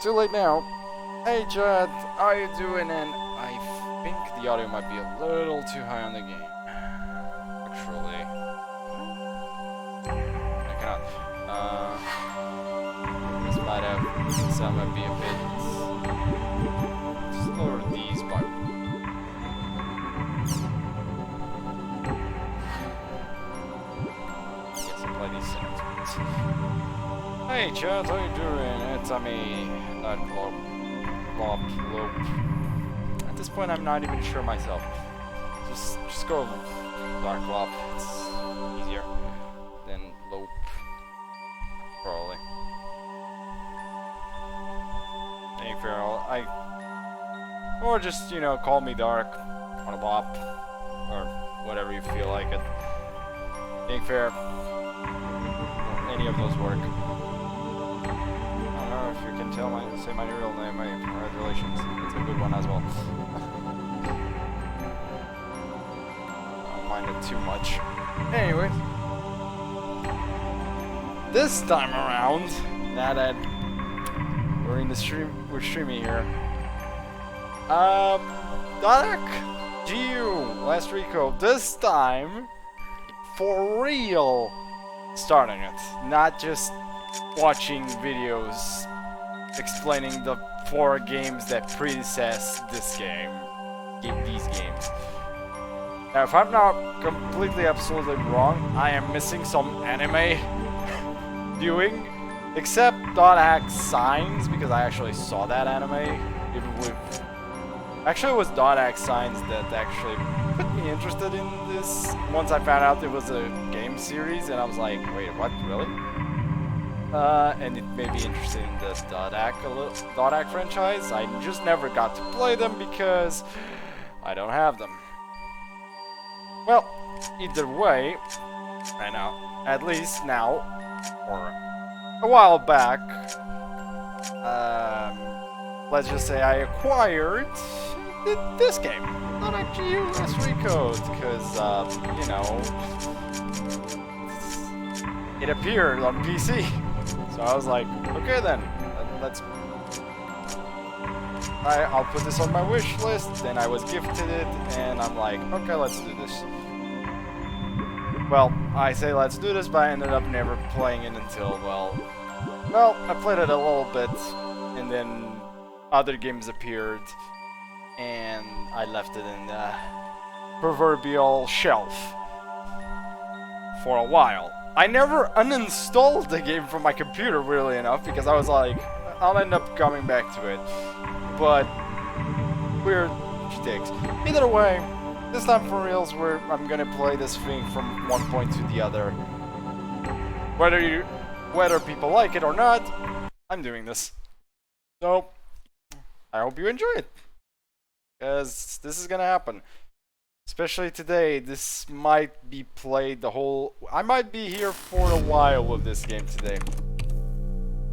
too late now. Hey Chad, how are you doing? And I think the audio might be a little too high on the game. Actually, I cannot. This might have, sound might be a bit. Just lower these by. Yes, I play these sounds. Hey Chad, how you doing? It's me, Nightclub. At this point, I'm not even sure myself. Just go Dark Lop. It's easier than Lope, probably. Hey, Feral, or just call me Dark or Lop or whatever you feel like it. Being fair, any of those work. If you can tell say my real name, congratulations. It's a good one as well. I don't mind it too much. Anyway, this time around, now that we're in the we're streaming here. Dark GU last Recode. This time, for real, starting it, not just watching videos explaining the 4 games that predecess this game, these games. Now, if I'm not completely absolutely wrong, I am missing some anime viewing, except .hack Signs, because I actually saw that anime. Even with actually, it was .hack Signs that actually put me interested in this. Once I found out it was a game series, and I was like, wait, what, really? And it made me interested in the .hack franchise. I just never got to play them because I don't have them. Well, either way, I know, at least now, or a while back, let's just say I acquired this game. Not actually US Recode, because, it appeared on PC. So I was like, okay then, I'll put this on my wish list. Then I was gifted it, and I'm like, okay, let's do this. Well, I say let's do this, but I ended up never playing it until, well, I played it a little bit, and then other games appeared, and I left it in the proverbial shelf for a while. I never uninstalled the game from my computer, weirdly enough, because I was like, I'll end up coming back to it. But weird sticks. Either way, this time for reals, I'm gonna play this thing from one point to the other. Whether people like it or not, I'm doing this. So I hope you enjoy it, because this is gonna happen. Especially today, this might be played I might be here for a while with this game today.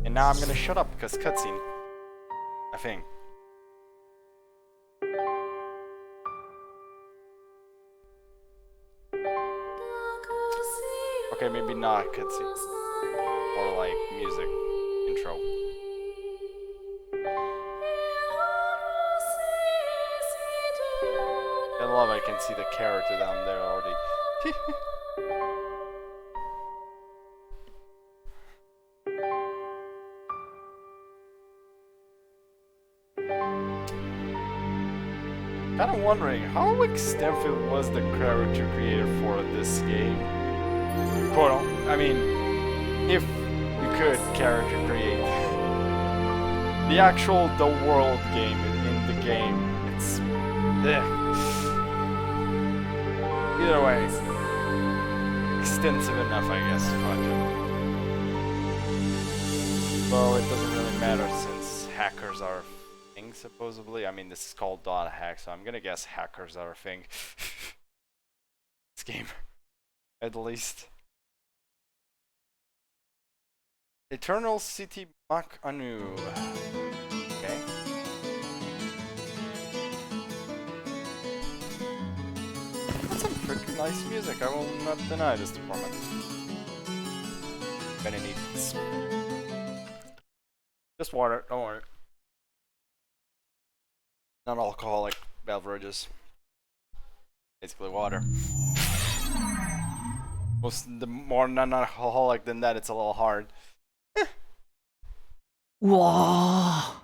And now I'm gonna shut up, because cutscene. I think. Okay, maybe not cutscene. More like music. Intro. I love I can see the character down there already. Kind of wondering how extensive was the character creator for this game? I mean, if you could character create the world game in the game, it's either way, extensive enough, I guess. Well, it doesn't really matter since hackers are a thing, supposedly. I mean, this is called .hack, so I'm gonna guess hackers are a thing. This game, at least. Eternal City Mach Anu. Okay. That's some freaking nice music, I will not deny this department. Gonna need this. Just water, don't worry. Non-alcoholic beverages. Basically water. The more non-alcoholic than that, it's a little hard. Wow.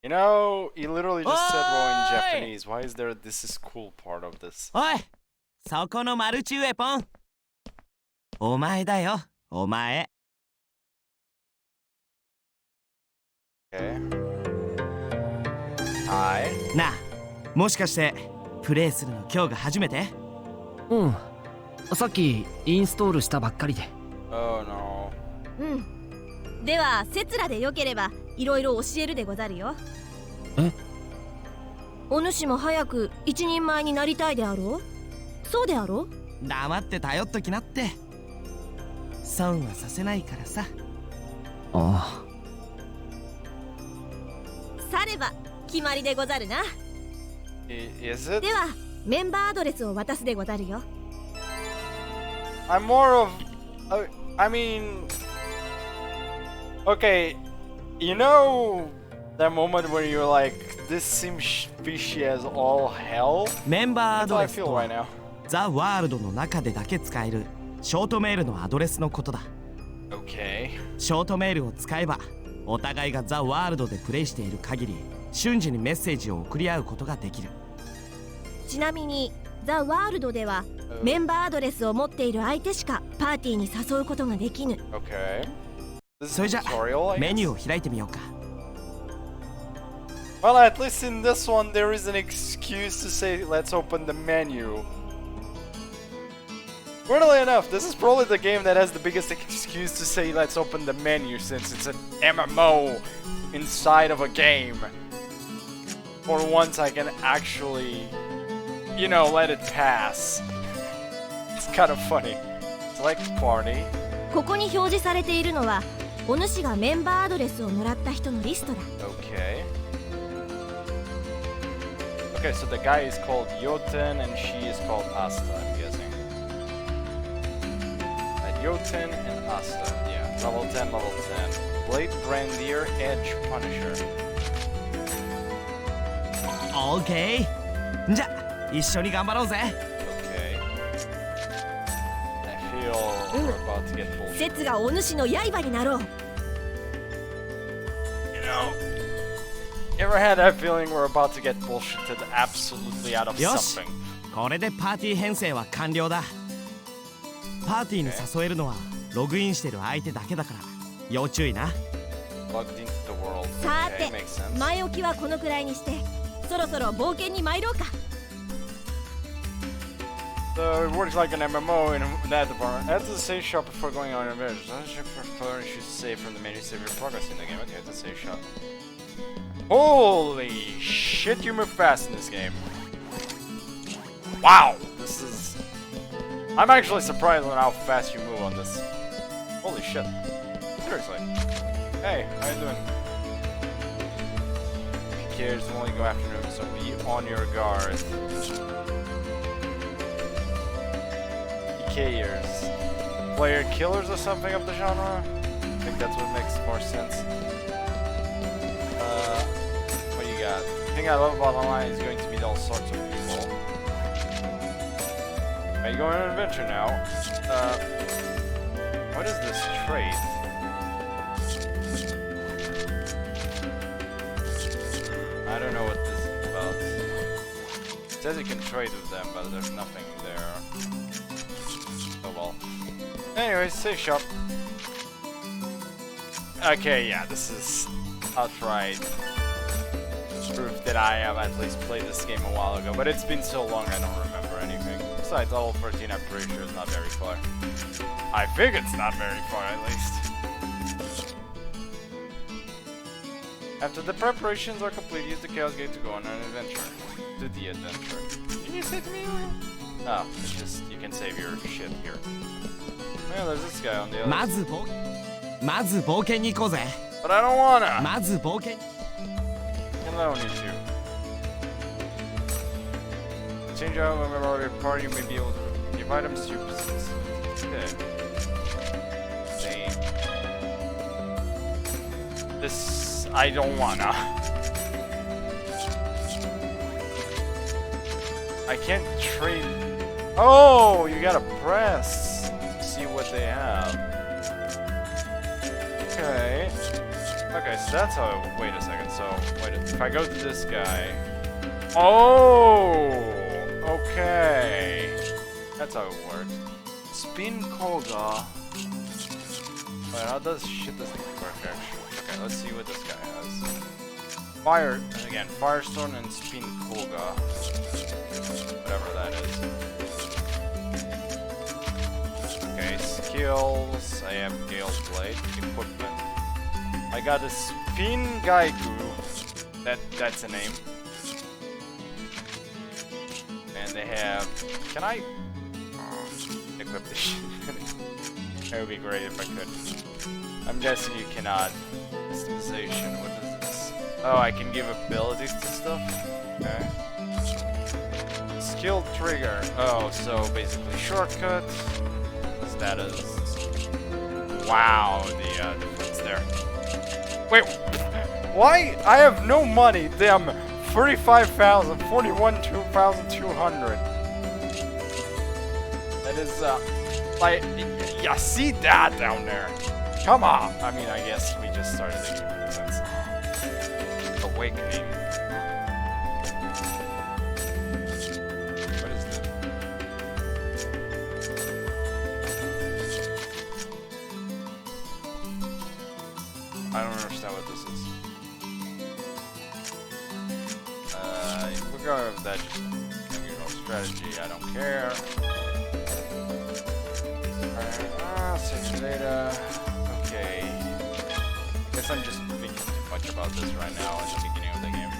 You know, he literally just said "whoa" in Japanese. Why is there this is cool part of this? おい、そこのマルチウェポン。お前だよ、お前。Okay. Hi. なあ、もしかしてプレイするの今日が初めて？うん。さっきインストールしたばっかりで。Oh no. うん。では、セツラでよければいろいろ教えるでござるよ。え？お主も早く一人前になりたいであろう？そうであろう？黙って頼っときなって。損はさせないからさ。ああ。されば決まりでござるな。Is it? では、メンバーアドレスを渡すでござるよ。I'm more of. I mean. Okay, you know that moment where you're like, this seems fishy as all hell? メンバーア That's ド how I レス feel と right は now. ザ・ワールドの中でだけ使えるショートメールのアドレスのことだ。Okay. ショートメールを使えばお互いがザ・ワールドでプレイしている限り瞬時にメッセージを送り合うことができる。ちなみに、ザ・ワールドではメンバーアドレスを持っている相手しかパーティーに誘うことができぬ。Okay. This is それじゃ tutorial, I メニュ guess? ーを開いてみようか。Well, at least in this one, there is an excuse to say, let's open the menu. Funnily enough, this is probably the game that has the biggest excuse to say, let's open the menu, since it's an MMO inside of a game. For once, I can actually, you know, let it pass. It's kind of funny. Select party. ここに表示されているのは、お主がメンバーアドレスをもらった人のリストだ。Okay. Okay, so the guy is called Yoten and she is called Asta, I'm guessing. Yoten and Asta, yeah. Level 10, level 10. Blade Brandier, Edge Punisher. オーケー。じゃあ一緒に頑張ろうぜ。Okay. I feel we're about to get bullshit. セツがお主の刃になろう。You know, you ever had that feeling we're about to get bullshitted absolutely out of よし something? これでパーティー編成は完了だ。パーティーに誘えるのはログインしてる相手だけだから要注意な。 Plugged into the world. さ Okay, て makes sense. 前置きはこのくらいにしてそろそろ冒険に参ろうか。 So it works like an MMO in that department. Add to the save shop before going on your adventure. You should save from the menu, save your progress in the game. Okay, it's a save shop. Holy shit, you move fast in this game. Wow, this is... I'm actually surprised on how fast you move on this. Holy shit. Seriously. Hey, how you doing? If you care, just only go after him, so be on your guard. PKers. Player killers or something of the genre? I think that's what makes more sense. What do you got? The thing I love about online is going to meet all sorts of people. Are you going on an adventure now? What is this trait? I don't know what this is about. It says you can trade with them, but there's nothing there. Oh well. Anyways, safe shop. Okay, yeah, this is outright proof that I have at least played this game a while ago, but it's been so long I don't remember anything. Besides, level 13 I'm pretty sure is not very far. I think it's not very far at least. After the preparations are complete, use the Chaos Gate to go on an adventure. To the adventure. Did you say to me? Oh, it's just, you can save your shit here. Yeah, there's this guy on the other まず冒険に行こうぜ。 But I don't wanna! まず冒険。 I don't need to. Change out a member of your party, you may be able to give items to your business. Okay. Same. This I don't wanna. I can't trade. Oh, you gotta press to see what they have. Okay. Okay, so that's how. Wait a second. So, if I go to this guy. Oh! Okay. That's how it works. Spin Koga. Wait, how does shit this thing work actually? Okay, let's see what this guy has. Fire, again, Firestone and Spin Koga. Whatever that is. Okay, skills. I have Gale's Blade. Equipment. I got a Spin Gaigu. That's a name. And they have. Can I equip this shit? That would be great if I could. I'm guessing you cannot. Customization. What is this? Oh, I can give abilities to stuff. Okay. Skill trigger. Oh, so basically shortcut. Status. Wow, the difference there. Wait, why? I have no money. Damn, 35,000, 41,200. That is like, yeah, see that down there. Come on. I mean, I guess we just started the game since Awakening. What is this? I don't understand what this is. We're going with that unusual strategy. I don't care. Save data. Okay. Guess I'm just thinking too much about this right now at the beginning of the game.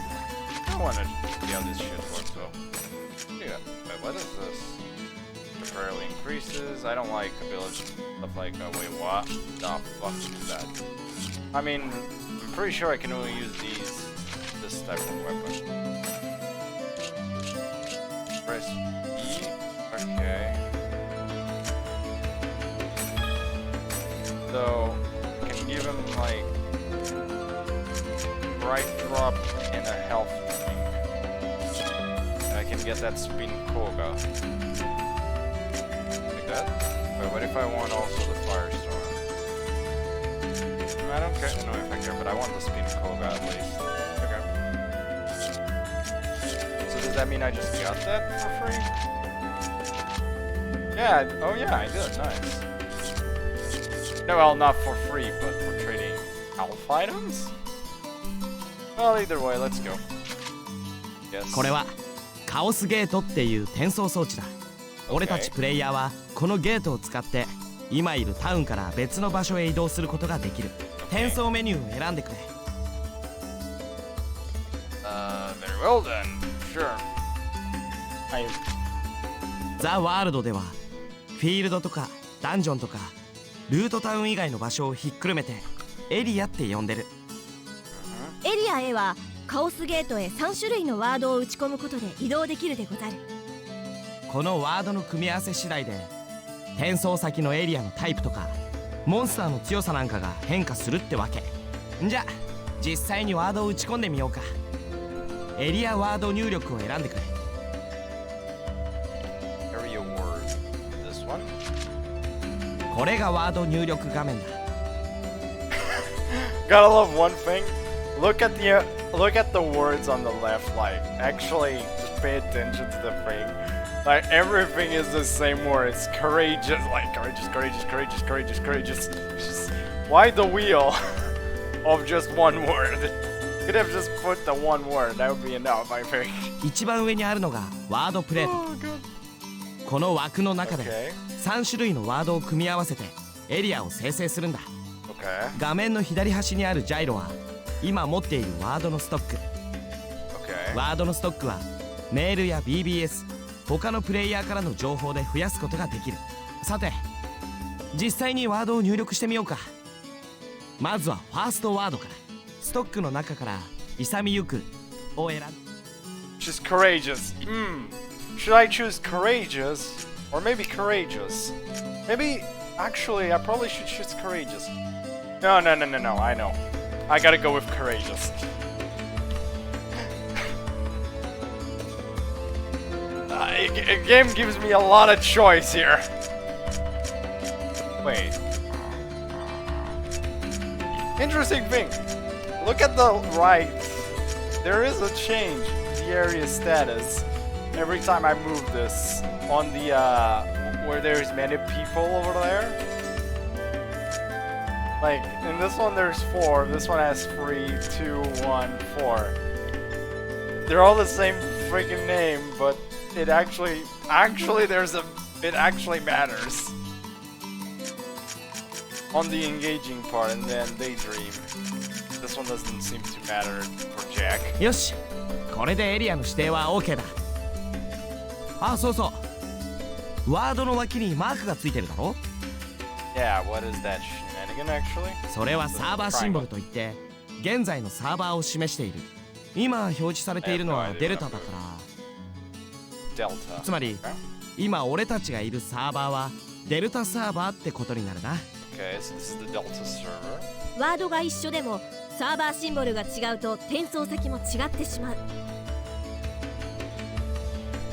I want to see how this shit works though. Yeah. Wait, what is this? Temporarily increases. I don't like abilities stuff like wait, what? The fuck is that? I mean, I'm pretty sure I can only use this type of weapon. Press E. Okay. So, can give him like bright drop and a health thing. And I can get that Spin Koga. Like that? Wait, what if I want also the Firestorm? I don't care. No, if I care, but I want the Spin Koga at least. Okay. So does that mean I just got that for free? Yeah. Oh yeah, I did. Nice. No, well, not for free, but for trading alpha items? Well, either way, let's go. Yes. これはカオスゲートっていう転送装置だ。俺たちプレイヤーはこのゲートを使って今いるタウンから別の場所へ移動することができる。転送メニューを選んでくれ。Very well then. Sure. ザ・ワールドではフィールドとかダンジョンとかルートタウン以外の場所をひっくるめてエリアって呼んでる。エリアへはカオスゲートへ3種類のワードを打ち込むことで移動できるでござる。このワードの組み合わせ次第で転送先のエリアのタイプとかモンスターの強さなんかが変化するってわけ。じゃあ実際にワードを打ち込んでみようか。エリアワード入力を選んでくれ。Area word. This one? これがワード入力画面だ。Gotta love one thing. Look at the words on the left. Like, actually, just pay attention to the thing. Like, everything is the same word. It's courageous. Like, courageous. Just, why the wheel of just one word? Could have just put the one word. That would be enough, I think. 一番上にあるのがワードプレート。この枠の中で3種類のワードを組み合わせてエリアを生成するんだ。画面の左端にあるジャイロは今持っているワードのストック。ワードのストックはメールや BBS 他のプレイヤーからの情報で増やすことができる。さて実際にワードを入力してみようか。まずはファーストワードからストックの中から勇みゆくを選ぶ。 She's courageous. Should I choose courageous or maybe courageous? Maybe actually I probably should choose courageous. No. I know. I gotta go with courageous. A game gives me a lot of choice here. Wait. Interesting thing. Look at the right. There is a change in the area status every time I move this on the where there's many people over there. Like in this one there's 4, this one has 3, 2, 1, 4. They're all the same freaking name, but it actually it actually matters on the engaging part, and then Daydream. This one doesn't seem to matter for Jack. よし、これでエリアの指定は OK だ。あ、そうそう。ワードの脇にマークがついてるだろ？ Yeah, what is that shenanigan actually? それはサーバーシンボルといって、現在のサーバーを示している。今表示されているのはデルタだから。Delta. つまり、今俺たちがいるサーバーはデルタサーバーってことになるな。Okay, so this is the Delta server. ワードが一緒でもサーバーシンボルが違うと転送先も違ってしまう。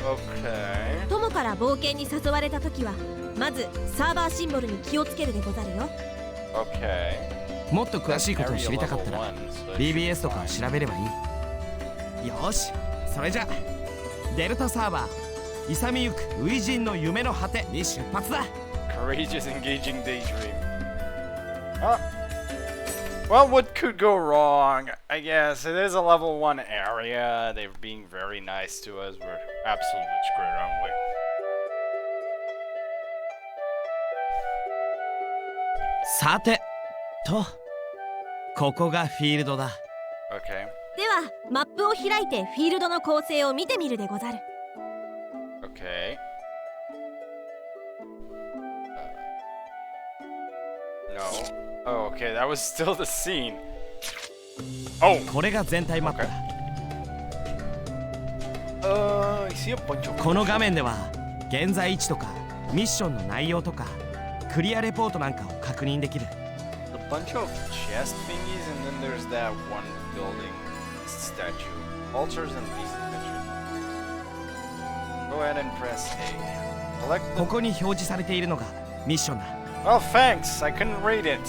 Okay. 友から冒険に誘われた時はまずサーバーシンボルに気をつけるでござるよ。Okay. もっと詳しいことを知りたかったら BBS とかを調べればいい。よし、それじゃデルタサーバー勇みゆく初陣の夢の果てに出発だ。 Courageous engaging daydream. Well, what could go wrong? I guess it is a level 1 area. They're being very nice to us. We're absolutely screwed, aren't we? さてと、ここがフィールドだ。 Okay. ではマップを開いてフィールドの構成を見てみるでござる。Okay. No. Oh, okay. That was still the scene. Oh. これが全体マップだ。 I see a bunch of. この画面では現在位置とかミッションの内容とかクリアレポートなんかを確認できる。 A bunch of chest thingies, and then there's that one building statue. Altars and beast pictures. Go ahead and press A. Collect こ the... こに表示されているのがミッションだ。 Oh, thanks! I couldn't read it!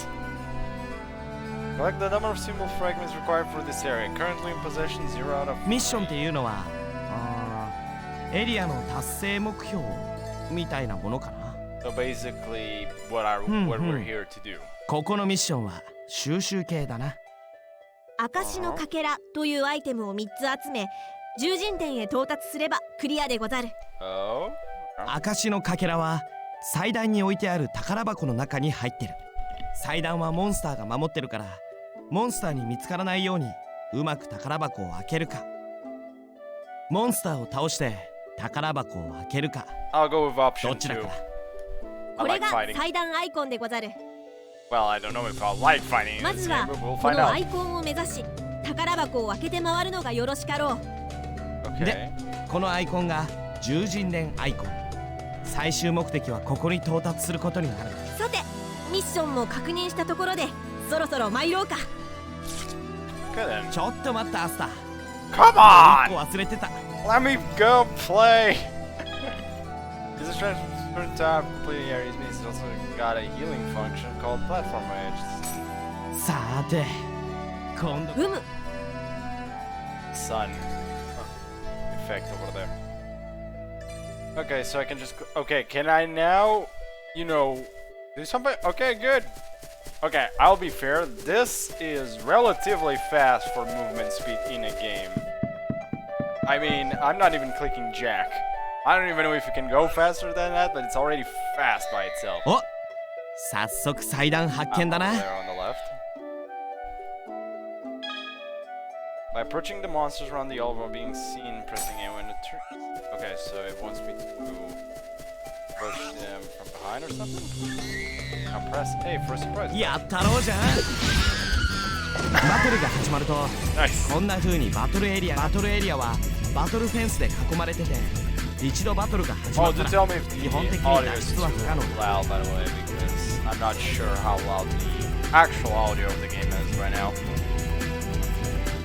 Collect the number of symbol fragments required for this area. Currently in possession 0 out of... ミッションっていうのはエリアの達成目標みたいなものかな。 So basically, what we're here to do. ここのミッションは収集系だな。証のかけらというアイテムを3つ集め獣人殿へ到達すればクリアでござる。 Oh? 証のかけらは祭壇に置いてある宝箱の中に入ってる。祭壇はモンスターが守ってるからモンスターに見つからないようにうまく宝箱を開けるか、モンスターを倒して宝箱を開けるか、 I'll go with ど option っちだ 2. か。 こ I れ like が fighting. 祭壇アイコンでござる。 Well, I don't know if I'll like fighting in ま this ず game, は but we'll こ find のア out. イコンを目指し宝箱を開けて回るのがよろしかろう。 Okay. で、このアイコンが獣人殿アイコン。最終目的はここに到達することになる。さてミッションも確認したところでそろそろ参ろうか。 Good then. ちょっと待ったアスタ。 Come 1 on! 個忘れてた。 Let me go play! This is transfer top completing areas means it's also got a healing function called platform edge. さて、今度うむ Sun effect over there. Okay, so I can just okay, can I now, you know, do something? Okay, good. Okay, I'll be fair. This is relatively fast for movement speed in a game. I mean, I'm not even clicking Jack. I don't even know if you can go faster than that, but it's already fast by itself. お、早速祭壇発見だ Over な。 there on the left. By approaching the monsters around the altar being seen pressing A when it turns. Okay, so it wants me to push them from behind or something? I'll press A for a surprise. やったろうじゃん。バトルが始まると Nice. こんな風にバトルエリアはバトルフェンスで囲まれてて、一度バトルが始ま Oh, った do ら tell me if 基本的 the に audio 脱 is 出は不可能。 too loud, by the way, because I'm not sure how loud the actual audio of the game is right now.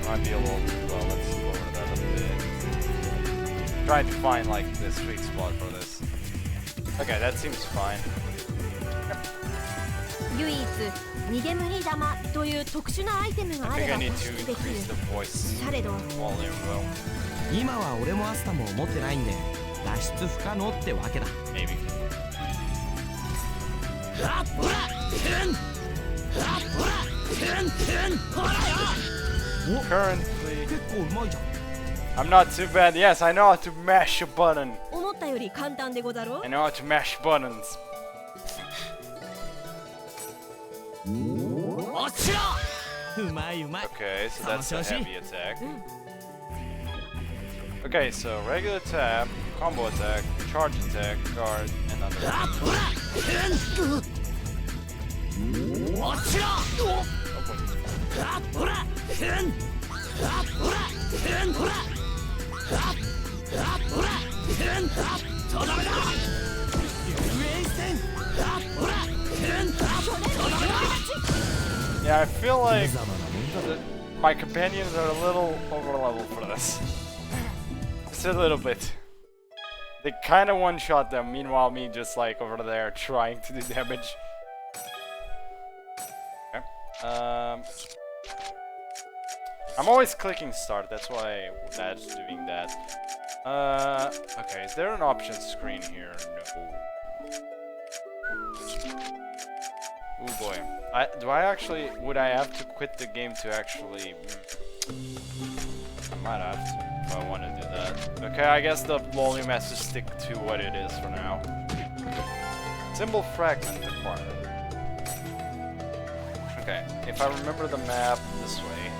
Might be a little too low. Let's lower that a bit. Trying to find like the sweet spot for this. Okay, that seems fine. 唯一逃げ無理玉という特殊なアイテムがあ I れ think I ば need 脱 to 出できる increase the voice されど volume well. 今は俺もアスタも持ってないんで脱出不可能ってわけだ。 Maybe. Currently, 結構うまいじゃん。 I'm not too bad. Yes, I know how to mash a button. 思ったより簡単でござろう I know how to mash buttons. 落ちろ。うまいうまい。 Okay, so that's a Samashi. heavy attack. Okay, so regular tap, combo attack, charge attack, guard, and other. 落ちろ。 Oh boy. ほら。ほら。ほら。とどめだ。遊園線。ほら。とどめだ。 Yeah, I feel like my companions are a little over level for this. Just a little bit. They kind of one-shot them, meanwhile me just like over there trying to do damage. Okay. I'm always clicking start, that's why that's doing that. Okay, is there an option screen here? No. Oh boy. Would I have to quit the game to actually... I might have to if I want to do that. Okay, I guess the volume has to stick to what it is for now. Symbol fragment acquired. Okay, if I remember the map this way,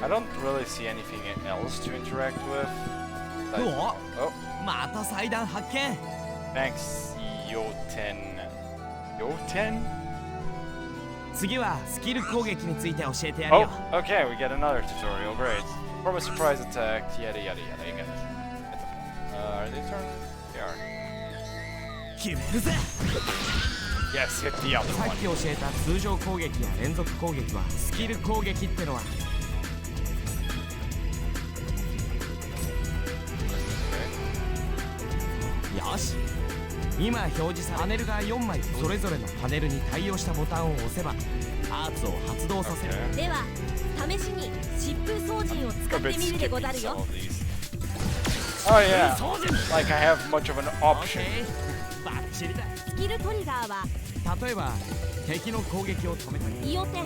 I don't really see anything else to interact with. Oh. Oh, また祭壇発見。 thanks, Yoten. Yoten? 次はスキル攻撃について教えてやるよ。 Oh, okay, we get another tutorial. Great. From a surprise attack, yada yada yada. You get it. Are they turning? They are. 決めるぜ。 Yes, hit the other さ one. っき教えた通常攻撃や連続攻撃はスキル攻撃ってのは よし今表示さパネルが4枚それぞれのパネルに対応したボタンを押せばアーツを発動させる Okay. では試しに疾風操陣を使 A って bit みるでござ skippy る some よ of these. Oh yeah, like I have much of an オッ option. ケーバッチリだスキルトリガーは例えば敵の攻撃を止めたりイオテン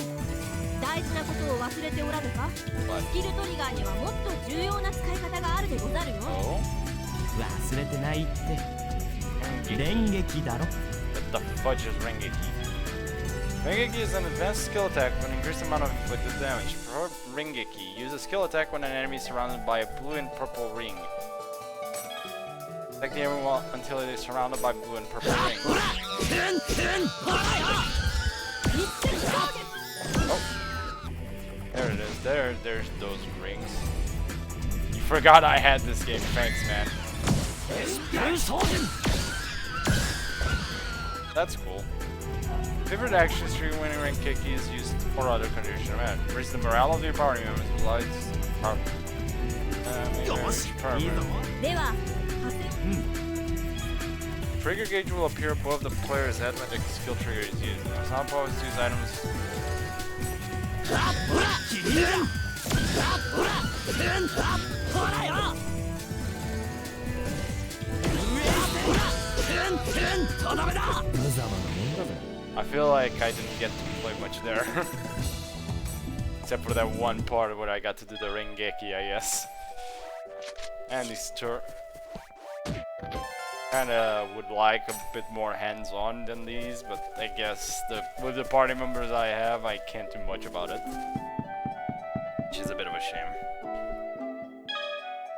大事なことを忘れておらぬか What? スキルトリガーにはもっと重要な使い方があるでござるよ Oh? 忘れてないって連撃だろ What the fudge is Rengeki? Rengeki is an advanced skill attack with an increased amount of inflicted damage. For Rengeki, use a skill attack when an enemy is surrounded by a blue and purple ring. Attack the enemy until it is surrounded by blue and purple ring. Oh. There it is. There's those rings. You forgot I had this game. Thanks, man. That's cool. Favorite action stream winning rank kick is used for other conditions. Raise the morale of your party members with lights.では Trigger gauge will appear above the player's head when the skill trigger is used. It's not supposed to use items. I feel like I didn't get to play much there. Except for that one part where I got to do the Rengeki, I guess. And these kinda would like a bit more hands-on than these, but I guess with the party members I have, I can't do much about it. Which is a bit of a shame.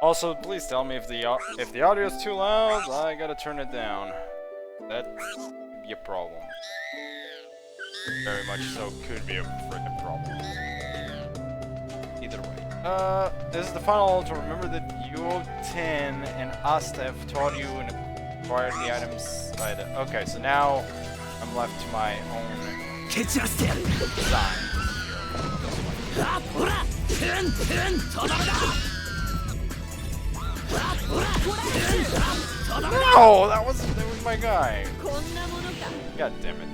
Also, please tell me if the audio is too loud, I gotta turn it down. That could be a problem. Very much so could be a freaking problem. Either way. This is the final altar. Remember that Yoten and Asta have taught you and acquired the items by the... Okay, so now I'm left to my own design here. No, that was my guy. God damn it.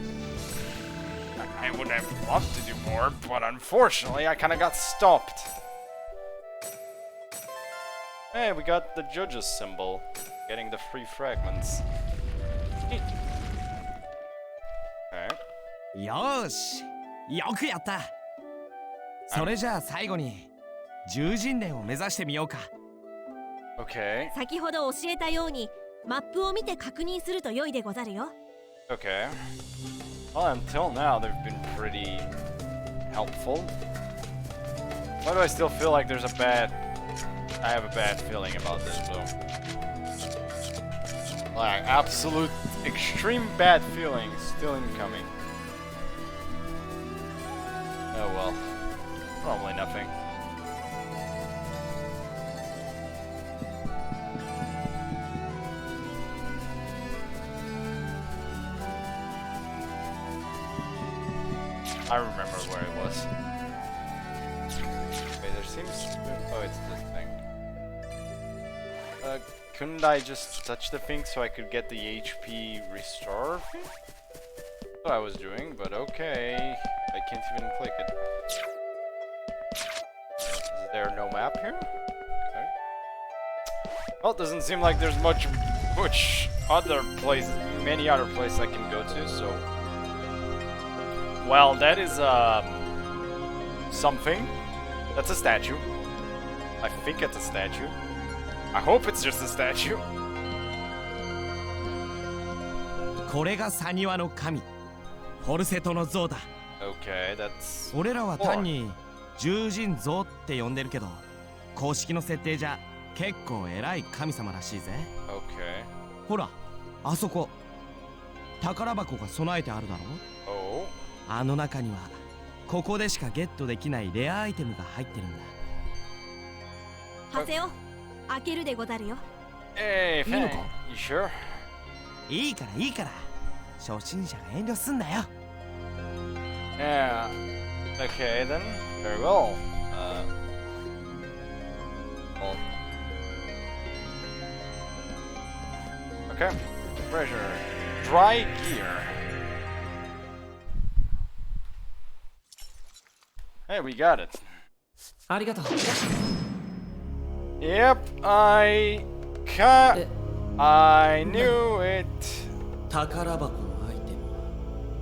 I would have loved to do more, but unfortunately I kinda got stopped. Hey, we got the judge's symbol. Getting the free fragments. Okay. よーし、よくやった。それじゃあ最後に獣人伝を目指してみようか。Okay. 先ほど教えたようにマップを見て確認すると良いでござるよ。Okay. Well, until now they've been pretty helpful. Why do I still feel like I have a bad feeling about this though? Like absolute extreme bad feelings still incoming. Oh well. Probably nothing. I remember where it was. Okay, there seems to be... Oh, it's this thing. Couldn't I just touch the thing so I could get the HP restore thing? That's what I was doing, but okay. I can't even click it. Is there no map here? Okay. Well, it doesn't seem like there's many other places I can go to, so... Well, that is, something. That's a statue. I think it's a statue. I hope it's just a statue. これがサニワの神、フォルセトの像だ。Okay, that's... 俺らは単に獣人像って呼んでるけど、公式の設定じゃ結構偉い神様らしいぜ。Okay. ほら、あそこ。宝箱が備えてあるだろ。Oh. あの中にはここでしかゲットできないレアアイテムが入ってるんだ。ハセオ、開けるでござるよ。Hey, Fang. You sure? いいからいいから。初心者が遠慮すんなよ。Yeah. Okay then. Very well. Well. Okay. Treasure. Dry gear. Hey, we got it. ありがとう。 Yep, I knew it. 宝箱のアイテムは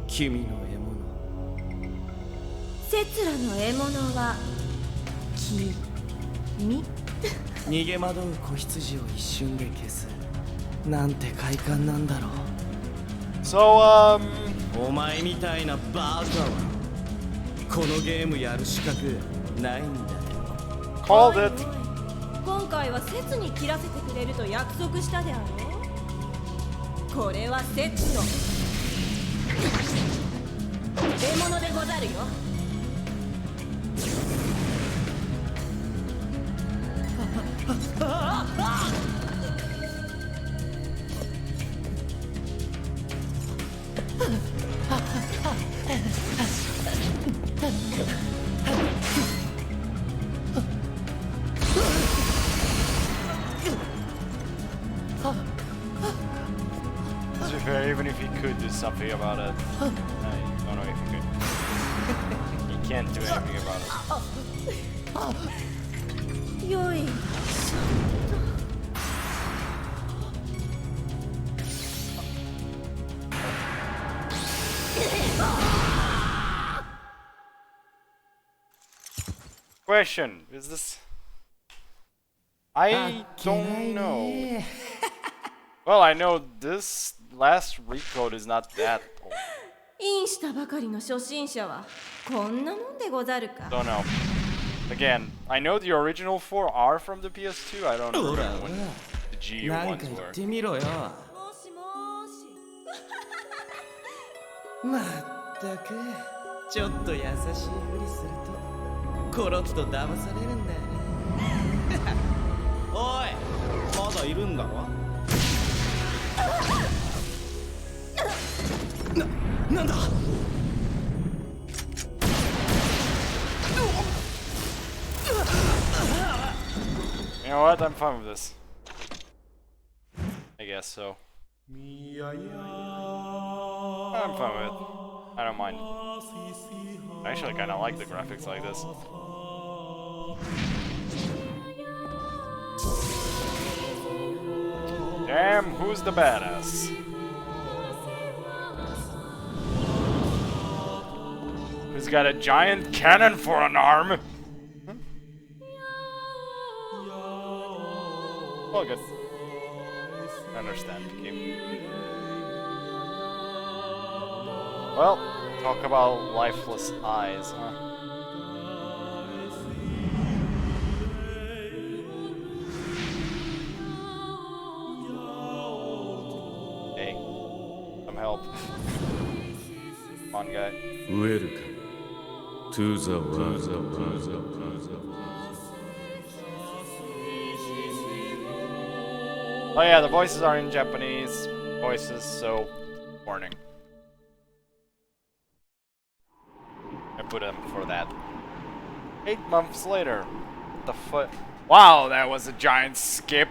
君の獲物。セツラの獲物は君。逃げ惑う子羊を一瞬で消す。なんて快感なんだろう。So, お前みたいなバカはこのゲームやる資格ないんだよ。 called it. 今回はセツに切らせてくれると約束したであろう。これはセツの獲物でござるよ。Even if he could do something about it, I don't know if he could. He can't do anything about it. よい。 Question: Is this? I don't know. Well, I know this last Recode is not that old. インしたばかりの初心者はこんなもんでござるか。 Don't know. Again, I know the original 4 are from the PS2. I don't remember when the GU なんか ones 言っ were. てみろよ。もしもし。まったくちょっと優しいふりするとコロッと騙されるんだよね。おい、まだいるんだろ。なんだ。know what? I'm fine with this. I guess so. I'm fine with it. I don't mind. I actually kind of like the graphics like this. Damn, who's the badass? Who's got a giant cannon for an arm? Oh, good. I understand. Okay. Well, talk about lifeless eyes, huh? Hey, some help. Come on, guy. Welcome to the world. Oh yeah, the voices are in Japanese voices, so warning. I put them for that. 8 months later. What the fuck? Wow, that was a giant skip.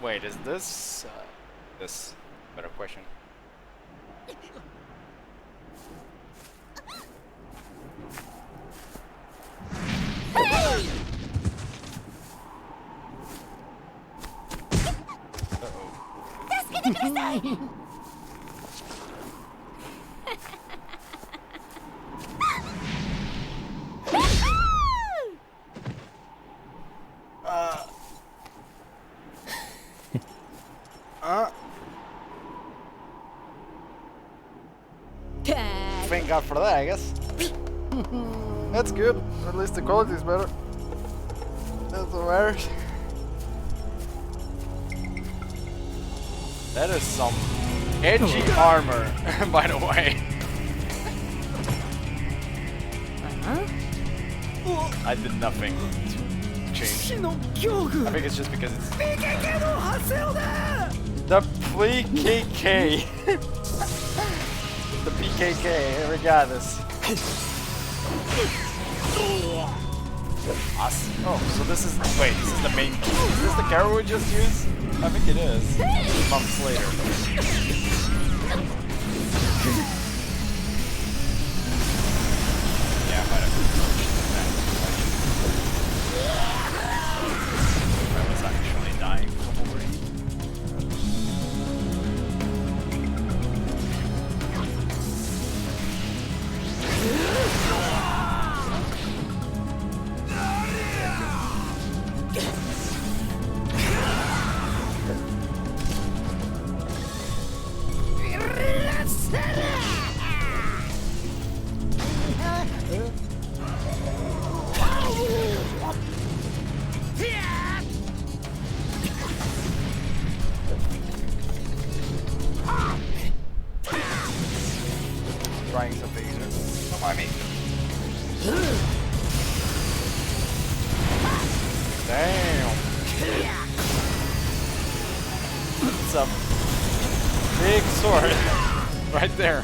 Wait, is this this better question? Thank God for that, I guess. That's good. At least the quality is better. That's what matters. That is some edgy armor, by the way. I did nothing to change. I think it's just because it's the PKK. The PKK, regardless. Awesome. Oh, so this is wait, this is the main key. Is this the carol we just used? I think it is. Months later. Yeah, I might have. I was actually dying from overheat. Trying something easier. Don't mind me. Damn. It's a big sword right there.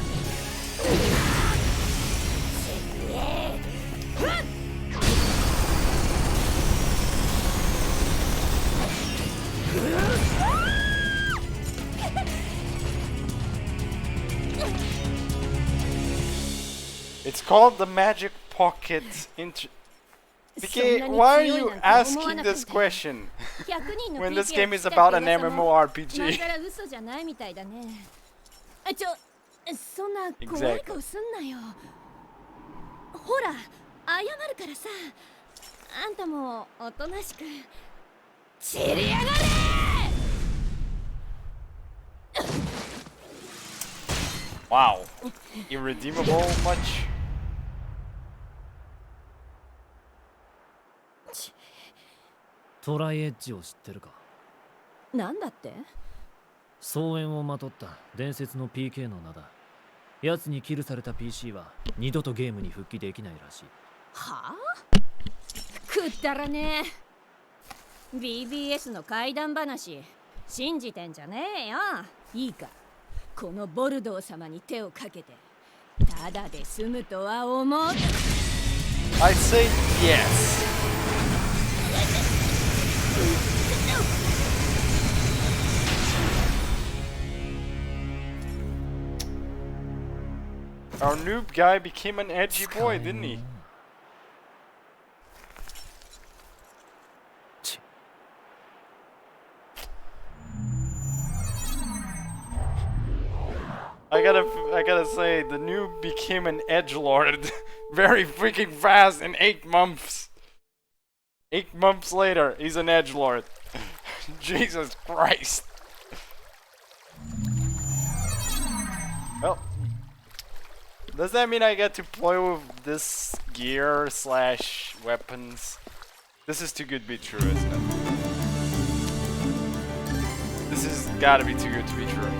It's called the Magic Pocket PK, why are you asking this question when this game is about an MMORPG? Exactly. Wow. Irredeemable much? トライエッジを知ってるか？なんだって？総縁をまとった伝説の PK の名だ。奴にキルされた PC は二度とゲームに復帰できないらしい。はあ？くったらねえ。BBS の怪談話信じてんじゃねえよ。いいか、このボルドー様に手をかけてただで済むとは思う。 I say yes. Our noob guy became an edgy boy, didn't he? I gotta say, the noob became an edgelord very freaking fast in 8 months. 8 months later, he's an edgelord. Jesus Christ. Well, does that mean I get to play with this gear / weapons? This is too good to be true, isn't it? This has gotta be too good to be true.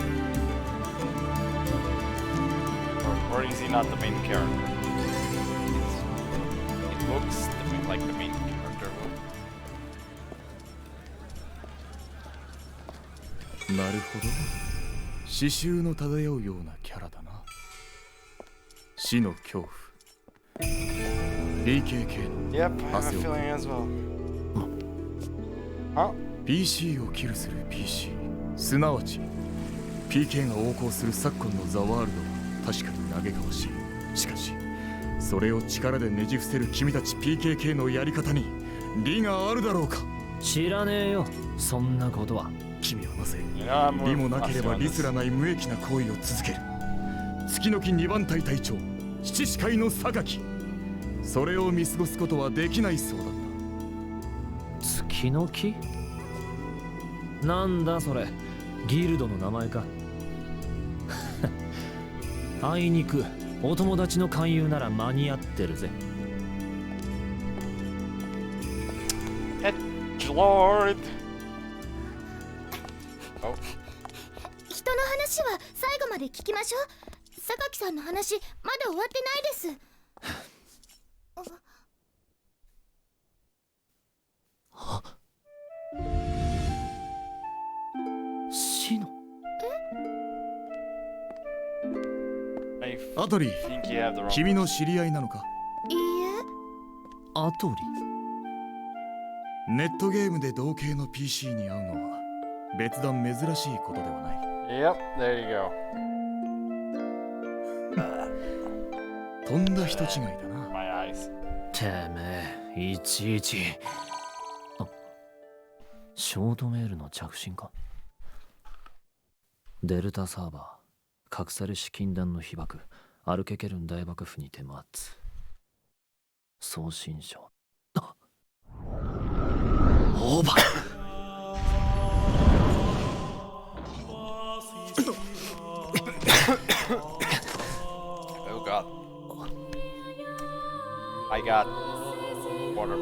Or is he not the main character? It looks like the main character. なるほど。刺繍の漂うようなキャラだな。死の恐怖。PKK の Yep, I have a feeling as well. Huh? PC をキルする PC、すなわち PK が横行する昨今のザワールドは確かに嘆かわしい。しかしそれを力でねじ伏せる君たち PKK のやり方に利があるだろうか。知らねえよ、そんなことは。君はなぜ利もなければ利すらない無益な行為を続ける。月の木2番隊隊長七士会の榊、それを見過ごすことはできないそうだった。月の木？なんだそれ、ギルドの名前か。あいにくお友達の勧誘なら間に合ってるぜ。Lord. Oh. 人の話は最後まで聞きましょう。榊さんの話まだ終わってないです。シノ。アトリー、君の知り合いなのか？いいえ。アトリ？ネットゲームで同型の PC に会うのは別段珍しいことではない。Yep, there you go. とんだ人違いだな。My eyes. てめえ、いちいち。ショートメールの着信か。デルタサーバー、隠されし禁断の被爆、アルケケルン大幕府にて待つ。送信書。オーバー。Oh God. I got water.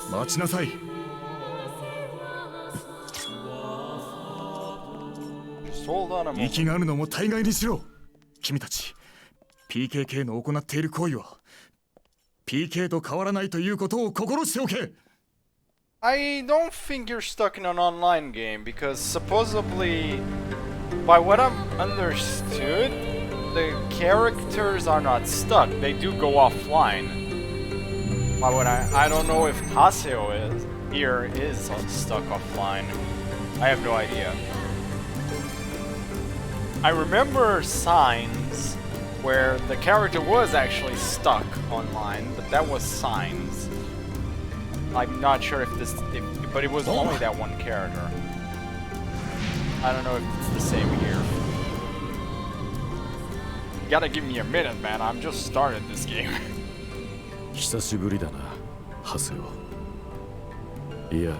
待ちなさい。息があるのも大概にしろ。君たち PKK の行っている行為は PK と変わらないということを心しておけ。I don't think you're stuck in an online game because supposedly, by what I've understood, the characters are not stuck. They do go offline. By what I don't know if Haseo is stuck offline. I have no idea. I remember Signs where the character was actually stuck online, but that was Signs. I'm not sure but it was only that one character. I don't know if it's the same here. You gotta give me a minute, man. I'm just started this game. 久しぶりだな、ハセオ。いや、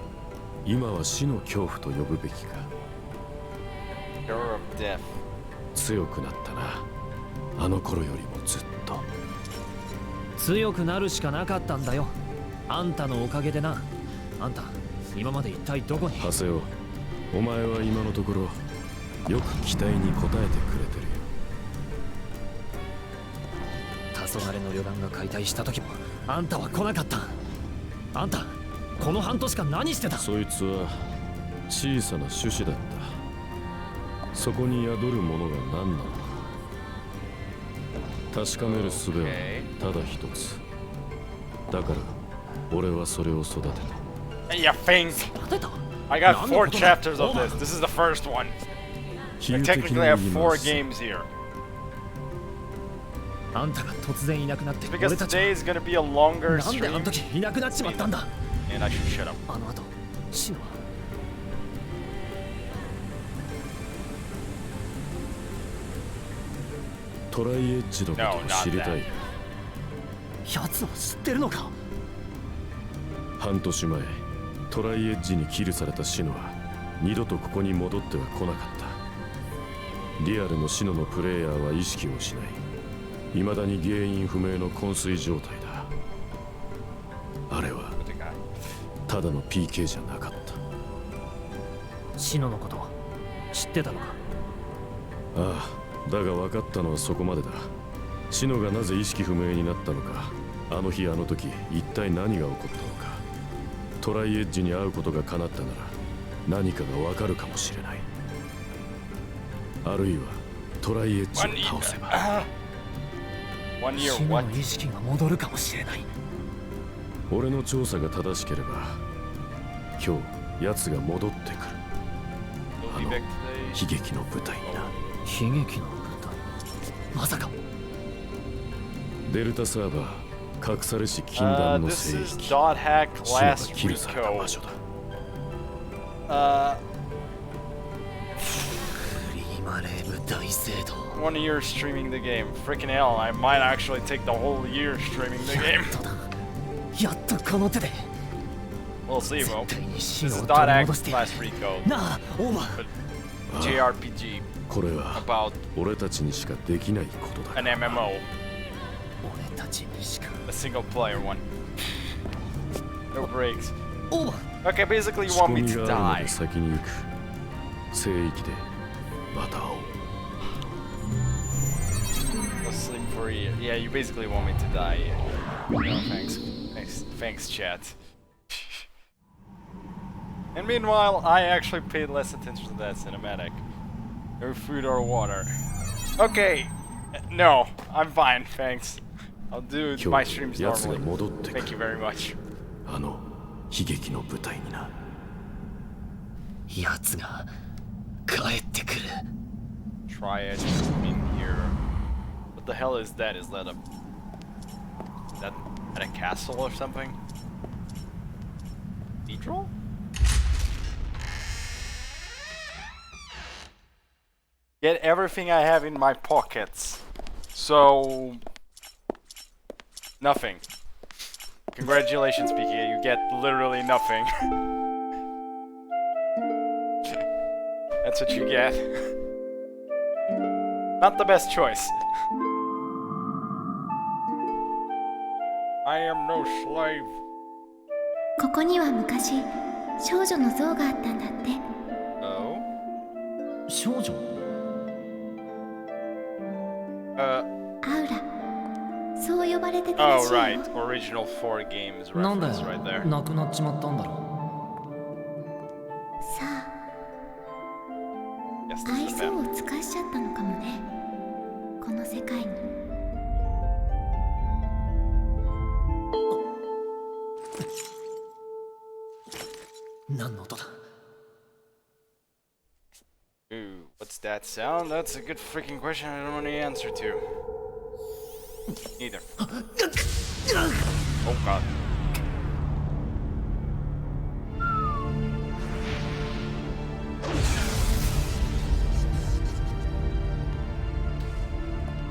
今は死の恐怖と呼ぶべきか。Terror of death. 強くなったな。あの頃よりもずっと。強くなるしかなかったんだよ。あんたのおかげでな。あんた、今まで一体どこに？ハセオ、お前は今のところよく期待に応えてくれてるよ。黄昏の旅団が解体した時もあんたは来なかった。あんた、この半年間何してた？そいつは小さな種子だった。そこに宿るものが何なのか確かめる術はただ一つ。だから俺はそれを育てた。Yeah, thanks. I got 4 chapters of this. This is the first one. I technically have 4 games here. あんたが突然いなくなって Because 俺たちは today is gonna be a longer なんであの stream. 時いなくなっちまったんだ And I should shut up. あの後シノはトライエッジのことを知りたい。奴は知ってるのか半年前トライエッジにキルされたシノは二度とここに戻っては来なかった。リアルのシノのプレイヤーは意識を失い、未だに原因不明の昏睡状態だ。あれはただの PK じゃなかった。シノのこと知ってたのかああ、だが分かったのはそこまでだ。シノがなぜ意識不明になったのか、あの日あの時一体何が起こったのか。トライエッジに会うことが叶ったなら何かが分かるかもしれない。あるいはトライエッジを倒せばシノの意識が戻るかもしれない。俺の調査が正しければ今日奴が戻ってくる。あの悲劇の舞台にな。悲劇の舞台まさかデルタサーバー隠されし禁断の聖域、シノがキルされた場所だ。フリーマレー部大聖堂 1 year streaming the game. Freaking hell, I might actually take the whole year streaming the game. やっとこの手で We'll see, Mo. 絶対に This シノ is を取り .x 戻して slash Recode. なあオーバー JRPG これは about 俺たちにしかできないことだ。 an MMO. 俺たちにしか A single player one. No breaks. オーバー Okay, basically you 仕 want 込 me み to があ die. るので先に行く。聖域でまた会おう。 I'll sleep for a year. Yeah, you basically want me to die. No, thanks. Thanks, chat. And meanwhile, I actually paid less attention to that cinematic. No food or water. Okay. No, I'm fine, thanks. I'll do my streams 奴が normally. 戻ってく Thank you る。 very much. あの悲劇の舞台にな。奴が帰ってくる Try it in here. What the hell is that? Is that at a castle or something? Cathedral? Get everything I have in my pockets. So nothing. Congratulations, PK. You get literally nothing. That's what you get. Not the best choice. I am no slave. ここには昔少女の像があったんだって。 Oh? 少女アウラ、そう呼ばれてたらし Oh, いよ。 right. Original 4 games なんだ reference よ right there. 亡くなっちまったんだろさあ、 Yes, 愛 this is 想 the を尽かしちゃったのかもね。この世界に。何の音だ Ooh, what's that sound? That's a good freaking question I don't know the answer to. Neither. Oh god.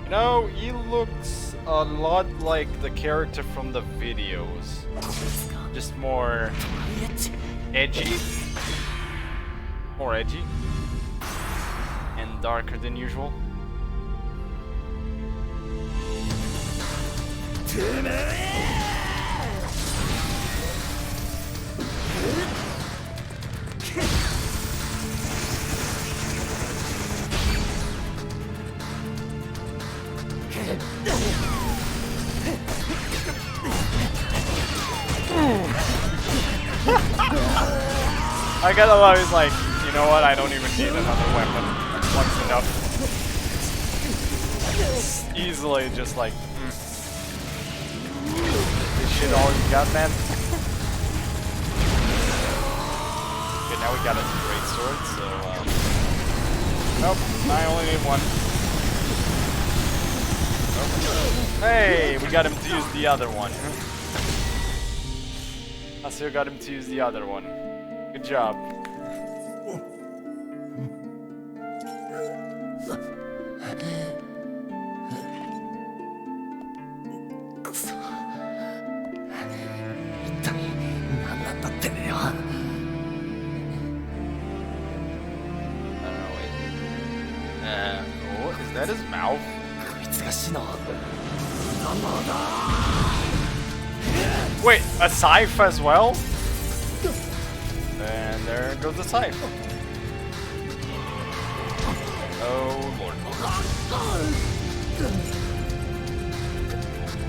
You know, he looks a lot like the character from the videos. Just more edgy. More edgy. And darker than usual. I gotta love he's like, you know what, I don't even need another weapon. One's enough. Easily just like, This shit all you got, man? now we got a great sword, so nope, I only need one. Nope. Hey, we got him to use the other one. I still got him to use the other one. Good job. Oh, is that his mouth? Wait, a scythe as well? And there goes the scythe. Oh lord.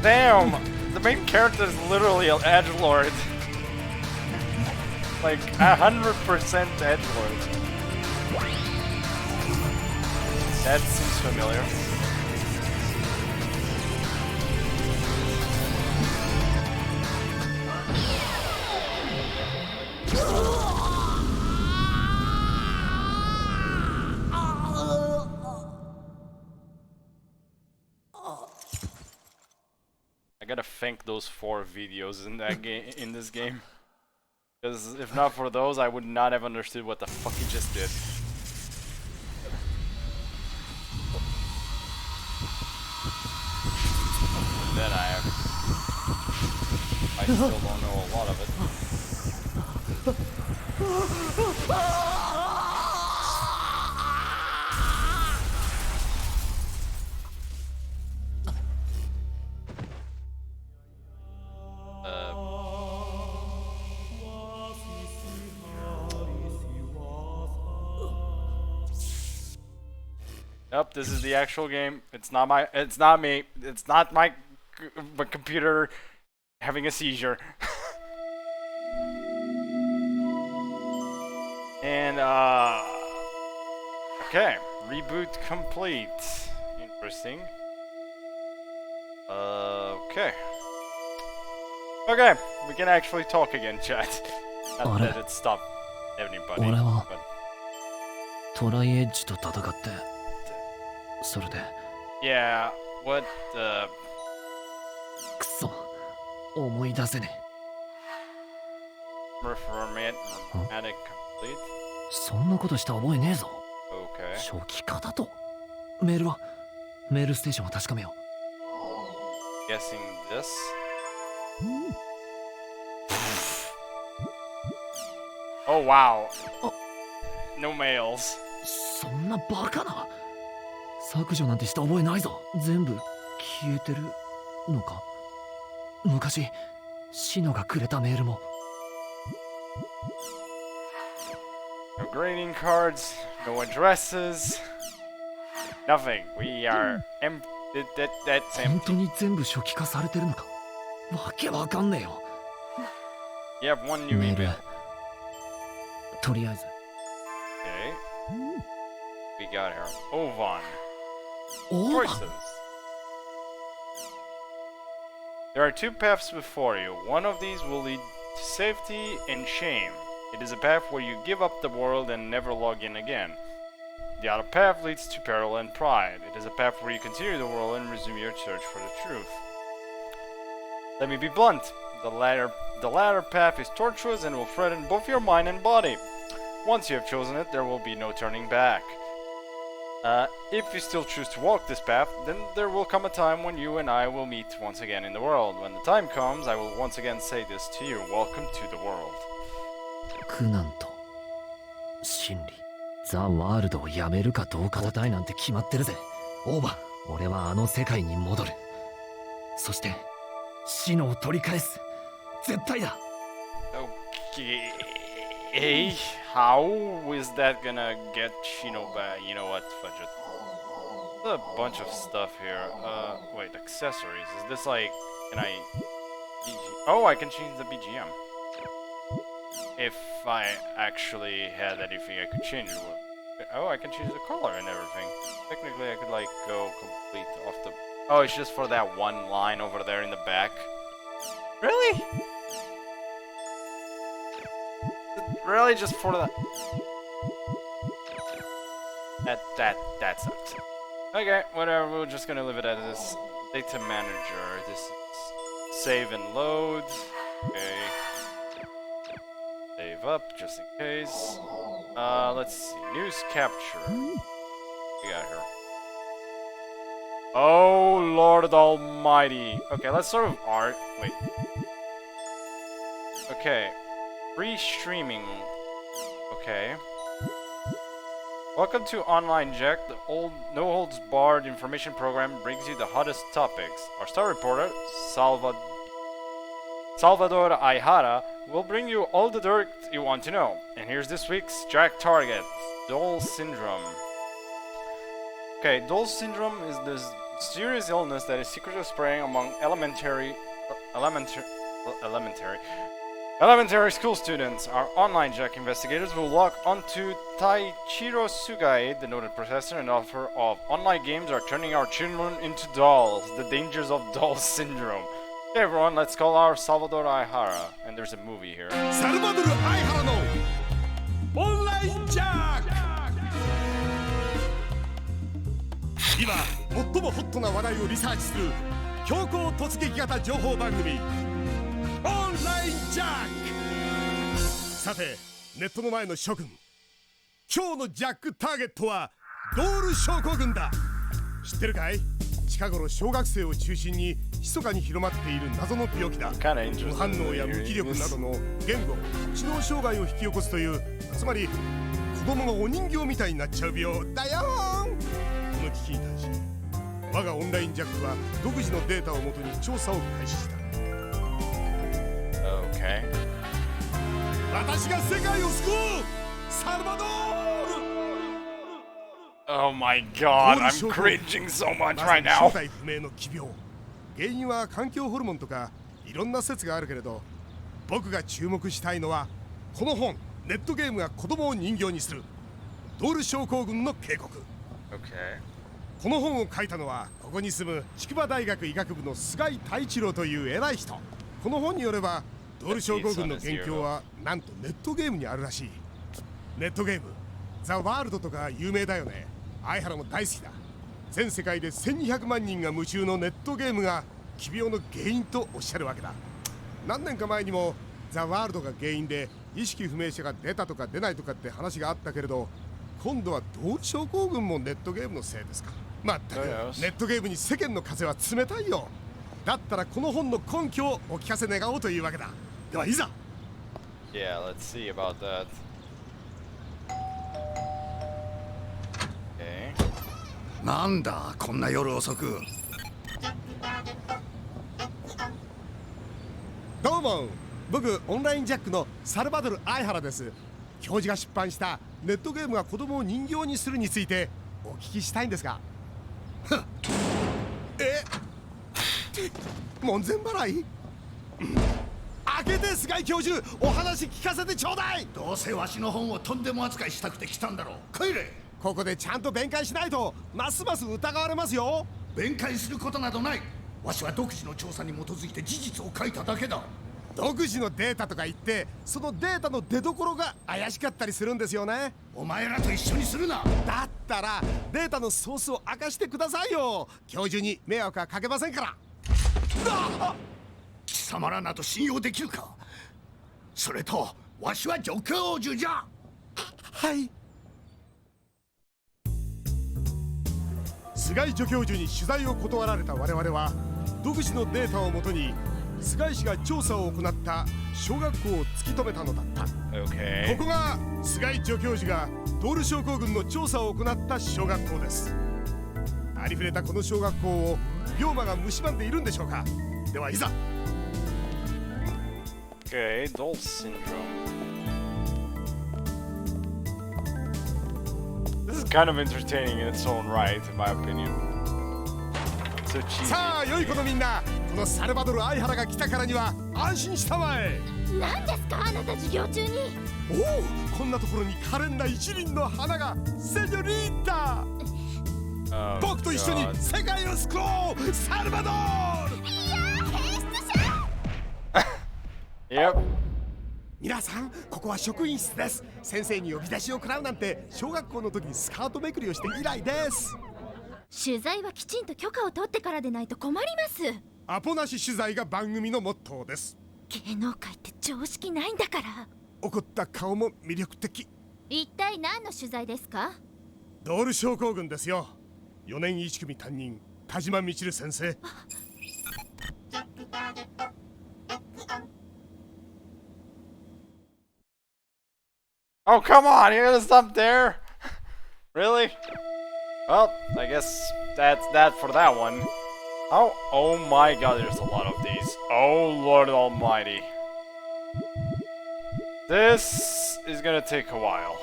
Damn! The main character is literally an edgelord. Like 100% edgelord. That seems familiar. I gotta thank those 4 videos in that game, in this game, because if not for those, I would not have understood what the fuck he just did. And then I still don't know a lot of it. Yep, this is the actual game. It's not my. It's not me. It's not my computer having a seizure. And okay, reboot complete. Interesting. Okay. Okay, we can actually talk again, chat. Not that it stopped anybody. But... トライエッジと戦ってそれで Yeah, what くそ思い出せね Reformat complete. そんなことした覚えねえぞ Okay. 初期化だとメールはメールステーションを確かめよ Guessing this. Oh wow. No mails. そんなバカな削除なんてした覚えないぞ全部消えてるのか昔シノがくれたメールも No greeting cards, no addresses, nothing. We are that's 本 empty. 当に全部初期化されてるのかわけわかんねえよ You have one new メール email. とりあえず Okay. We got here. Ovan. オーバ Choices. There are 2 paths before you. One of these will lead to safety and shame. It is a path where you give up the world and never log in again. The other path leads to peril and pride. It is a path where you continue the world and resume your search for the truth. Let me be blunt. The latter path is tortuous and will threaten both your mind and body. Once you have chosen it, there will be no turning back. If you still choose to walk this path, then there will come a time when you and I will meet once again in the world. When the time comes, I will once again say this to you. Welcome to the world. 苦難と真理ザ・ワールドをやめるかどうか戦いなんて決まってるぜオーバー俺はあの世界に戻るそしてシノを取り返す絶対だ Okay. How is that gonna get Shino back? You know what? Fudge it. There's a bunch of stuff here. Wait, accessories. Is this like... Can I... Oh, I can change the BGM. If I actually had anything I could change it with. Oh, I can change the color and everything. Technically, I could like go complete off the... Oh, it's just for that one line over there in the back. Really? Really, just for that? That sucks. Okay, whatever. We're just gonna leave it as this. Data manager. This is save and load. Okay. Save up just in case. Let's see. News capture. We got here. Oh Lord Almighty. Okay, let's start with art. Wait. Okay. Free streaming. Okay. Welcome to Online Jack, the old no-holds-barred information program brings you the hottest topics. Our star reporter, Salvador Ayjara, will bring you all the dirt you want to know. And here's this week's Jack Target, Doll Syndrome. Okay, Doll Syndrome is this serious illness that is secretly spreading among elementary school students. Our Online Jack investigators will lock onto Taichiro Sugai, the noted professor and author of online games are turning our children into dolls. The dangers of doll syndrome. Okay, everyone, let's call our Salvador Ayjara. And there's a movie here. Salvador Ayjara no Online Jack! 今、最もホットな話題をリサーチする強行突撃型情報番組オンラインジャック。さて、ネットの前の諸君、今日のジャックターゲットはドール症候群だ。知ってるかい？近頃小学生を中心に密かに広まっている謎の病気だ。無反応や無気力などの言語・知能障害を引き起こすという、つまり子供がお人形みたいになっちゃう病だよーん。この危機に対し、我がオンラインジャックは独自のデータをもとに調査を開始した。Okay. 私が世界を救うサルバドール Oh my god, I'm cringing so much right now. 正体不明の奇病。原因は環境ホルモンとかいろんな説があるけれど、僕が注目したいのはこの本、ネットゲームが子供を人形にするドール症候群の警告。Okay. この本を書いたのはここに住む筑波大学医学部の菅井太一郎という偉い人。この本によればドール症候群の元凶はなんとネットゲームにあるらしい。ネットゲームザ・ワールドとか有名だよね。相原も大好きだ。全世界で1200万人が夢中のネットゲームが奇病の原因とおっしゃるわけだ。何年か前にもザ・ワールドが原因で意識不明者が出たとか出ないとかって話があったけれど、今度はドール症候群もネットゲームのせいですか。まったくネットゲームに世間の風は冷たいよ。だったらこの本の根拠をお聞かせ願おうというわけだ。ではいざ。 Yeah, let's see about that. Okay. なんだこんな夜遅く。どうも、僕オンラインジャックのサルバドル・アイハラです。教授が出版したネットゲームが子供を人形にするについてお聞きしたいんですが。え？門前払い？開けて菅井教授、お話聞かせてちょうだい。どうせわしの本をとんでも扱いしたくて来たんだろう。帰れ。ここでちゃんと弁解しないとますます疑われますよ。弁解することなどない。わしは独自の調査に基づいて事実を書いただけだ。独自のデータとか言って、そのデータの出所が怪しかったりするんですよね。お前らと一緒にするな。だったらデータのソースを明かしてくださいよ。教授に迷惑はかけませんから。貴様らなど信用できるか。それとわしは助教授じゃ。はい。菅井助教授に取材を断られた我々は独自のデータをもとに菅井氏が調査を行った小学校を突き止めたのだった。Okay. ここが菅井助教授がドール症候群の調査を行った小学校です。ありふれたこの小学校を病魔が蝕んでいるんでしょうか。ではいざ。 Okay, doll syndrome. This is kind of entertaining in its own right, in my opinion. So cheesy. さあ良い子のみんな、このサルバドル・アイハラが来たからには安心したまえ。何ですかあなた授業中に。おお、こんなところに可憐な一輪の花が。セニョリータ、僕と一緒に世界を救おうサルバドル。 Yep. 皆さん、ここは職員室です。先生に呼び出しを食らうなんて小学校の時にスカートめくりをして以来です。取材はきちんと許可を取ってからでないと困ります。アポなし取材が番組のモットーです。芸能界って常識ないんだから。怒った顔も魅力的。一体何の取材ですか？ドール症候群ですよ。4年1組担任田島みちる先生。Oh, come on, you're gonna stop there? Really? Well, I guess that's that for that one. Oh my god, there's a lot of these. Oh Lord Almighty. This is gonna take a while.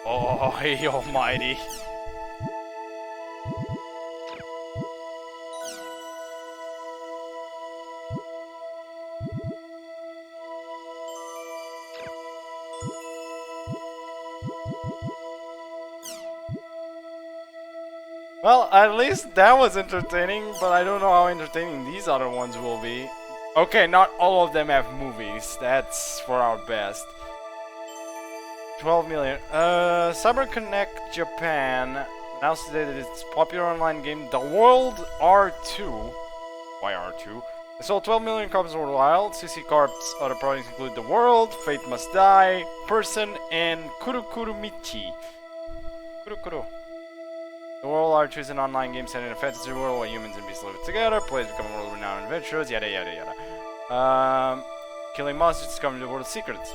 Oh, almighty. Well, at least that was entertaining, but I don't know how entertaining these other ones will be. Okay, not all of them have movies. That's for our best. 12 million. CyberConnect Japan announced today that its popular online game, The World R2, why R2? It sold 12 million copies worldwide. CC Corp's other products include The World, Fate Must Die, Person, and Kurukuru Michi. Kurukuru. The World R2 is an online game set in a fantasy world where humans and beasts live together. Players become world-renowned adventurers, yada yada yada. Killing monsters, discovering the world's secrets.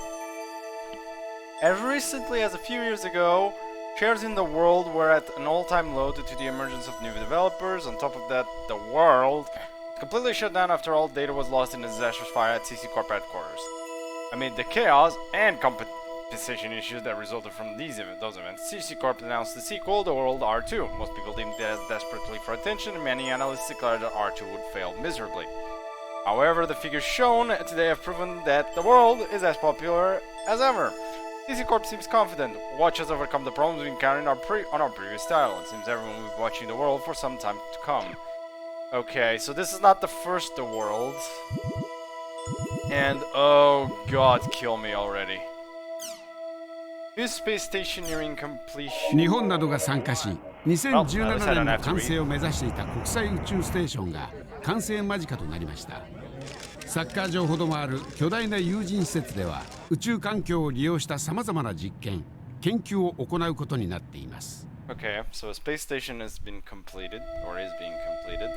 As recently as a few years ago, shares in the world were at an all-time low due to the emergence of new developers. On top of that, the world completely shut down after all data was lost in a disastrous fire at CC Corp headquarters. Amid the chaos and compensation issues that resulted from those events, CC Corp announced the sequel, The World R2. Most people deemed it as desperately for attention, and many analysts declared that R2 would fail miserably. However, the figures shown today have proven that The World is as popular as ever. CC Corp seems confident. Watch us overcome the problems we encountered on our previous title. It seems everyone will be watching The World for some time to come. Okay, so this is not the first The World. And oh god, kill me already. New space station nearing completion. 日本などが参加し、2017年の完成を目指していた国際宇宙ステーションが完成間近となりました。サッカー場ほどもある巨大な有人施設では、宇宙環境を利用したさまざまな実験、研究を行うことになっています。Okay, so a space station has been completed, or is being completed.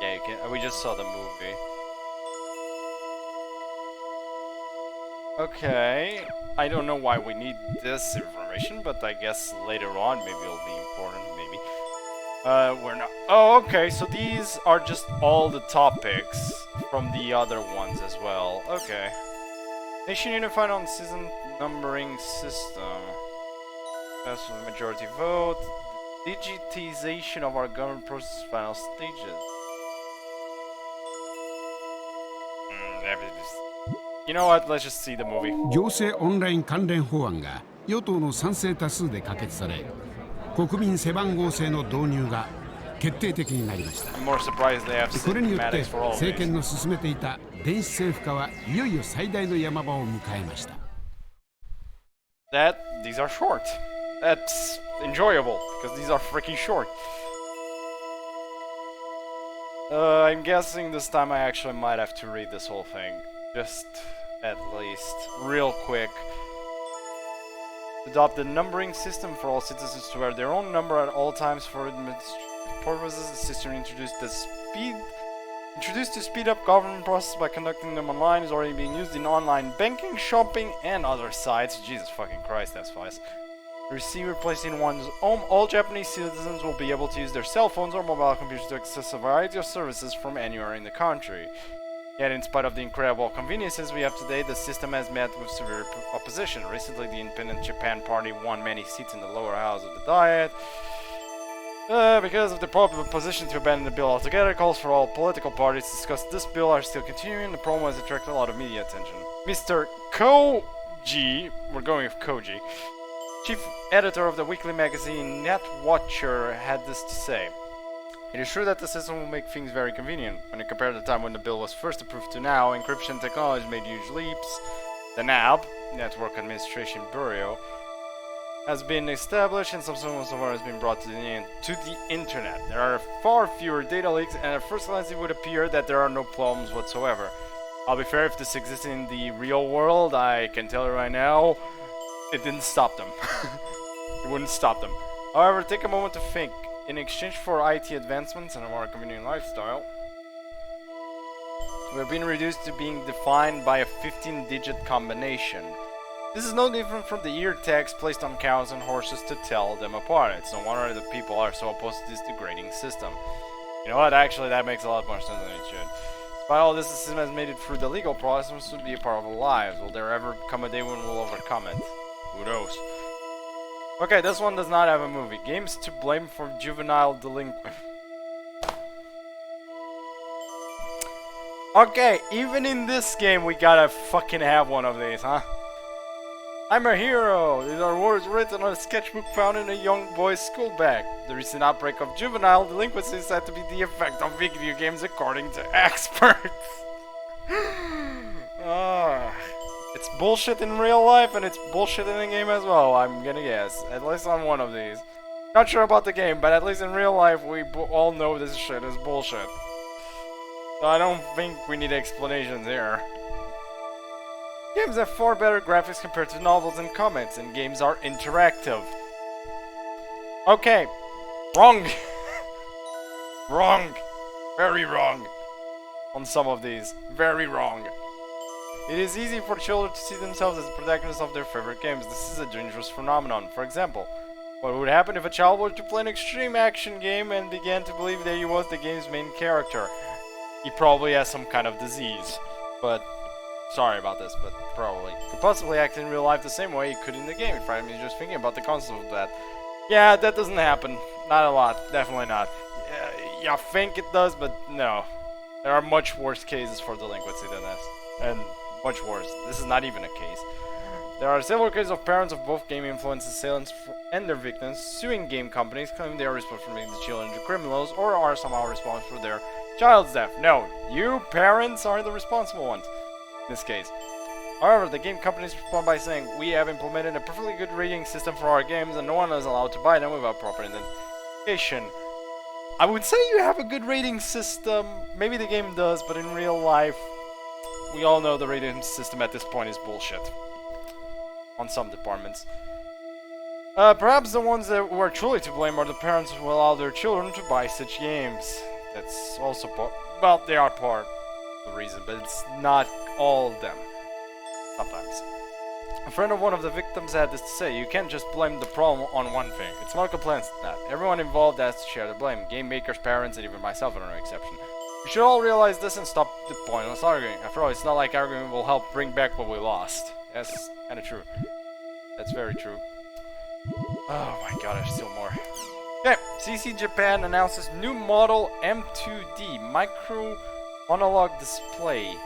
Yeah, we just saw the movie. Okay, I don't know why we need this information, but I guess later on maybe it'll be important, maybe. We're not. Oh, okay, so these are just all the topics from the other ones as well. Okay. Nation unified on season numbering system. That's the majority vote. Digitization of our government process final stages. You know what? Let's just see the movie. 行政オンライン関連法案が与党の賛成多数で可決され、国民背番号制の導入が決定的になりました。これによって政権の進めていた電子政府化はいよいよ最大の山場を迎えました。These are short. That's enjoyable because these are freaking short. I'm guessing this time I actually might have to read this whole thing. Just at least real quick. Adopt the numbering system for all citizens to wear their own number at all times for administrative purposes. The system introduced to speed up government process by conducting them online is already being used in online banking, shopping, and other sites. Jesus fucking Christ, that's fast. The receiver placed in one's home. All Japanese citizens will be able to use their cell phones or mobile computers to access a variety of services from anywhere in the country. Yet, in spite of the incredible conveniences we have today, the system has met with severe opposition. Recently, the Independent Japan Party won many seats in the lower house of the Diet. Because of the popular position to abandon the bill altogether, calls for all political parties to discuss this bill are still continuing. The promo has attracted a lot of media attention. Mr. Koji, we're going with Koji, chief editor of the weekly magazine Netwatcher, had this to say. It is true that the system will make things very convenient. When you compare the time when the bill was first approved to now, encryption technology made huge leaps. The NAB, Network Administration Bureau, has been established and some software has been brought to the internet. There are far fewer data leaks, and at first glance it would appear that there are no problems whatsoever. I'll be fair, if this existed in the real world, I can tell you right now, it didn't stop them. It wouldn't stop them. However, take a moment to think. In exchange for IT advancements and a more convenient lifestyle, we have been reduced to being defined by a 15-digit combination. This is no different from the ear tags placed on cows and horses to tell them apart. It's no wonder that people are so opposed to this degrading system. You know what, actually that makes a lot more sense than it should. Despite all this, the system has made it through the legal process to be a part of our lives. Will there ever come a day when we'll overcome it? Who knows? Okay, this one does not have a movie. Games to blame for juvenile delinquent. Okay, even in this game we gotta fucking have one of these, huh? I'm a hero! These are words written on a sketchbook found in a young boy's school bag. The recent outbreak of juvenile delinquency is said to be the effect of video games according to experts. It's bullshit in real life and it's bullshit in the game as well, I'm gonna guess. At least on one of these. Not sure about the game, but at least in real life we all know this shit is bullshit. So I don't think we need explanations here. Games have far better graphics compared to novels and comics, and games are interactive. Okay. Wrong. Wrong. Very wrong. On some of these. Very wrong. It is easy for children to see themselves as the protagonists of their favorite games. This is a dangerous phenomenon. For example, what would happen if a child were to play an extreme action game and began to believe that he was the game's main character? He probably has some kind of disease. But sorry about this, but probably. Could possibly act in real life the same way he could in the game. It frightened me just thinking about the concept of that. Yeah, that doesn't happen. Not a lot. Definitely not. Yeah, I think it does, but no. There are much worse cases for delinquency than this. And much worse. This is not even a case. There are several cases of parents of both game-influenced assailants and their victims suing game companies, claiming they are responsible for making the children into criminals or are somehow responsible for their child's death. No, you parents are the responsible ones. In this case. However, the game companies respond by saying, we have implemented a perfectly good rating system for our games and no one is allowed to buy them without proper identification. I would say you have a good rating system. Maybe the game does, but in real life, we all know the rating system at this point is bullshit. On some departments. Perhaps the ones that who are truly to blame are the parents who allow their children to buy such games. That's also part, well, they are part of the reason, but it's not all of them. Sometimes. A friend of one of the victims had this to say, you can't just blame the problem on one thing. It's more complex than that. Everyone involved has to share the blame. Game makers, parents, and even myself are no exception. We should all realize this and stop the pointless arguing. After all, it's not like arguing will help bring back what we lost. That's kinda true. That's very true. Oh my god, there's still more. Okay, CC Japan announces new model M2D micro analog display.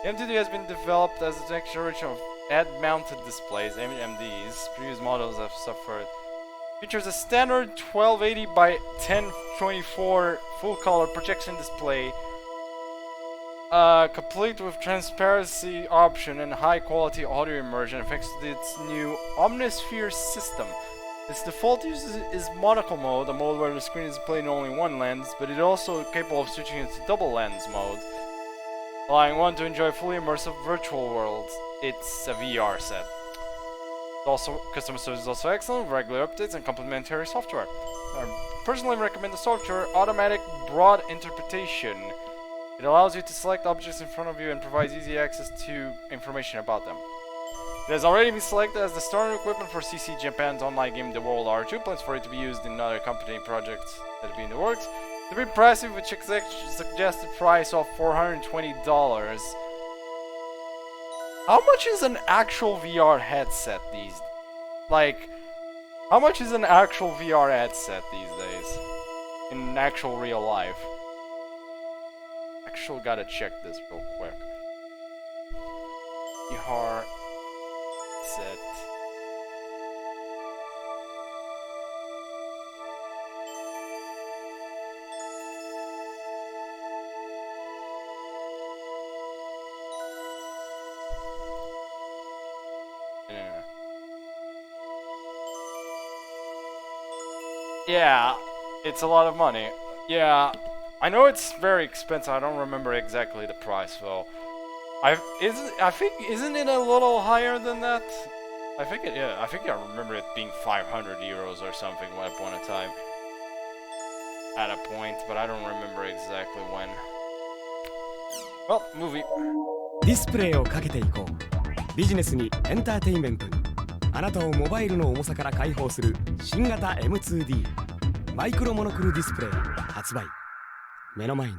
The M2D has been developed as the next generation of head-mounted displays, MDs. Previous models have suffered. Features a standard 1280 by 1024 full-color projection display, complete with transparency option and high-quality audio immersion thanks to its new Omnisphere system. Its default use is monocle mode, a mode where the screen is displayed in only one lens, but it is also capable of switching into double lens mode, allowing one to enjoy fully immersive virtual worlds. It's a VR set. Also, customer service is also excellent, with regular updates and complementary software. I personally recommend the software Automatic Broad Interpretation. It allows you to select objects in front of you and provides easy access to information about them. It has already been selected as the starting equipment for CC Japan's online game The World R2, plans for it to be used in other company projects that will be in the works. To be pricey, with suggested price of $420. How much is an actual VR headset these days? Like, how much is an actual VR headset these days? In actual real life? Actually gotta check this real quick. VR set. Yeah, it's a lot of money. Yeah, I know it's very expensive. I don't remember exactly the price though. I think isn't it a little higher than that? I think I remember it being 500 euros or something at one time. At a point, but I don't remember exactly when. Well, movie. ディスプレイをかけていこう。ビジネスにエンターテインメントに。あなたをモバイルの重さから解放する新型 M2D マイクロモノクルディスプレイ発売。目の前に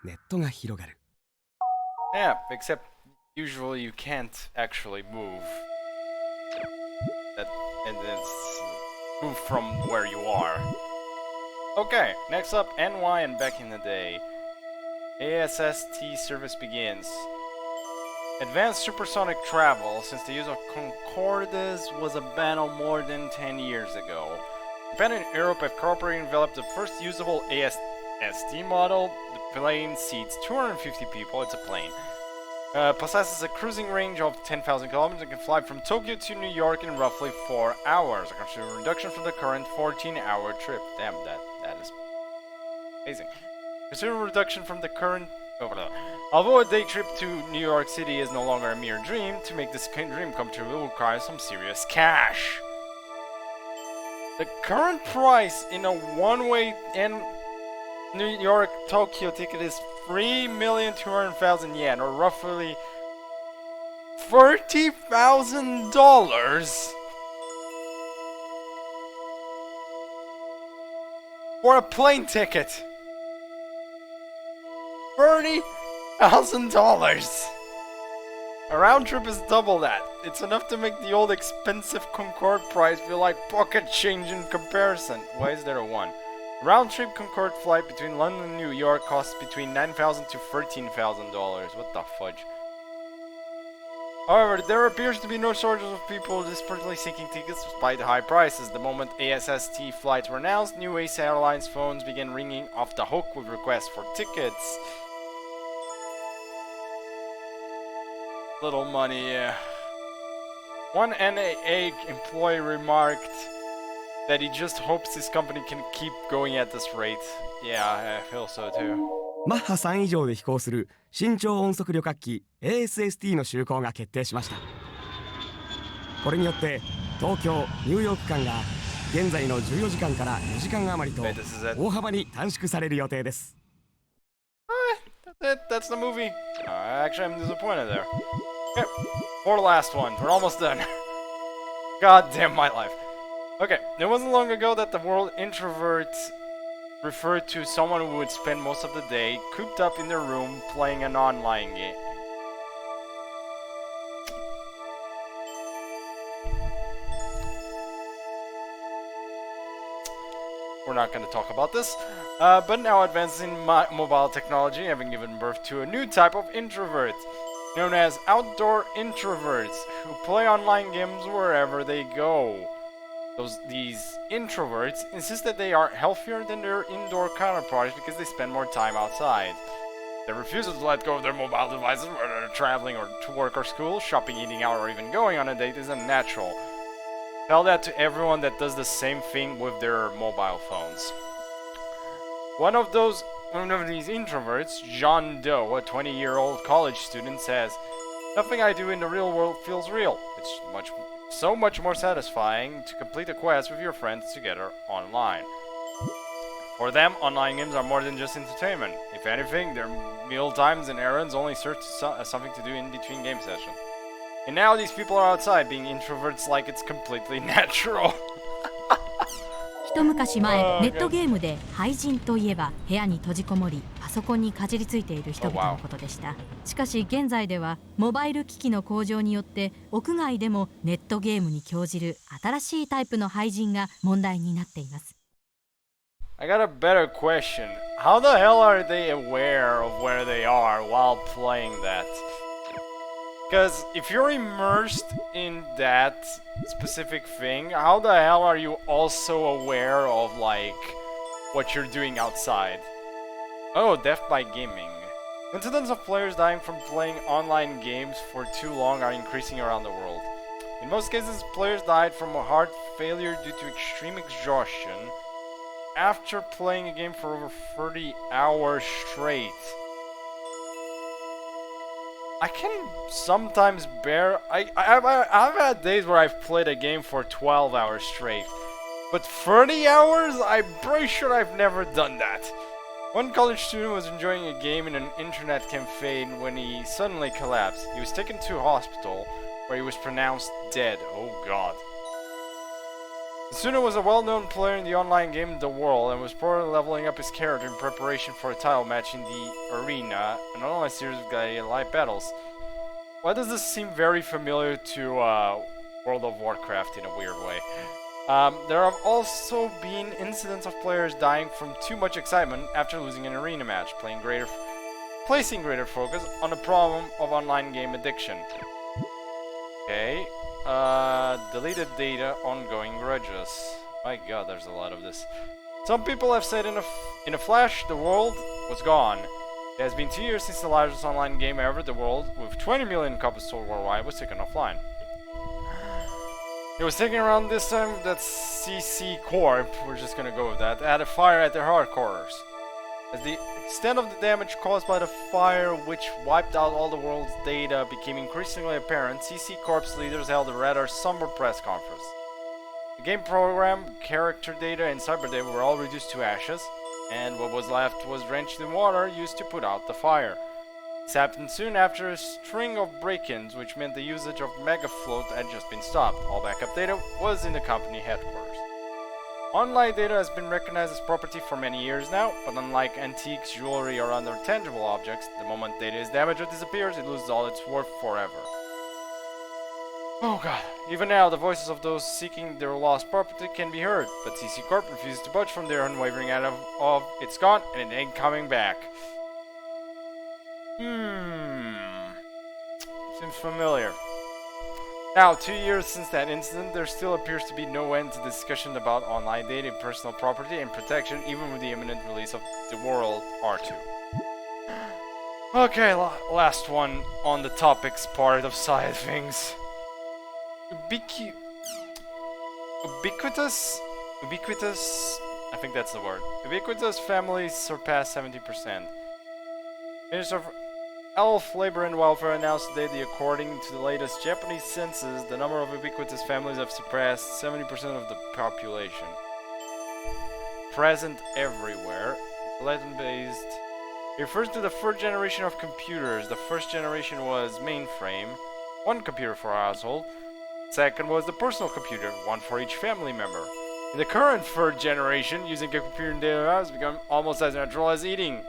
ネットが広がる。Yeah, except usually you can't actually move. And it's move from where you are. Okay, next up, NY and back in the day. ASST service begins. Advanced supersonic travel, since the use of Concordes was a ban on more than 10 years ago. Japan and Europe have cooperated and developed the first usable ASST model. The plane seats 250 people, it's a plane. Possesses a cruising range of 10,000 kilometers and can fly from Tokyo to New York in roughly 4 hours. A considerable reduction from the current 14-hour trip. Damn, that is amazing. Considerable reduction from the current... Although a day trip to New York City is no longer a mere dream, to make this dream come true will require some serious cash. The current price in a one-way New York-Tokyo ticket is 3,200,000 yen, or roughly $30,000 for a plane ticket. $30,000. A round trip is double that. It's enough to make the old expensive Concorde price feel like pocket change in comparison. Why is there a 1? Round-trip Concorde flight between London and New York costs between $9,000 to $13,000. What the fudge? However, there appears to be no shortage of people desperately seeking tickets despite the high prices. The moment ASST flights were announced, New Ace Airlines phones began ringing off the hook with requests for tickets. Little money, yeah. One NAA employee remarked that he just hopes his company can keep going at this rate. Yeah, I feel so too. マッハ3以上で飛行する新超音速旅客機 ASST の就航が決定しました。これによって東京・ニューヨーク間が現在の14時間から4時間余りと大幅に短縮される予定です。That's the movie. Actually, I'm disappointed there. Okay, for the last one. We're almost done. God damn my life. Okay, it wasn't long ago that the word introvert referred to someone who would spend most of the day cooped up in their room playing an online game. We're not going to talk about this, but now advances in mobile technology having given birth to a new type of introvert, known as outdoor introverts, who play online games wherever they go. These introverts insist that they are healthier than their indoor counterparts because they spend more time outside. Their refusal to let go of their mobile devices, whether they're traveling or to work or school, shopping, eating out, or even going on a date, is unnatural. Tell that to everyone that does the same thing with their mobile phones. One of these introverts, John Doe, a 20-year-old college student, says, "Nothing I do in the real world feels real. It's so much more satisfying to complete a quest with your friends together online." For them, online games are more than just entertainment. If anything, their meal times and errands only serve as something to do in between game sessions. And now these people are outside being introverts like it's completely natural. 一昔前、ネットゲームで廃人といえば部屋に閉じこもりパソコンにかじりついている人々のことでした。しかし現在ではモバイル機器の向上によって屋外でもネットゲームに興じる新しいタイプの廃人が問題になっています。I got a better question. How the hell are they aware of where they are while playing that? Because if you're immersed in that specific thing, how the hell are you also aware of, like, what you're doing outside? Oh, death by gaming. Incidents of players dying from playing online games for too long are increasing around the world. In most cases, players died from a heart failure due to extreme exhaustion after playing a game for over 30 hours straight. I can sometimes bear... I've had days where I've played a game for 12 hours straight. But 30 hours? I'm pretty sure I've never done that. One college student was enjoying a game in an internet cafe when he suddenly collapsed. He was taken to a hospital where he was pronounced dead. Oh god. The student was a well-known player in the online game The World and was probably leveling up his character in preparation for a title match in the arena, an online series of gladiator live battles. Why does this seem very familiar to World of Warcraft in a weird way? There have also been incidents of players dying from too much excitement after losing an arena match, placing greater focus on the problem of online game addiction. Okay. Deleted data, ongoing grudges. My god, there's a lot of this. Some people have said in a flash, the world was gone. It has been 2 years since the largest online game ever, The World, with 20 million copies sold worldwide, was taken offline. It was taken around this time that CC Corp, we're just gonna go with that, had a fire at their headquarters. As the extent of the damage caused by the fire, which wiped out all the world's data, became increasingly apparent, CC Corp's leaders held a rather somber press conference. The game program, character data, and cyber data were all reduced to ashes, and what was left was drenched in water used to put out the fire. This happened soon after a string of break-ins, which meant the usage of Megafloat had just been stopped. All backup data was in the company headquarters. Online data has been recognized as property for many years now, but unlike antiques, jewelry, or other tangible objects, the moment data is damaged or disappears, it loses all its worth forever. Oh god. Even now, the voices of those seeking their lost property can be heard, but CC Corp refuses to budge from their unwavering attitude of it's gone and it ain't coming back. Seems familiar. Now, 2 years since that incident, there still appears to be no end to the discussion about online data, personal property, and protection, even with the imminent release of The World R2. Okay, last one on the topics part of side of things. Ubiquitous, I think that's the word. Ubiquitous families surpass 70%. Minister of Health, Labor and Welfare announced today that according to the latest Japanese census, the number of ubiquitous families have surpassed 70% of the population. Present everywhere. Latin-based. It refers to the third generation of computers. The first generation was mainframe, one computer for a household. Second was the personal computer, one for each family member. In the current third generation, using a computer in daily lives has become almost as natural as eating.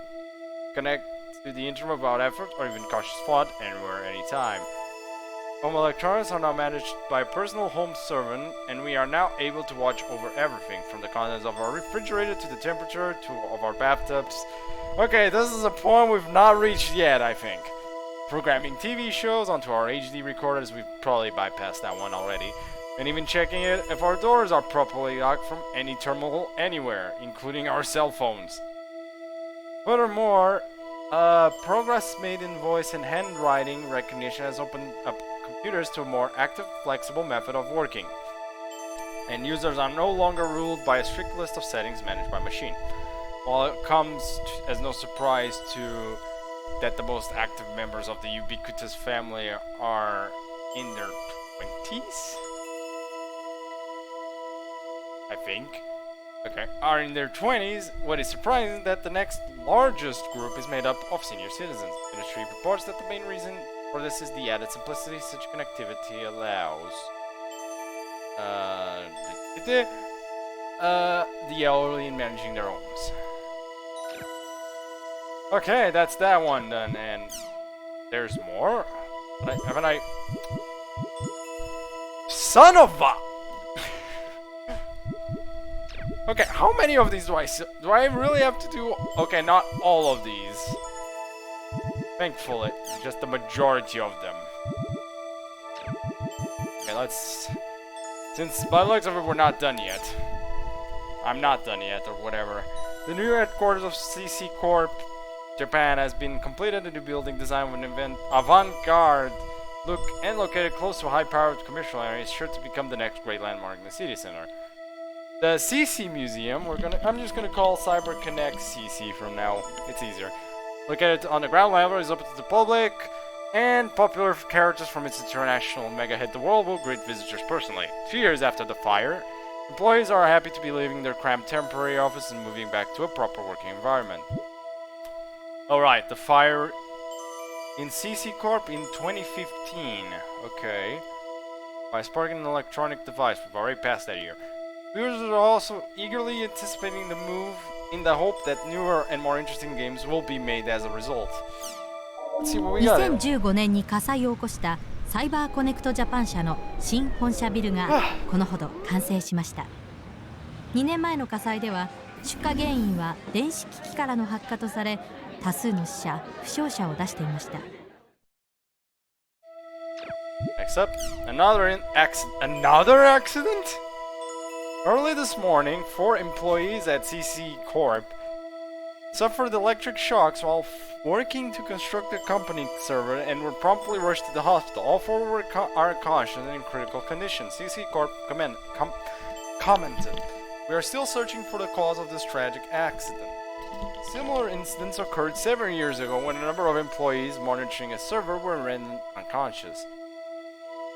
Connect to the internet without effort or even cautious thought, anywhere, anytime. Home electronics are now managed by a personal home servant, and we are now able to watch over everything, from the contents of our refrigerator to the temperature of our bathtubs. Okay, this is a point we've not reached yet, I think. Programming TV shows onto our HD recorders, we've probably bypassed that one already. And even checking if our doors are properly locked from any terminal anywhere, including our cell phones. Furthermore, progress made in voice and handwriting recognition has opened up computers to a more active, flexible method of working. And users are no longer ruled by a strict list of settings managed by machine. While it comes as no surprise to that the most active members of the ubiquitous family are in their 20s? I think. Okay, are in their 20s, what is surprising is that the next largest group is made up of senior citizens. The industry reports that the main reason for this is the added simplicity such connectivity allows. The elderly in managing their homes. Okay, that's that one done, and there's more. Haven't I? Son of a! Okay, how many of these do I really have to do? Okay, not all of these. Thankfully, just the majority of them. Okay, let's... Since by the looks of it, we're not done yet. I'm not done yet, or whatever. The new headquarters of CC Corp Japan has been completed. The new building design with an avant-garde located close to a high-powered commercial area, is sure to become the next great landmark in the city center. The CC Museum, I'm just gonna call CyberConnect CC from now. It's easier. Located on the ground level, is open to the public, and popular characters from its international mega hit The World will greet visitors personally. 2 years after the fire, employees are happy to be leaving their cramped temporary office and moving back to a proper working environment. Alright, the fire in CC Corp in 2015. Okay. By sparking an electronic device, we've already passed that year. Viewers are also eagerly anticipating the move in the hope that newer and more interesting games will be made as a result. Let's see what we got. 2015年に火災を起こしたサイバーコネクトジャパン社の新本社ビルがこのほど完成しました。2年前の火災では出火原因は電子機器からの発火とされ、多数の死者・負傷者を出していました。Next up, another accident? Early this morning, 4 employees at CC Corp suffered electric shocks while working to construct the company server and were promptly rushed to the hospital. All 4 are conscious and in critical condition. CC Corp commented, "We are still searching for the cause of this tragic accident." Similar incidents occurred 7 years ago when a number of employees monitoring a server were rendered unconscious.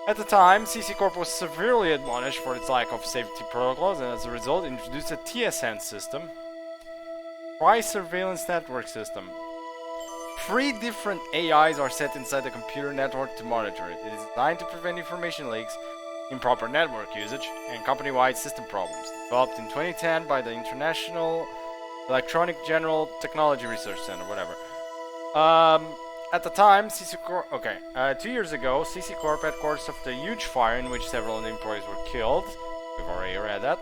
At the time, CC Corp was severely admonished for its lack of safety protocols and as a result introduced a TSN system, Price Surveillance Network System. 3 different AIs are set inside the computer network to monitor it. It is designed to prevent information leaks, improper network usage, and company-wide system problems. Developed in 2010 by the International Electronic General Technology Research Center, whatever. At the time, CC Corp... 2 years ago, CC Corp headquarters suffered a huge fire in which several of the employees were killed. We've already read that.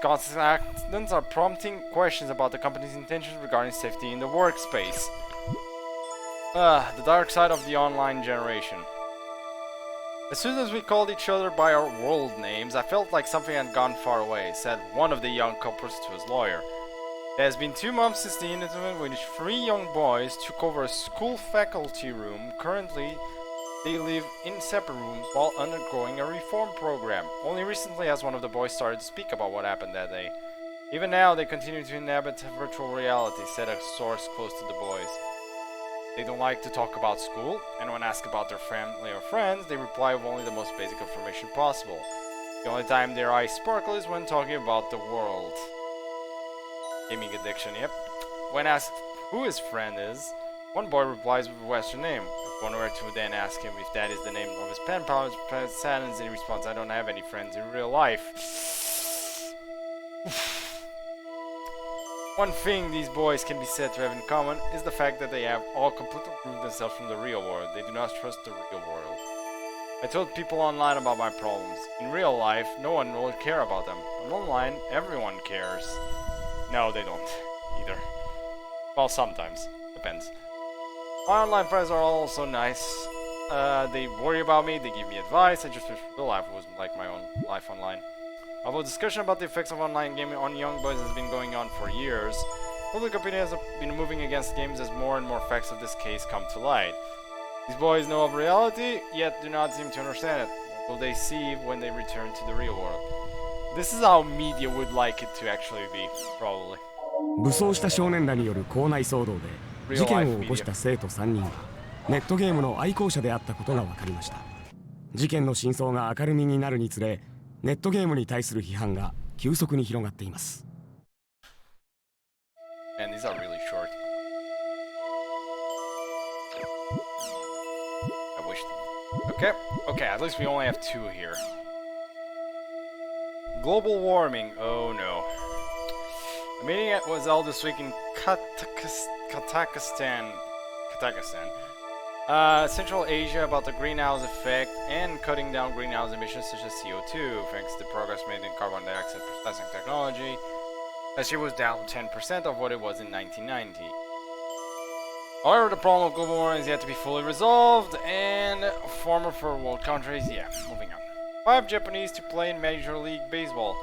Constant accidents are prompting questions about the company's intentions regarding safety in the workspace. The dark side of the online generation. As soon as we called each other by our world names, I felt like something had gone far away, said one of the young culprits to his lawyer. It has been 2 months since the incident in which 3 young boys took over a school faculty room. Currently, they live in separate rooms while undergoing a reform program. Only recently has one of the boys started to speak about what happened that day. Even now, they continue to inhabit virtual reality, said a source close to the boys. They don't like to talk about school, and when asked about their family or friends, they reply with only the most basic information possible. The only time their eyes sparkle is when talking about the world. Gaming addiction, yep. When asked who his friend is, one boy replies with a Western name. If one were to then ask him if that is the name of his pen pal, his sadness in response, "I don't have any friends in real life." One thing these boys can be said to have in common is the fact that they have all completely removed themselves from the real world. They do not trust the real world. I told people online about my problems. In real life, no one will care about them. But online, everyone cares. No, they don't. Either. Well, sometimes. Depends. My online friends are also nice. They worry about me, they give me advice. I just wish real life was like my own life online. Although discussion about the effects of online gaming on young boys has been going on for years, public opinion has been moving against games as more and more facts of this case come to light. These boys know of reality, yet do not seem to understand it. What will they see when they return to the real world? This is how media would like it to actually be, probably. 武装した少年らによる校内騒動で事件を起こした生徒3人はネットゲームの愛好者であったことが分かりました。事件の真相が明るみになるにつれ、ネットゲームに対する批判が急速に広がっています。And these are really short. I wish. Okay, at least we only have 2 here. Global warming. Oh no. A meeting was held this week in Kazakhstan, Central Asia, about the greenhouse effect and cutting down greenhouse emissions such as CO2, thanks to progress made in carbon dioxide processing technology. Last year was down 10% of what it was in 1990. However, the problem of global warming is yet to be fully resolved, and former third world countries, moving on. 5 Japanese to play in Major League Baseball.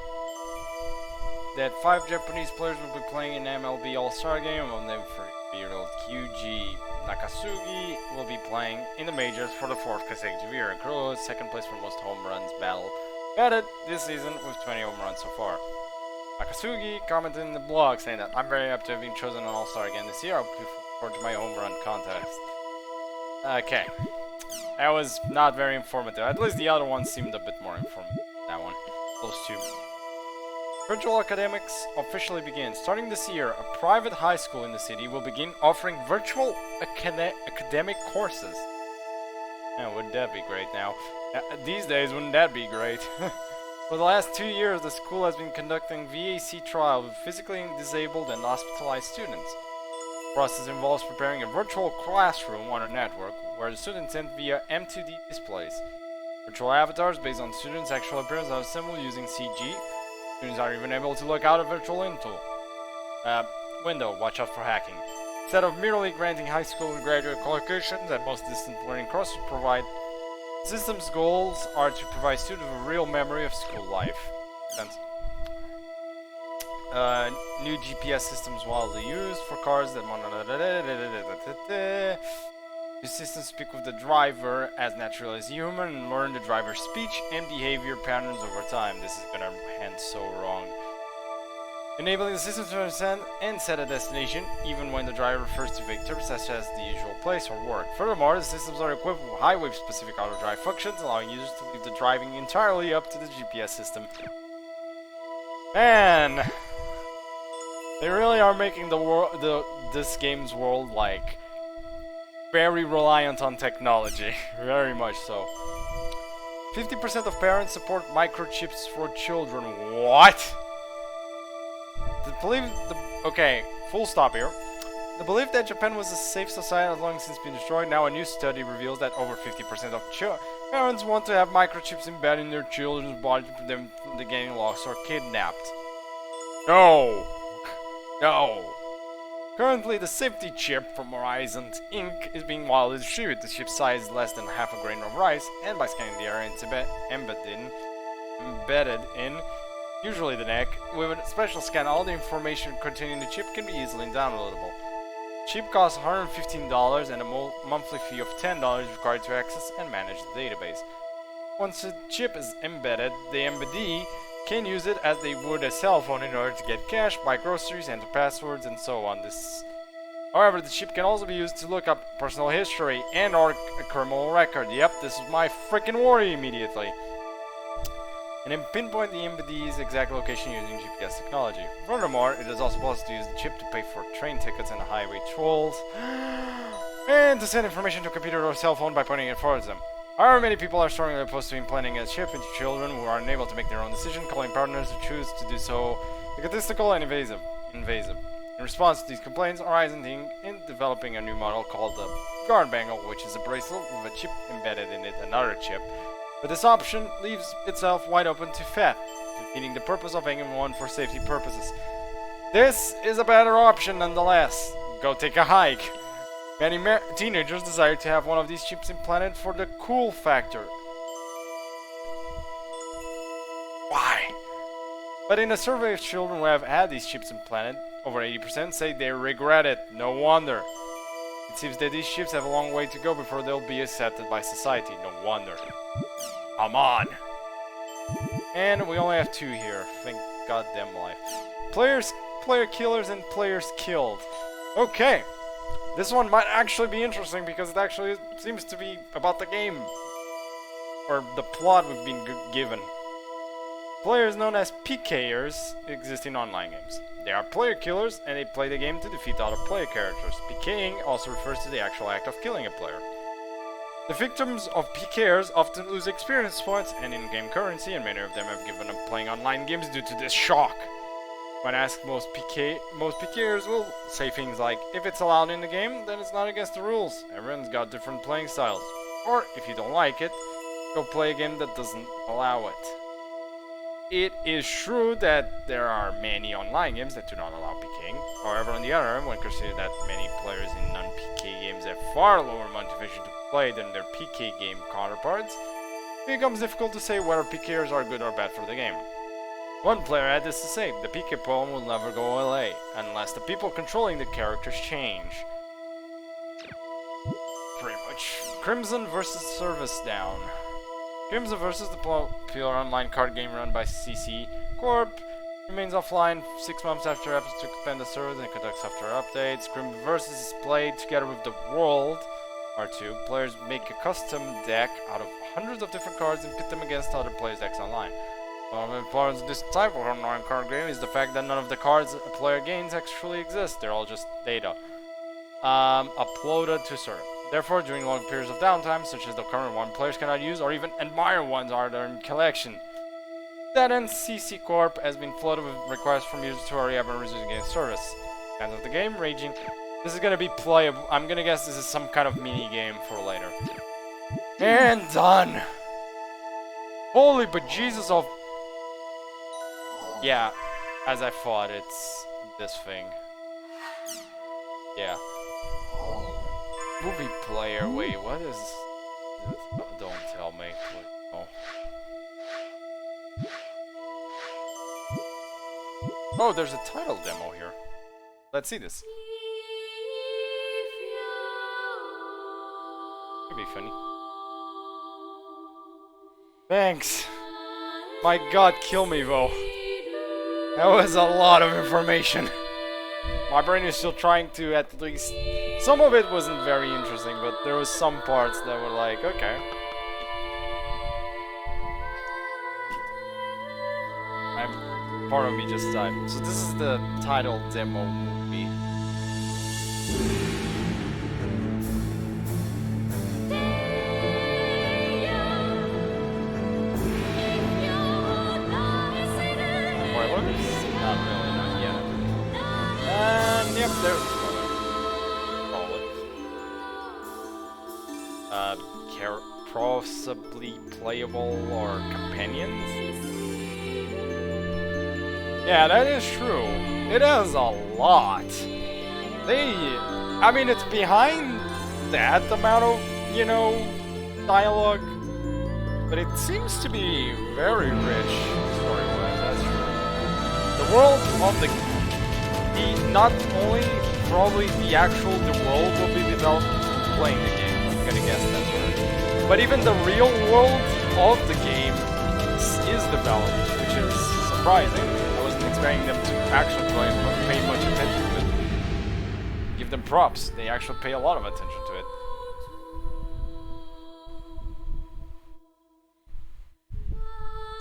That 5 Japanese players will be playing in MLB All-Star Game, among them 3-year-old Kyuji Nakasugi will be playing in the majors for the 4th consecutive year and Kuro second place for most home runs batted this season with 20 home runs so far. Nakasugi commented in the blog saying that I'm very happy to have been chosen an all-star again this year. I'll be forward to my home run contest. Okay. That was not very informative. At least the other one seemed a bit more informative. That one. Those two. Virtual academics officially begin. Starting this year, a private high school in the city will begin offering virtual academic courses. Yeah, wouldn't that be great now? These days, wouldn't that be great? For the last 2 years, the school has been conducting VAC trial with physically disabled and hospitalized students. The process involves preparing a virtual classroom on a network where the students enter via M2D displays. Virtual avatars based on students' actual appearance are assembled using CG. Students are even able to look out a virtual window. Watch out for hacking. Instead of merely granting high school and graduate qualifications that most distant learning courses provide, the system's goals are to provide students with a real memory of school life. New GPS systems widely used for cars that the systems speak with the driver as naturally as human and learn the driver's speech and behavior patterns over time. This is gonna end so wrong. Enabling the system to understand and set a destination even when the driver refers to vague terms such as the usual place or work. Furthermore, the systems are equipped with highway-specific auto-drive functions, allowing users to leave the driving entirely up to the GPS system. Man, they really are making this game's world like very reliant on technology, very much so. 50% of parents support microchips for children. What? Okay, full stop here. The belief that Japan was a safe society has long since been destroyed. Now a new study reveals that over 50% of parents want to have microchips embedded in their children's body to prevent them from getting lost or kidnapped. No! No! Currently, the safety chip from Horizon Inc. is being widely distributed. The chip size is less than half a grain of rice, and by scanning the area it's embedded in, usually the neck, with a special scan, all the information containing the chip can be easily downloadable. The chip costs $115 and a monthly fee of $10 required to access and manage the database. Once the chip is embedded, the embedee can use it as they would a cell phone in order to get cash, buy groceries, enter passwords, and so on. However, the chip can also be used to look up personal history and or a criminal record. Yep, this is my freaking worry immediately. And then pinpoint the embedee's exact location using GPS technology. Furthermore, it is also possible to use the chip to pay for train tickets and highway tolls, and to send information to a computer or cell phone by pointing it towards them. However, many people are strongly opposed to implanting a chip into children who are unable to make their own decision, calling partners who choose to do so egotistical and invasive. In response to these complaints, Horizon Inc. is developing a new model called the guard bangle, which is a bracelet with a chip embedded in it, another chip. But this option leaves itself wide open to theft, defeating the purpose of having one for safety purposes. This is a better option nonetheless. Go take a hike. Many teenagers desire to have one of these chips implanted for the cool factor. Why? But in a survey of children who have had these chips implanted, over 80% say they regret it. No wonder. It seems that these chips have a long way to go before they'll be accepted by society. No wonder. Come on. And we only have 2 here. Thank goddamn life. Player killers and players killed. Okay. This one might actually be interesting because it actually seems to be about the game. Or the plot we've been given. Players known as PKers exist in online games. They are player killers and they play the game to defeat other player characters. PKing also refers to the actual act of killing a player. The victims of PKers often lose experience points and in-game currency, and many of them have given up playing online games due to this shock. When asked, most PKers will say things like, if it's allowed in the game, then it's not against the rules. Everyone's got different playing styles. Or, if you don't like it, go play a game that doesn't allow it. It is true that there are many online games that do not allow PKing. However, on the other hand, when considered that many players in non-PK games have far lower motivation to play than their PK game counterparts, it becomes difficult to say whether PKers are good or bad for the game. One player had this to say: the PK problem will never go away unless the people controlling the characters change. Ouch. Crimson versus Service Down. Crimson versus the popular online card game run by CC Corp. Remains offline 6 months after efforts to expand the service and conduct software updates. Crimson versus is played together with the World R2. Players make a custom deck out of hundreds of different cards and pit them against other players' decks online. One of the importance of this type of online card game is the fact that none of the cards a player gains actually exist. They're all just data. Uploaded to server. Therefore, during long periods of downtime, such as the current one, players cannot use or even admire ones are in collection. That ends, CC Corp has been flooded with requests from users to hurry up and resume game service. Fans of the game raging. This is gonna be playable. I'm gonna guess this is some kind of mini game for later. And done. Holy but Jesus of. Yeah, as I thought, it's this thing. Yeah. Movie player. Wait, what is this? Don't tell me, please. Oh. Oh, there's a title demo here. Let's see this. Could be funny. Thanks. My God, kill me though. That was a lot of information. My brain is still trying to at least... Some of it wasn't very interesting, but there was some parts that were like, okay. Part of me just died. So this is the title demo movie. Spoilers? Not really, not yet. And yep, there's the spoiler. Possibly playable or companions? Yeah, that is true. It has a lot. I mean, it's behind that amount of, you know, dialogue, but it seems to be very rich story-wise, that's true. The world of not only probably the world will be developed playing the game, I'm gonna guess that's right, but even the real world of the game is developed, which is surprising. Expecting them to actually pay much attention to it. Give them props. They actually pay a lot of attention to it.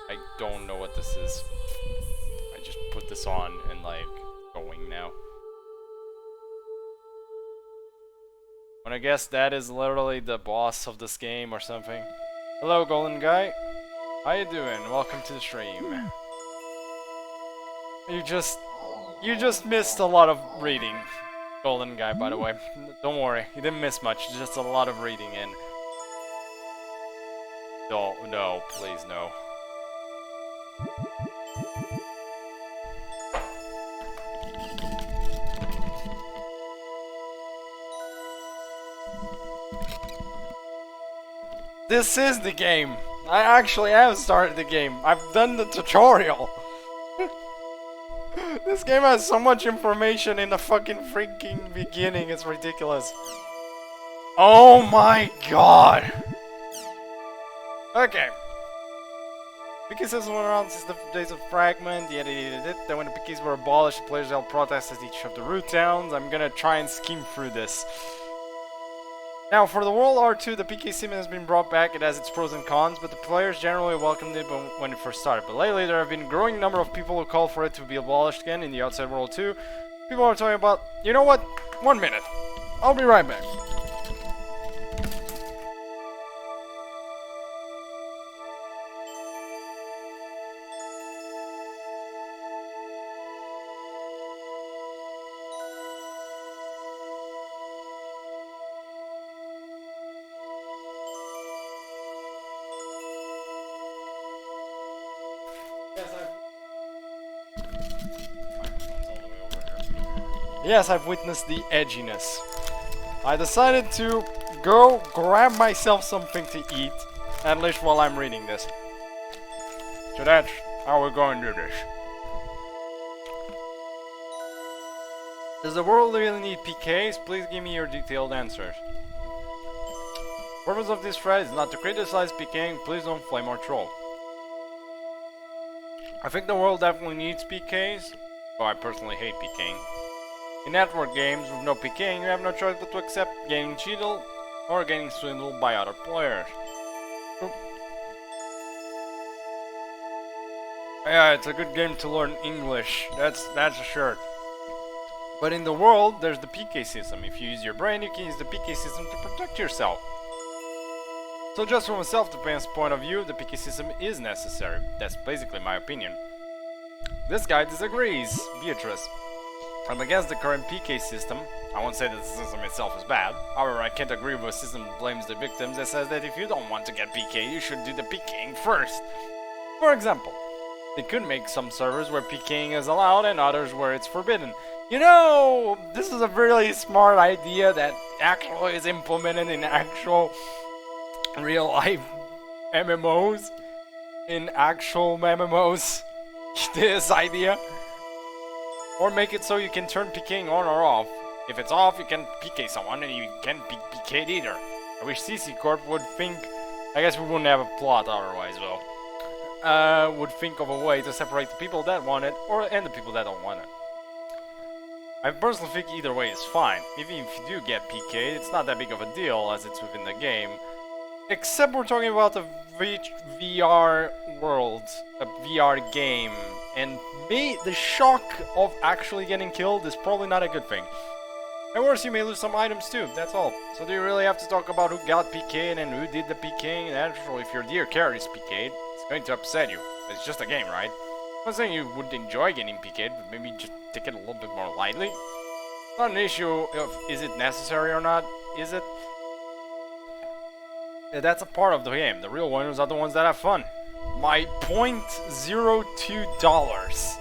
I don't know what this is. I just put this on and like going now. And I guess that is literally the boss of this game or something. Hello, Golden Guy. How you doing? Welcome to the stream. You just missed a lot of reading, Golden Guy, by the way. Don't worry, you didn't miss much, just a lot of reading in. No, please no. This is the game. I actually have started the game. I've done the tutorial. This game has so much information in the fucking freaking beginning, it's ridiculous. Oh my god! Okay. Piki system went around since the days of Fragment, then when the Pikis were abolished, the players held protests at each of the root towns. I'm gonna try and skim through this. Now, for the World R2, the PK system has been brought back. It has its pros and cons, but the players generally welcomed it when it first started. But lately, there have been a growing number of people who call for it to be abolished again in the Outside World 2. People are talking about, you know what? 1 minute. I'll be right back. Yes, I've witnessed the edginess. I decided to go grab myself something to eat, at least while I'm reading this. So that's how we're going to do this. Does the world really need PKs? Please give me your detailed answers. The purpose of this thread is not to criticize PKing, please don't flame or troll. I think the world definitely needs PKs, though I personally hate PKing. In network games with no PKing, you have no choice but to accept getting cheated or getting swindled by other players. Yeah, it's a good game to learn English, that's assured. But in the world, there's the PK system. If you use your brain, you can use the PK system to protect yourself. So just from a self-defense point of view, the PK system is necessary. That's basically my opinion. This guy disagrees. Beatrice. I'm against the current PK system. I won't say that the system itself is bad. However, I can't agree with a system that blames the victims that says that if you don't want to get PK, you should do the PKing first. For example, they could make some servers where PKing is allowed and others where it's forbidden. You know, this is a really smart idea that actually is implemented in actual real life MMOs. In actual MMOs. This idea. Or make it so you can turn PKing on or off. If it's off, you can PK someone and you can't be PK'd either. I wish CC Corp would think... I guess we wouldn't have a plot otherwise though. Would think of a way to separate the people that want it and the people that don't want it. I personally think either way is fine. Even if you do get PK'd, it's not that big of a deal as it's within the game. Except we're talking about a VR world, a VR game, and the shock of actually getting killed is probably not a good thing. And worse, you may lose some items too, that's all. So do you really have to talk about who got PK'd and who did the PKing? Naturally, if your dear character is PK'd, it's going to upset you. It's just a game, right? I'm not saying you would enjoy getting PK'd, but maybe just take it a little bit more lightly. It's not an issue of is it necessary or not, is it? That's a part of the game. The real winners are the ones that have fun. My $0.02.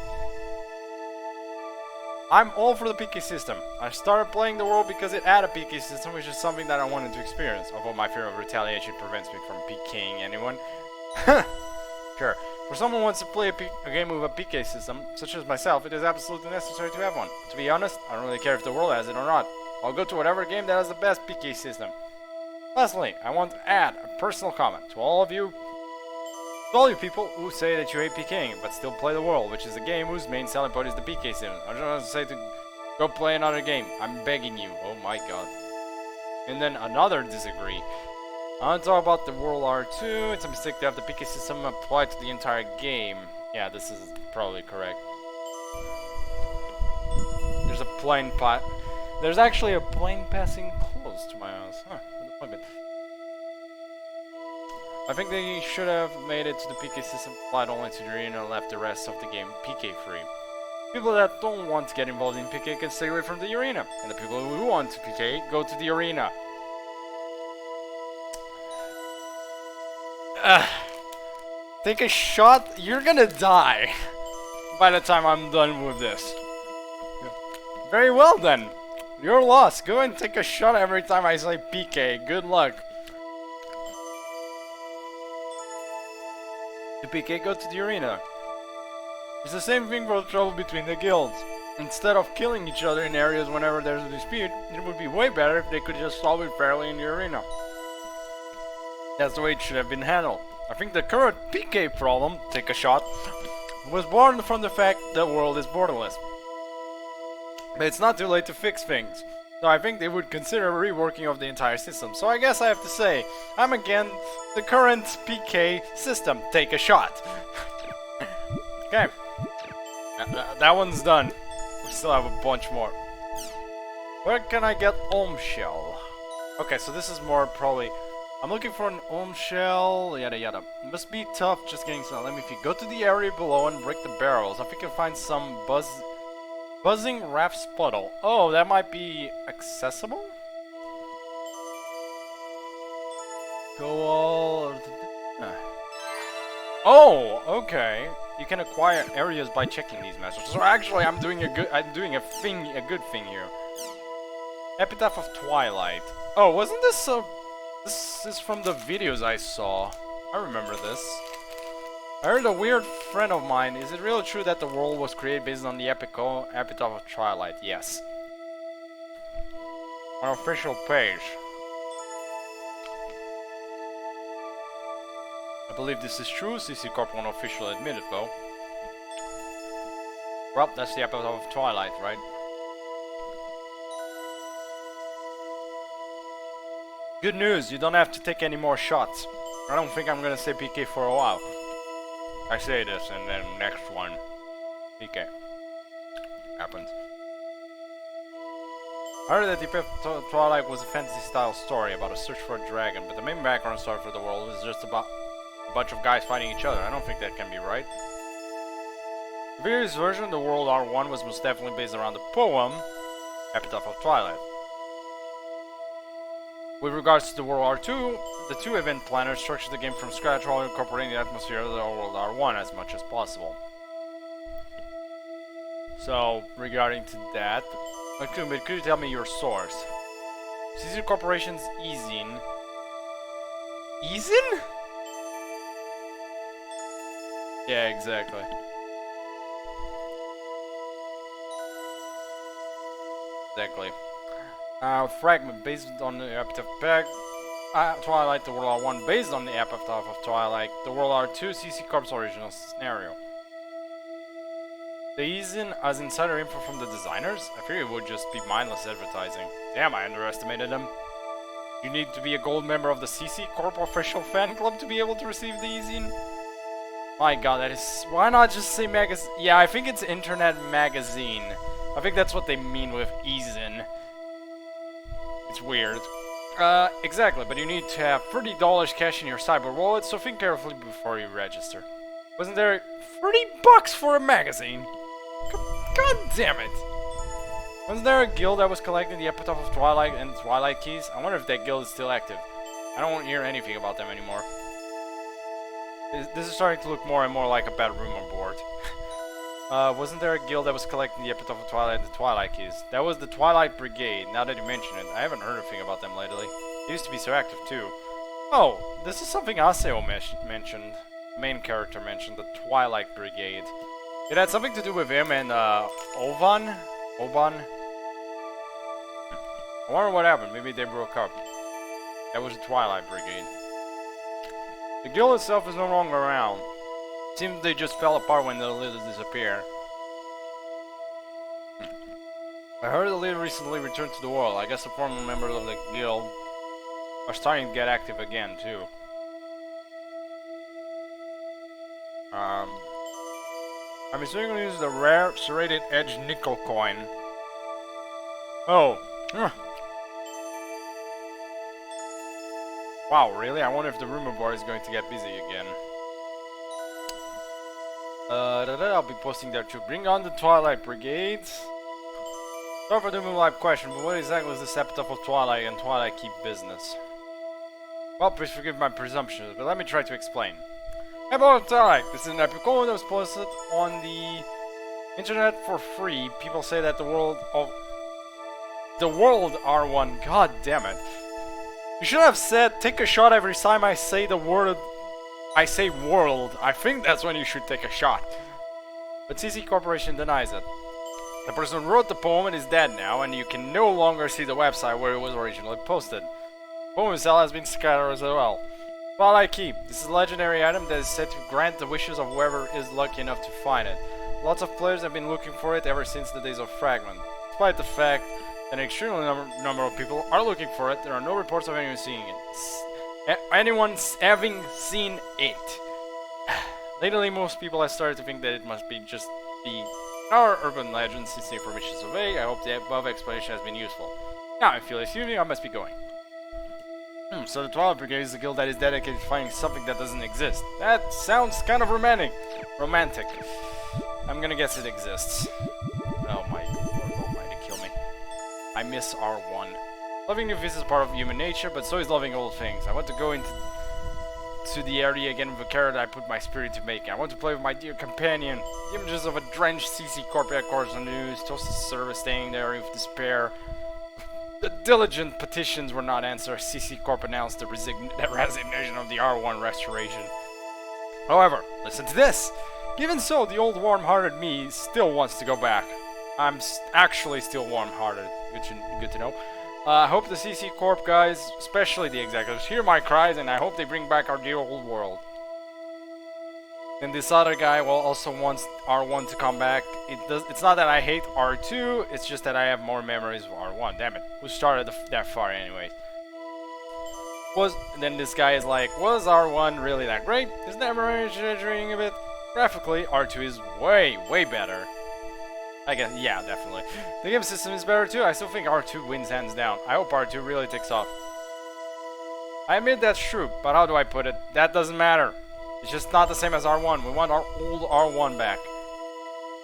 I'm all for the PK system. I started playing the world because it had a PK system, which is something that I wanted to experience. Although my fear of retaliation prevents me from PKing anyone. Sure. For someone who wants to play a game with a PK system, such as myself, it is absolutely necessary to have one. To be honest, I don't really care if the world has it or not. I'll go to whatever game that has the best PK system. Lastly, I want to add a personal comment to all you people who say that you hate PKing, but still play the world, which is a game whose main selling point is the PK system. I just want to say to go play another game. I'm begging you. Oh my god. And then another disagree. I want to talk about the World R2. It's a mistake to have the PK system applied to the entire game. Yeah, this is probably correct. There's a plane There's actually a plane passing close to my house. Huh. I think they should have made it to the PK system applied only to the arena and left the rest of the game PK free. People that don't want to get involved in PK can stay away from the arena, and the people who want to PK go to the arena. Take a shot, you're gonna die by the time I'm done with this. Very well then, you're lost. Go and take a shot every time I say PK. Good luck. To PK, go to the arena. It's the same thing for the trouble between the guilds. Instead of killing each other in areas whenever there's a dispute, it would be way better if they could just solve it fairly in the arena. That's the way it should have been handled. I think the current PK problem, take a shot, was born from the fact the world is borderless. But it's not too late to fix things. So I think they would consider a reworking of the entire system. So I guess I have to say, I'm against the current PK system. Take a shot. Okay. That one's done. We still have a bunch more. Where can I get Ohm Shell? Okay, so this is more probably... I'm looking for an Ohm Shell, yada yada. Must be tough just getting some. Let me see. Go to the area below and break the barrels. I think I can find some Buzzing Raft's Puddle. Oh, that might be accessible? Go all... Oh, okay. You can acquire areas by checking these messages. So actually, I'm doing a good thing here. Epitaph of Twilight. Oh, wasn't this this is from the videos I saw. I remember this. I heard a weird friend of mine. Is it really true that the world was created based on the Epitaph of Twilight? Yes. On official page. I believe this is true. CC Corp won't officially admit it, though. Well, that's the episode of Twilight, right? Good news, you don't have to take any more shots. I don't think I'm gonna say PK for a while. I say this and then next one, PK. Happens. I heard that the Epic of Twilight was a fantasy-style story about a search for a dragon, but the main background story for the world is just about a bunch of guys fighting each other. I don't think that can be right. The previous version, the World R1, was most definitely based around the poem Epitaph of Twilight. With regards to the World R2, the two event planners structured the game from scratch while incorporating the atmosphere of the World R1 as much as possible. So, regarding to that, but could you tell me your source? CC Corporation's Ezin. Ezin? Yeah, exactly. Exactly. Fragment based on the Epitaph Twilight, the World R1 based on the Epitaph of Twilight, the World R2 CC Corp's original scenario. The Ezin as insider info from the designers? I figured it would just be mindless advertising. Damn, I underestimated them. You need to be a gold member of the CC Corp official fan club to be able to receive the Ezin? My god, that is... Why not just say magazine? Yeah, I think it's internet magazine. I think that's what they mean with Ezin. It's weird. Exactly, but you need to have $30 cash in your cyber wallet, so think carefully before you register. Wasn't there $30 for a magazine? God damn it! Wasn't there a guild that was collecting the Epitaph of Twilight and Twilight keys? I wonder if that guild is still active. I don't hear anything about them anymore. This is starting to look more and more like a bad rumor board. Wasn't there a guild that was collecting the Epitaph of Twilight and the Twilight keys? That was the Twilight Brigade, now that you mention it. I haven't heard anything about them lately. They used to be so active too. Oh, this is something Aseo mentioned. Main character mentioned, the Twilight Brigade. It had something to do with him and Oban? I wonder what happened. Maybe they broke up. That was the Twilight Brigade. The guild itself is no longer around. Seems they just fell apart when the leader disappeared. I heard the leader recently returned to the world. I guess the former members of the guild are starting to get active again too. I'm assuming I'm going to use the rare serrated edge nickel coin. Oh. Wow, really? I wonder if the rumor board is going to get busy again. I'll be posting there too. Bring on the Twilight Brigade. Sorry for the live question, but what exactly is the Epitaph of Twilight and Twilight Keep business? Well, please forgive my presumptions, but let me try to explain. About Twilight, this is an epic poem that was posted on the internet for free. People say that the World R1. God damn it! You should have said take a shot every time I say the word. I say world. I think that's when you should take a shot. But CC Corporation denies it. The person who wrote the poem is dead now, and you can no longer see the website where it was originally posted. The poem itself has been scattered as well. Twilight Keep. This is a legendary item that is said to grant the wishes of whoever is lucky enough to find it. Lots of players have been looking for it ever since the days of Fragment. Despite the fact that an extreme number of people are looking for it, there are no reports of anyone seeing it. Anyone having seen it. Lately, most people have started to think that it must be just our urban legend since the information is so vague. I hope the above explanation has been useful. Now I feel assuming I must be going. So the Twilight Brigade is a guild that is dedicated to finding something that doesn't exist. That sounds kind of romantic. I'm gonna guess it exists. Oh my Lord Almighty, kill me. I miss R1. Loving new things is part of human nature, but so is loving old things. I want to go into the area again with a carrot I put my spirit to make. I want to play with my dear companion. The images of a drenched CC Corp headquarters on the news, toasted service staying there with despair. The diligent petitions were not answered. CC Corp announced the resignation of the R1 restoration. However, listen to this. Even so, the old warm-hearted me still wants to go back. I'm actually still warm-hearted. Good to know. I hope the CC Corp guys, especially the executives, hear my cries, and I hope they bring back our dear old world. And this other guy also wants R1 to come back. It's not that I hate R2, it's just that I have more memories of R1. Damn it. Who started that far anyways? Then this guy is like, was R1 really that great? Is that exaggerating a bit? Graphically, R2 is way better. I guess, yeah, definitely. The game system is better too. I still think R2 wins hands down. I hope R2 really takes off. I admit that's true, but how do I put it? That doesn't matter. It's just not the same as R1. We want our old R1 back.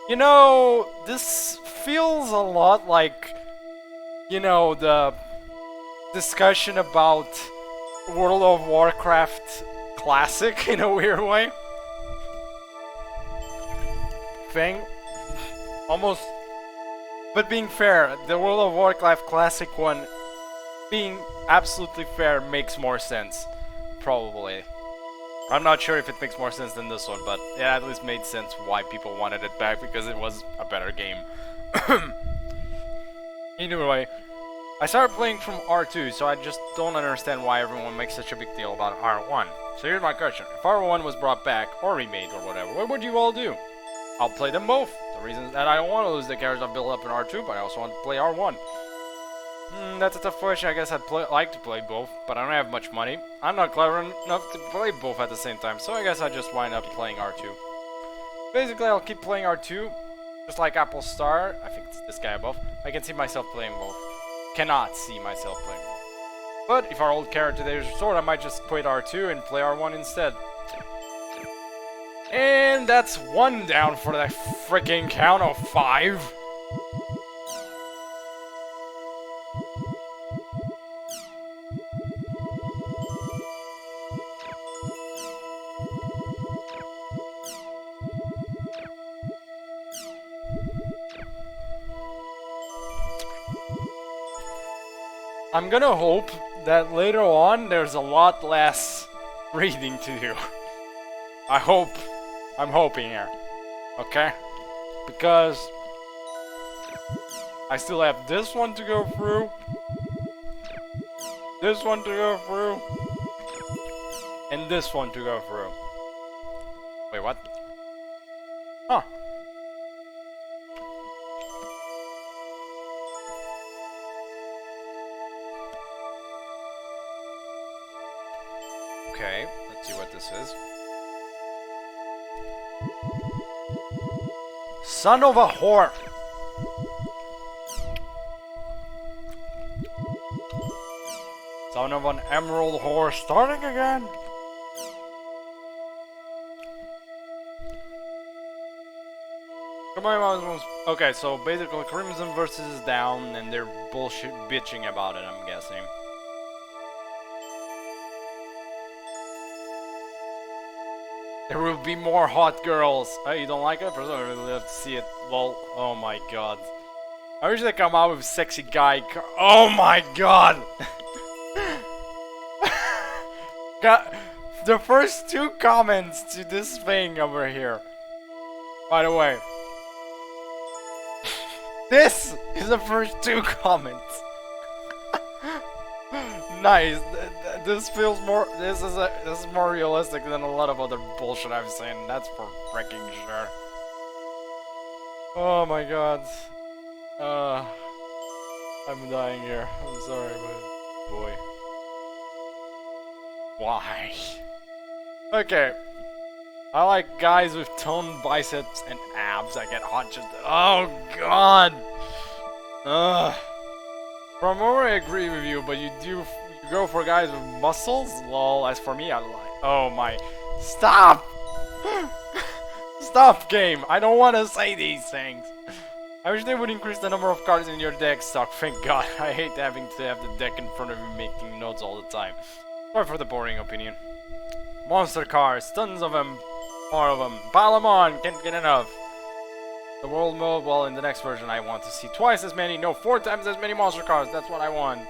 You know, this feels a lot like, you know, the discussion about World of Warcraft Classic in a weird way. Thing. Almost. But being fair, the World of Warcraft Classic one, being absolutely fair, makes more sense. Probably. I'm not sure if it makes more sense than this one, but it at least made sense why people wanted it back, because it was a better game. Either way, I started playing from R2, so I just don't understand why everyone makes such a big deal about R1. So here's my question. If R1 was brought back, or remade, or whatever, what would you all do? I'll play them both. The reason is that I don't want to lose the characters I've built up in R2, but I also want to play R1. That's a tough question. I guess I'd like to play both, but I don't have much money. I'm not clever enough to play both at the same time, so I guess I just wind up playing R2. Basically, I'll keep playing R2, just like Apple Star. I think it's this guy above. I can see myself playing both. Cannot see myself playing both. But if our old character is restored, I might just quit R2 and play R1 instead. And that's one down for that freaking count of 5. I'm gonna hope that later on there's a lot less reading to do. I hope. I'm hoping here. Okay? Because I still have this one to go through. This one to go through. And this one to go through. Wait, what? Huh. Okay, let's see what this is. Son of a whore! Son of an emerald whore starting again? Okay, so basically Crimson versus is down and they're bullshit bitching about it, I'm guessing. There will be more hot girls. Oh, you don't like it? First, I really have to see it. Well, oh my god. I wish they come out with sexy guy. Oh my god! God, the first 2 comments to this thing over here. By the way, this is the first 2 comments. Nice. This feels more. This is more realistic than a lot of other bullshit I've seen. That's for freaking sure. Oh my god. I'm dying here. I'm sorry, but boy. Why? Okay. I like guys with toned biceps and abs. I get hot just. Oh god. From where I agree with you, but you go for guys with muscles? Lol, as for me, I like. Oh my. Stop! Stop, game! I don't want to say these things. I wish they would increase the number of cards in your deck stock. Thank god. I hate having to have the deck in front of me making notes all the time. Sorry for the boring opinion. Monster cards, tons of them. More of them. Pile them on, can't get enough. The world mode, well, in the next version I want to see twice as many, no, 4 times as many monster cards, that's what I want.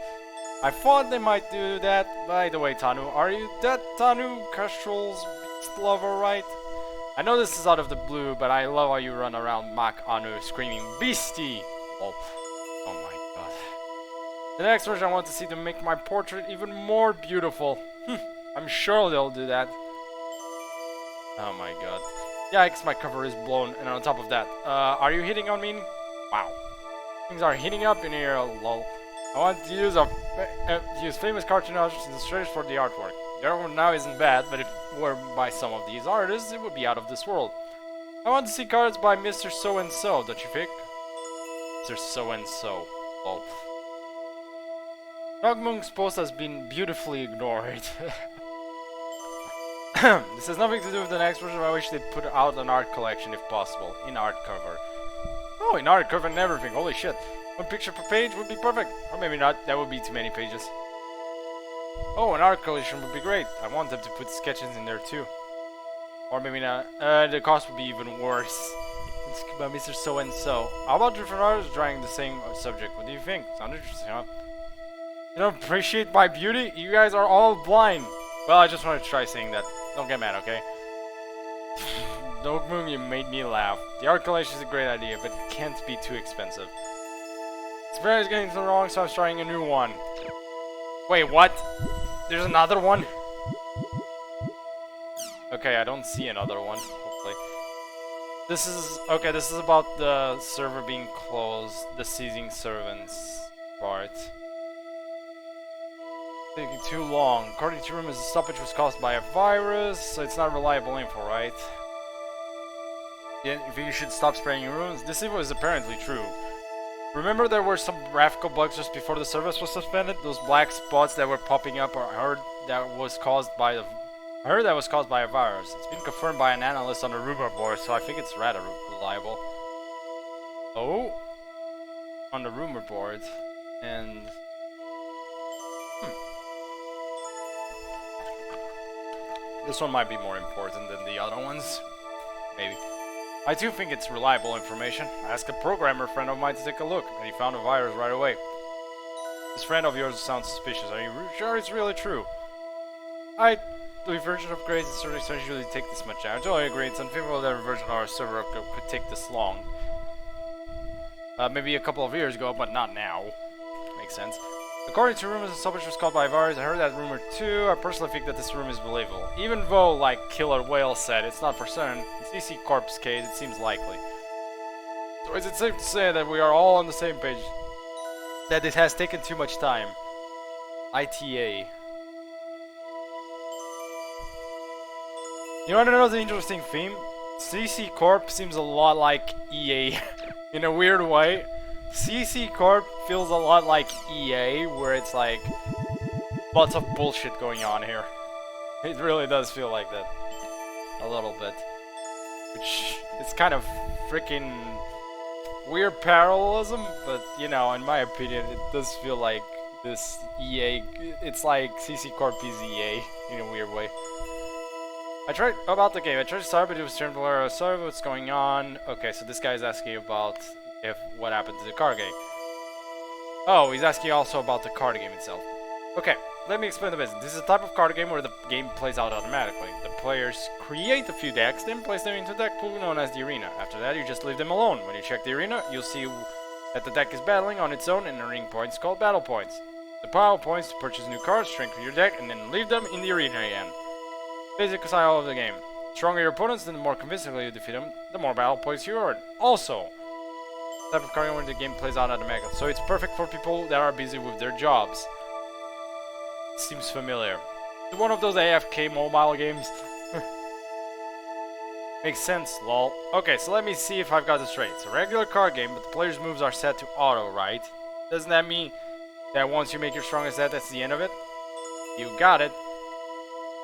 I thought they might do that. By the way, Tanu, are you that Tanu Kestrel's beast lover, right? I know this is out of the blue, but I love how you run around Mach Anu screaming Beastie! Oh my god. The next version I want to see them make my portrait even more beautiful. I'm sure they'll do that. Oh my god. Yikes, my cover is blown, and on top of that, are you hitting on me? Wow. Things are heating up in here, lol. I want to use famous cartoon artists and illustrators for the artwork. The artwork now isn't bad, but if it were by some of these artists, it would be out of this world. I want to see cards by Mr. So-and-so, don't you think? Mr. So-and-so. Lol. Dogmonk's post has been beautifully ignored. This has nothing to do with the next version. I wish they'd put out an art collection if possible, in art cover. Oh, in art cover and everything, holy shit. One picture per page would be perfect. Or maybe not, that would be too many pages. Oh, an art collection would be great. I want them to put sketches in there too. Or maybe not, the cost would be even worse. It's about Mr. So-and-so. How about different artists drawing the same subject? What do you think? Sounds interesting, huh? You don't appreciate my beauty? You guys are all blind. Well, I just wanted to try saying that. Don't get mad, okay? Dogmoon, you made me laugh. The art collection is a great idea, but it can't be too expensive. Spray is getting so wrong, so I'm trying a new one. Wait, what? There's another one? Okay, I don't see another one, hopefully. This is about the server being closed, the seizing servants part. Taking too long. According to rumors, the stoppage was caused by a virus, so it's not reliable info, right? Yeah, if you should stop spraying your runes. This info is apparently true. Remember there were some graphical bugs just before the service was suspended? Those black spots that were popping up, I heard that was caused by a virus. It's been confirmed by an analyst on the rumor board, so I think it's rather reliable. Oh? On the rumor board. And... This one might be more important than the other ones. Maybe. I do think it's reliable information. I asked a programmer friend of mine to take a look, and he found a virus right away. This friend of yours sounds suspicious. Are you sure it's really true? The version upgrades and servers usually take this much time. I totally agree. It's unthinkable that a version of our server upgrade could take this long. Maybe a couple of years ago, but not now. Makes sense. According to rumors, the stoppage was caused by a virus. I heard that rumor too. I personally think that this rumor is believable. Even though, like Killer Whale said, it's not for certain. In CC Corp's case, it seems likely. So is it safe to say that we are all on the same page? That it has taken too much time? ITA. You wanna know the interesting theme? CC Corp seems a lot like EA. In a weird way. CC Corp feels a lot like EA, where it's like lots of bullshit going on here. It really does feel like that. A little bit. Which is kind of freaking weird parallelism, but you know, in my opinion, it does feel like this EA, it's like CC Corp is EA in a weird way. I tried about the game. I tried to start, but it was turned blurry. Sorry, what's going on? Okay, so this guy is asking about what happened to the card game. Oh, he's asking also about the card game itself. Okay, let me explain the business. This is a type of card game where the game plays out automatically. The players create a few decks, then place them into a deck pool known as the arena. After that, you just leave them alone. When you check the arena, you'll see that the deck is battling on its own and earning points called battle points. The pile points to purchase new cards, strengthen your deck, and then leave them in the arena again. Basic style of the game. The stronger your opponents, then the more convincingly you defeat them, the more battle points you earn. Also, type of card game where the game plays out automatically, so it's perfect for people that are busy with their jobs. Seems familiar. It's one of those AFK mobile games. Makes sense, lol. Okay, so let me see if I've got this right. It's a regular card game, but the player's moves are set to auto, right? Doesn't that mean that once you make your strongest set, that's the end of it? You got it.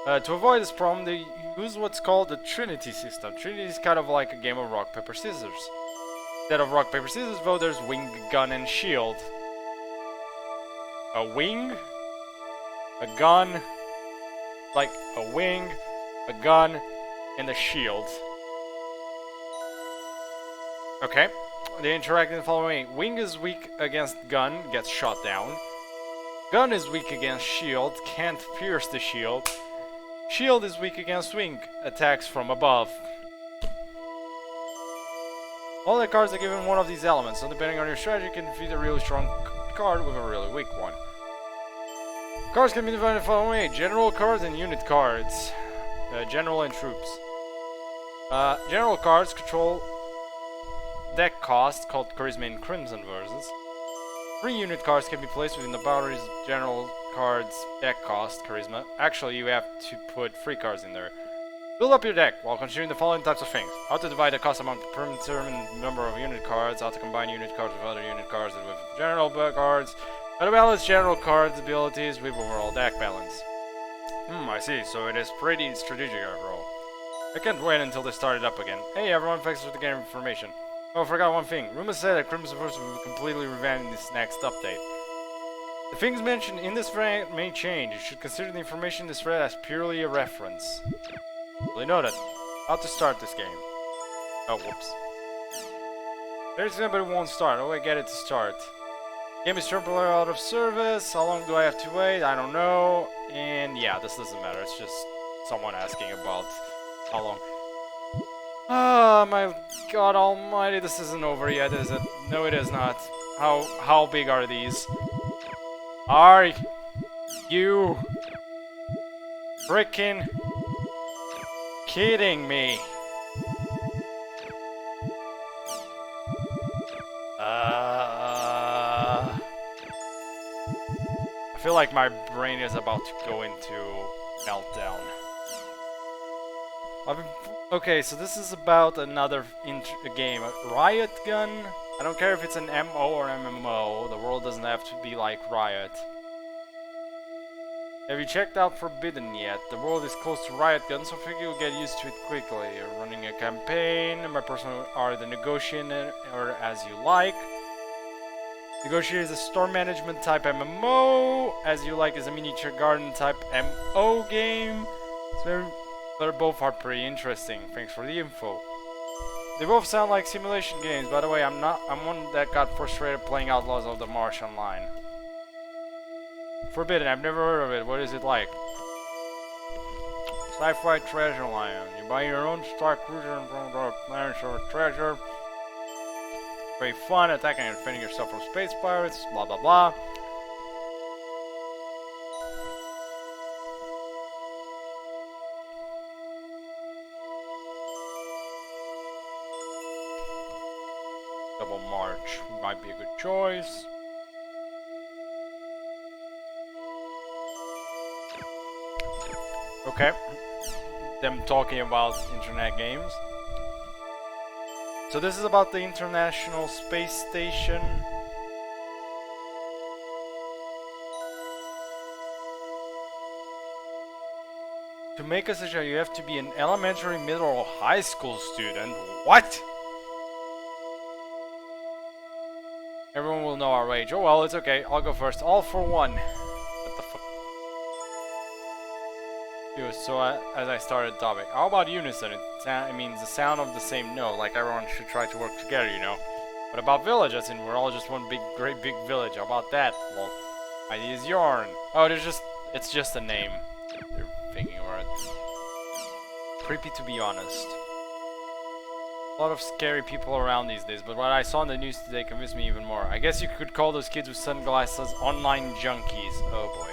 To avoid this problem, they use what's called the Trinity system. Trinity is kind of like a game of rock, paper, scissors. Instead of rock, paper, scissors, though, there's wing, gun, and shield. A wing, a gun, like a wing, a gun, and a shield. Okay, they interact in the following way. Wing is weak against gun, gets shot down. Gun is weak against shield, can't pierce the shield. Shield is weak against wing, attacks from above. All the cards are given one of these elements, so depending on your strategy, you can defeat a really strong card with a really weak one. Cards can be divided in the following way: general cards and unit cards. General and troops. General cards control deck cost called Charisma in Crimson versions. 3 unit cards can be placed within the boundaries of General cards deck cost Charisma. Actually, you have to put 3 cards in there. Build up your deck while considering the following types of things. How to divide the cost among the predetermined number of unit cards, how to combine unit cards with other unit cards and with general cards, how to balance general cards abilities with overall deck balance. I see, so it is pretty strategic after all. I can't wait until they start it up again. Hey everyone, thanks for the game information. Oh, I forgot one thing. Rumors say that Crimson Verse will be completely revamped in this next update. The things mentioned in this thread may change. You should consider the information in this thread as purely a reference. Really noted. How to start this game. Oh, whoops. There's somebody who won't start. Oh, I get it to start. Game is temporarily out of service. How long do I have to wait? I don't know. And yeah, this doesn't matter. It's just someone asking about how long. Oh my god almighty, this isn't over yet, is it? No, it is not. How big are these? Are you freaking kidding me? I feel like my brain is about to go into meltdown. Okay, so this is about another game. Riot Gun? I don't care if it's an MO or MMO. The world doesn't have to be like Riot. Have you checked out Forbidden yet? The world is close to Riot Gun, so I think you'll get used to it quickly. You're running a campaign. My personal are the Negotiator or As You Like. Negotiator is a store management type MMO. As You Like is a miniature garden type MO game. They both are pretty interesting. Thanks for the info. They both sound like simulation games. By the way, I'm one that got frustrated playing Outlaws of the Marsh online. Forbidden, I've never heard of it. What is it like? Sci-fi treasure lion. You buy your own star cruiser and from the planets or treasure. Very fun, attacking and defending yourself from space pirates, blah blah blah. Double March might be a good choice. Okay. Them talking about internet games. So this is about the International Space Station. To make a suggestion, you have to be an elementary, middle, or high school student. What? Everyone will know our age. Oh well, it's okay. I'll go first. All for one. What the fuck? So as I started the topic, how about unison? It means the sound of the same note, like everyone should try to work together, you know. What about village? As in we're all just one great big village. How about that? Well, idea is yarn. Oh, it's just a name. They're thinking about it. Creepy to be honest. A lot of scary people around these days, but what I saw in the news today convinced me even more. I guess you could call those kids with sunglasses online junkies. Oh boy.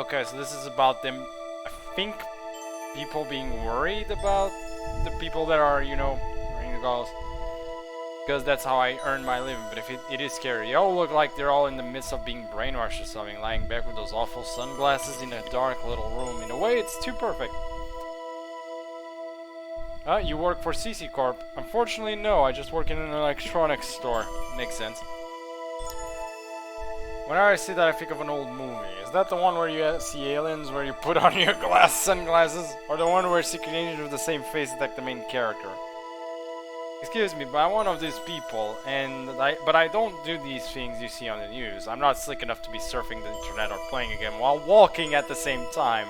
Okay, so this is about them, I think, people being worried about the people that are, you know, wearing the goggles. Because that's how I earn my living, but if it is scary. They all look like they're all in the midst of being brainwashed or something, lying back with those awful sunglasses in a dark little room. In a way, it's too perfect. You work for CC Corp. Unfortunately, no, I just work in an electronics store. Makes sense. Whenever I see that, I think of an old movie. Is that the one where you see aliens, where you put on your sunglasses? Or the one where secret agents with the same face like the main character? Excuse me, but I'm one of these people, but I don't do these things you see on the news. I'm not slick enough to be surfing the internet or playing a game while walking at the same time.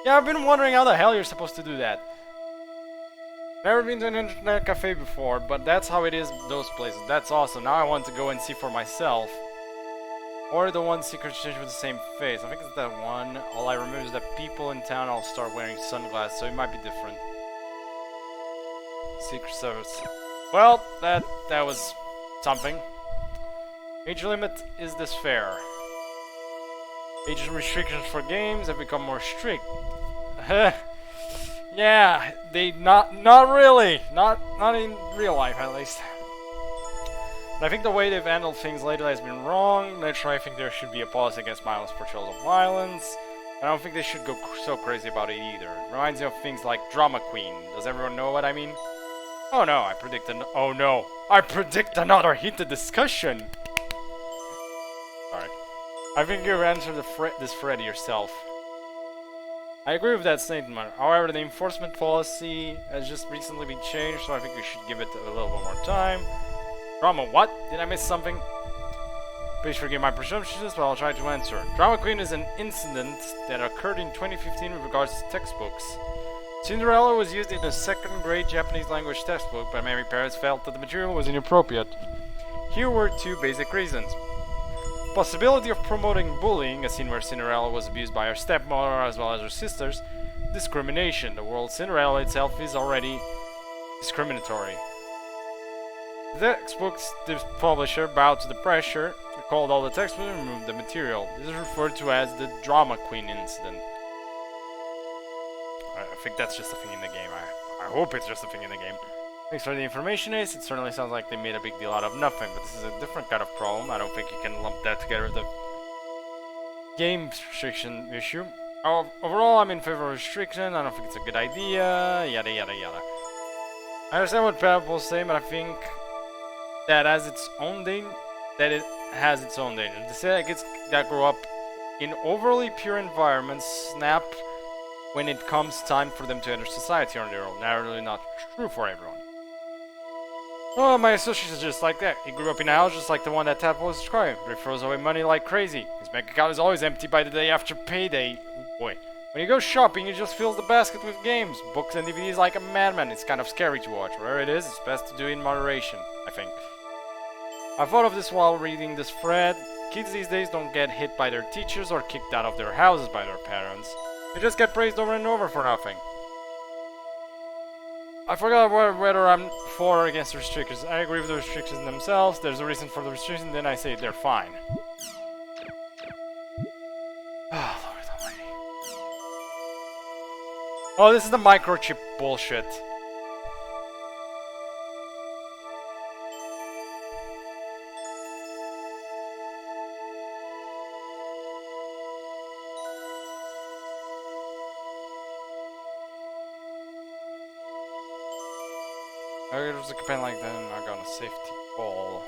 Yeah, I've been wondering how the hell you're supposed to do that. Never been to an internet cafe before, but that's how it is those places. That's awesome. Now I want to go and see for myself. Or the one secret station with the same face. I think it's that one. All I remember is that people in town all start wearing sunglasses, so it might be different. Secret Service. Well, that was something. Age limit, is this fair? Age restrictions for games have become more strict. Yeah, they not really. Not in real life at least. And I think the way they've handled things lately has been wrong. Naturally, I think there should be a policy against mindless portrayals of violence. I don't think they should go so crazy about it either. It reminds me of things like Drama Queen. Does everyone know what I mean? Oh no, I predict another heated discussion! Alright. I think you've answered this thread yourself. I agree with that statement. However, the enforcement policy has just recently been changed, so I think we should give it a little bit more time. Drama what? Did I miss something? Please forgive my presumptions, but I'll try to answer. Drama Queen is an incident that occurred in 2015 with regards to textbooks. Cinderella was used in a second-grade Japanese language textbook, but many parents felt that the material was inappropriate. Here were two basic reasons. Possibility of promoting bullying, a scene where Cinderella was abused by her stepmother as well as her sisters. Discrimination. The word Cinderella itself is already discriminatory. The textbook's publisher bowed to the pressure, recalled all the textbooks and removed the material. This is referred to as the Drama Queen incident. I think that's just a thing in the game. I hope it's just a thing in the game. Thanks for the information, Ace. It certainly sounds like they made a big deal out of nothing, but this is a different kind of problem. I don't think you can lump that together with the game restriction issue. Overall, I'm in favor of restriction. I don't think it's a good idea. Yada yada yada. I understand what people say, but I think that has its own danger. The say that kids that grow up in overly pure environments snap when it comes time for them to enter society on their own. Narrowly not true for everyone. Oh, my associate is just like that. He grew up in a house just like the one that Tadpole was describing, but he throws away money like crazy. His bank account is always empty by the day after payday. Boy. When he goes shopping, he just fills the basket with games, books, and DVDs like a madman. It's kind of scary to watch. Wherever it is, it's best to do it in moderation, I think. I thought of this while reading this thread. Kids these days don't get hit by their teachers or kicked out of their houses by their parents. They just get praised over and over for nothing. I forgot whether I'm for or against restrictions. I agree with the restrictions themselves. There's a reason for the restrictions, then I say they're fine. Oh, Lord Almighty. Oh, this is the microchip bullshit. There's a campaign like that, and I got a safety ball.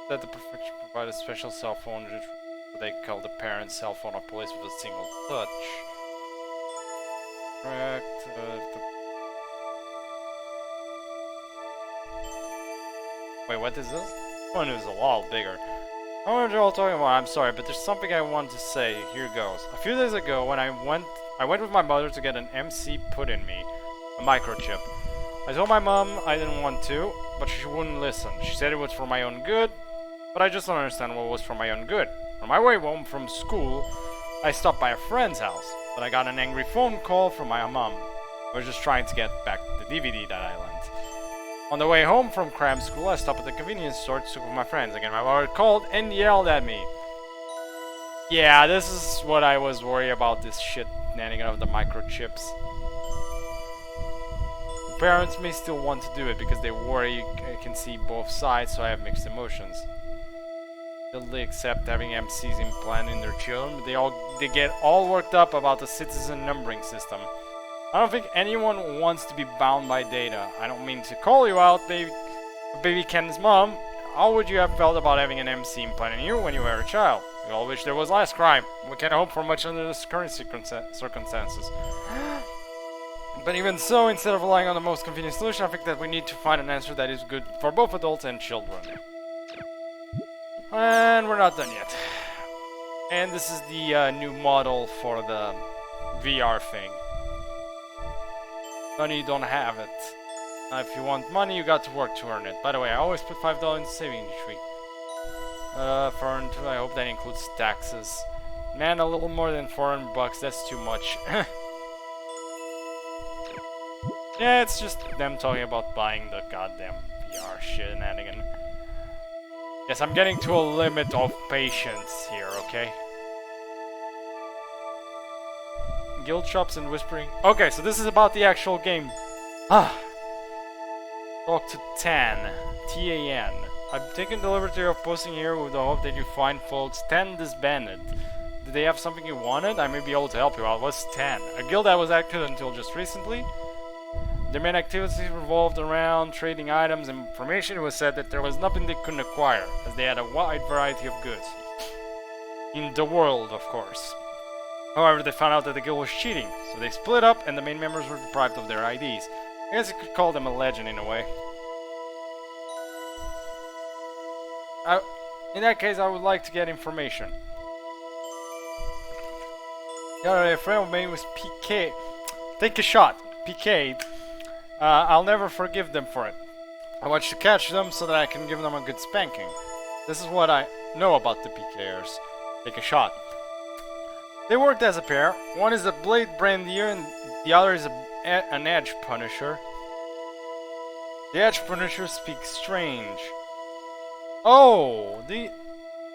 That the perfection provided a special cell phone that they call the parent's cell phone or police with a single touch. Correct. Wait, what is this? One is a lot bigger. I don't know what you're all talking about. I'm sorry, but there's something I want to say. Here goes. A few days ago, when I went with my mother to get an MC put in me, a microchip. I told my mom I didn't want to, but she wouldn't listen. She said it was for my own good, but I just don't understand what was for my own good. On my way home from school, I stopped by a friend's house, but I got an angry phone call from my mom. I was just trying to get back the DVD that I lent. On the way home from cram school, I stopped at the convenience store to talk with my friends. Again, my mother called and yelled at me. Yeah, this is what I was worried about, this shit nanning of the microchips. Parents may still want to do it because they worry you can see both sides, so I have mixed emotions. They accept having MCs implanted in their children, but they get all worked up about the citizen numbering system. I don't think anyone wants to be bound by data. I don't mean to call you out, baby Ken's mom. How would you have felt about having an MC implanted in you when you were a child? We all wish there was less crime. We can't hope for much under the current circumstances. But even so, instead of relying on the most convenient solution, I think that we need to find an answer that is good for both adults and children. And we're not done yet. And this is the new model for the VR thing. Money, you don't have it. If you want money, you got to work to earn it. By the way, I always put $5 in saving each week. Foreign, I hope that includes taxes. Man, a little more than $400, that's too much. Yeah, it's just them talking about buying the goddamn VR shenanigan. Yes, I'm getting to a limit of patience here, okay? guild shops and whispering. Okay, so this is about the actual game. Ah. Talk to Tan. T-A-N. I've taken the liberty of posting here with the hope that you find folks. Tan disbanded. Did they have something you wanted? I may be able to help you out. What's Tan? A guild that was active until just recently. Their main activities revolved around trading items and information. It was said that there was nothing they couldn't acquire, as they had a wide variety of goods. In the world, of course. However, they found out that the guild was cheating, so they split up and the main members were deprived of their IDs. I guess you could call them a legend in a way. In that case, I would like to get information. Got a friend of mine was PK. Take a shot. PK. I'll never forgive them for it. I want you to catch them so that I can give them a good spanking. This is what I know about the PKers. Take a shot. They worked as a pair. One is a blade brandier and the other is an edge punisher. The edge punisher speaks strange. Oh, these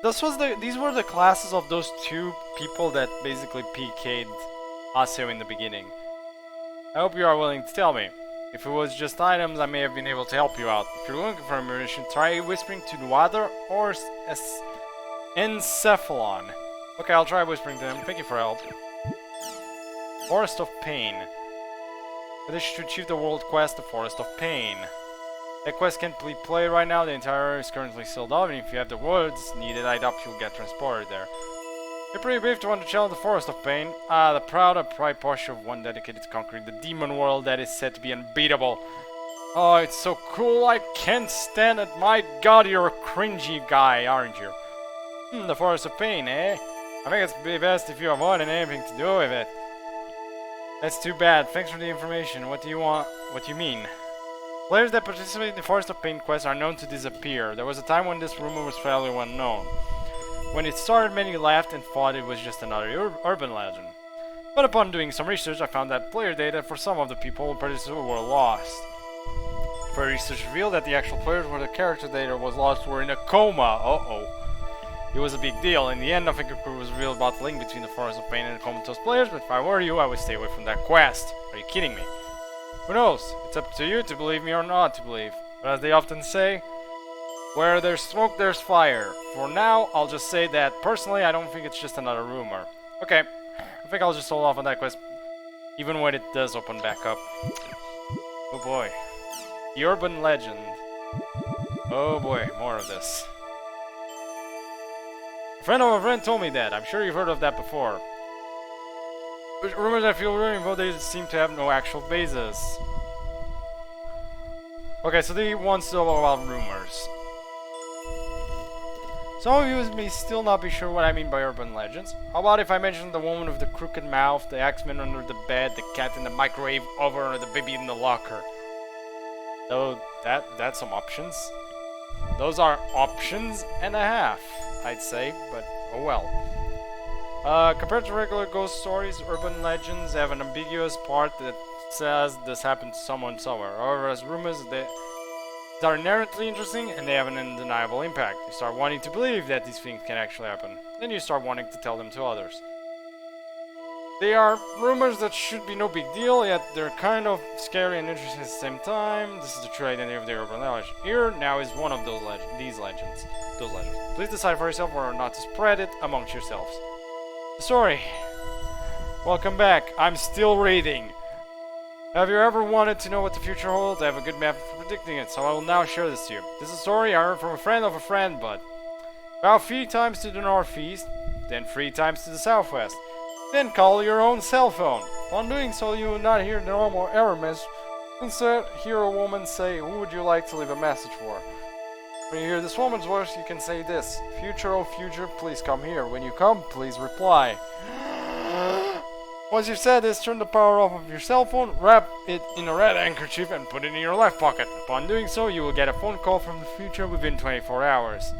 were the classes of those two people that basically PK'd Asio in the beginning. I hope you are willing to tell me. If it was just items, I may have been able to help you out. If you're looking for ammunition, try whispering to Nuada or Encephalon. Okay, I'll try whispering to him. Thank you for help. Forest of Pain. Condition to achieve the world quest, the Forest of Pain. That quest can't be played right now. The entire area is currently sealed off, and if you have the woods needed, I doubt you'll get transported there. You're pretty brave to want to challenge the Forest of Pain. The proud upright posture of one dedicated to conquering the demon world that is said to be unbeatable. Oh, it's so cool, I can't stand it. My god, you're a cringy guy, aren't you? The Forest of Pain, eh? I think it's best if you avoid anything to do with it. That's too bad. Thanks for the information. What do you want? What do you mean? Players that participate in the Forest of Pain quest are known to disappear. There was a time when this rumor was fairly well known. When it started, many laughed and thought it was just another urban legend. But upon doing some research, I found that player data for some of the people who participated were lost. Further research revealed that the actual players where the character data was lost were in a coma. Uh-oh. It was a big deal. In the end, nothing was revealed about the link between the Forest of Pain and the comatose players, but if I were you, I would stay away from that quest. Are you kidding me? Who knows? It's up to you to believe me or not to believe. But as they often say, where there's smoke, there's fire. For now, I'll just say that, personally, I don't think it's just another rumor. Okay, I think I'll just hold off on that quest, even when it does open back up. Oh boy. The urban legend. Oh boy, more of this. A friend of a friend told me that. I'm sure you've heard of that before. But rumors I feel really involved, they seem to have no actual basis. Okay, so he wants to know about rumors. Some of you may still not be sure what I mean by urban legends. How about if I mention the woman with the crooked mouth, the X-Men under the bed, the cat in the microwave oven, or the baby in the locker? So that's some options. Those are options and a half, I'd say, but oh well. Compared to regular ghost stories, urban legends have an ambiguous part that says this happened to someone somewhere. However, as rumors, they are inherently interesting and they have an undeniable impact. You start wanting to believe that these things can actually happen. Then you start wanting to tell them to others. They are rumors that should be no big deal, yet they're kind of scary and interesting at the same time. This is the true identity of the urban legend. Here now is one of those legends. Please decide for yourself whether or not to spread it amongst yourselves. The story. Welcome back. I'm still reading. Have you ever wanted to know what the future holds? I have a good method for predicting it, so I will now share this to you. This is a story I heard from a friend of a friend, but about 3 times to the northeast, then 3 times to the southwest. Then call your own cell phone. Upon doing so, you will not hear the normal error message. Instead, hear a woman say, "Who would you like to leave a message for?" When you hear this woman's voice, you can say this: "Future, oh future, please come here. When you come, please reply." Once you've said this, turn the power off of your cell phone, wrap it in a red handkerchief, and put it in your left pocket. Upon doing so, you will get a phone call from the future within 24 hours.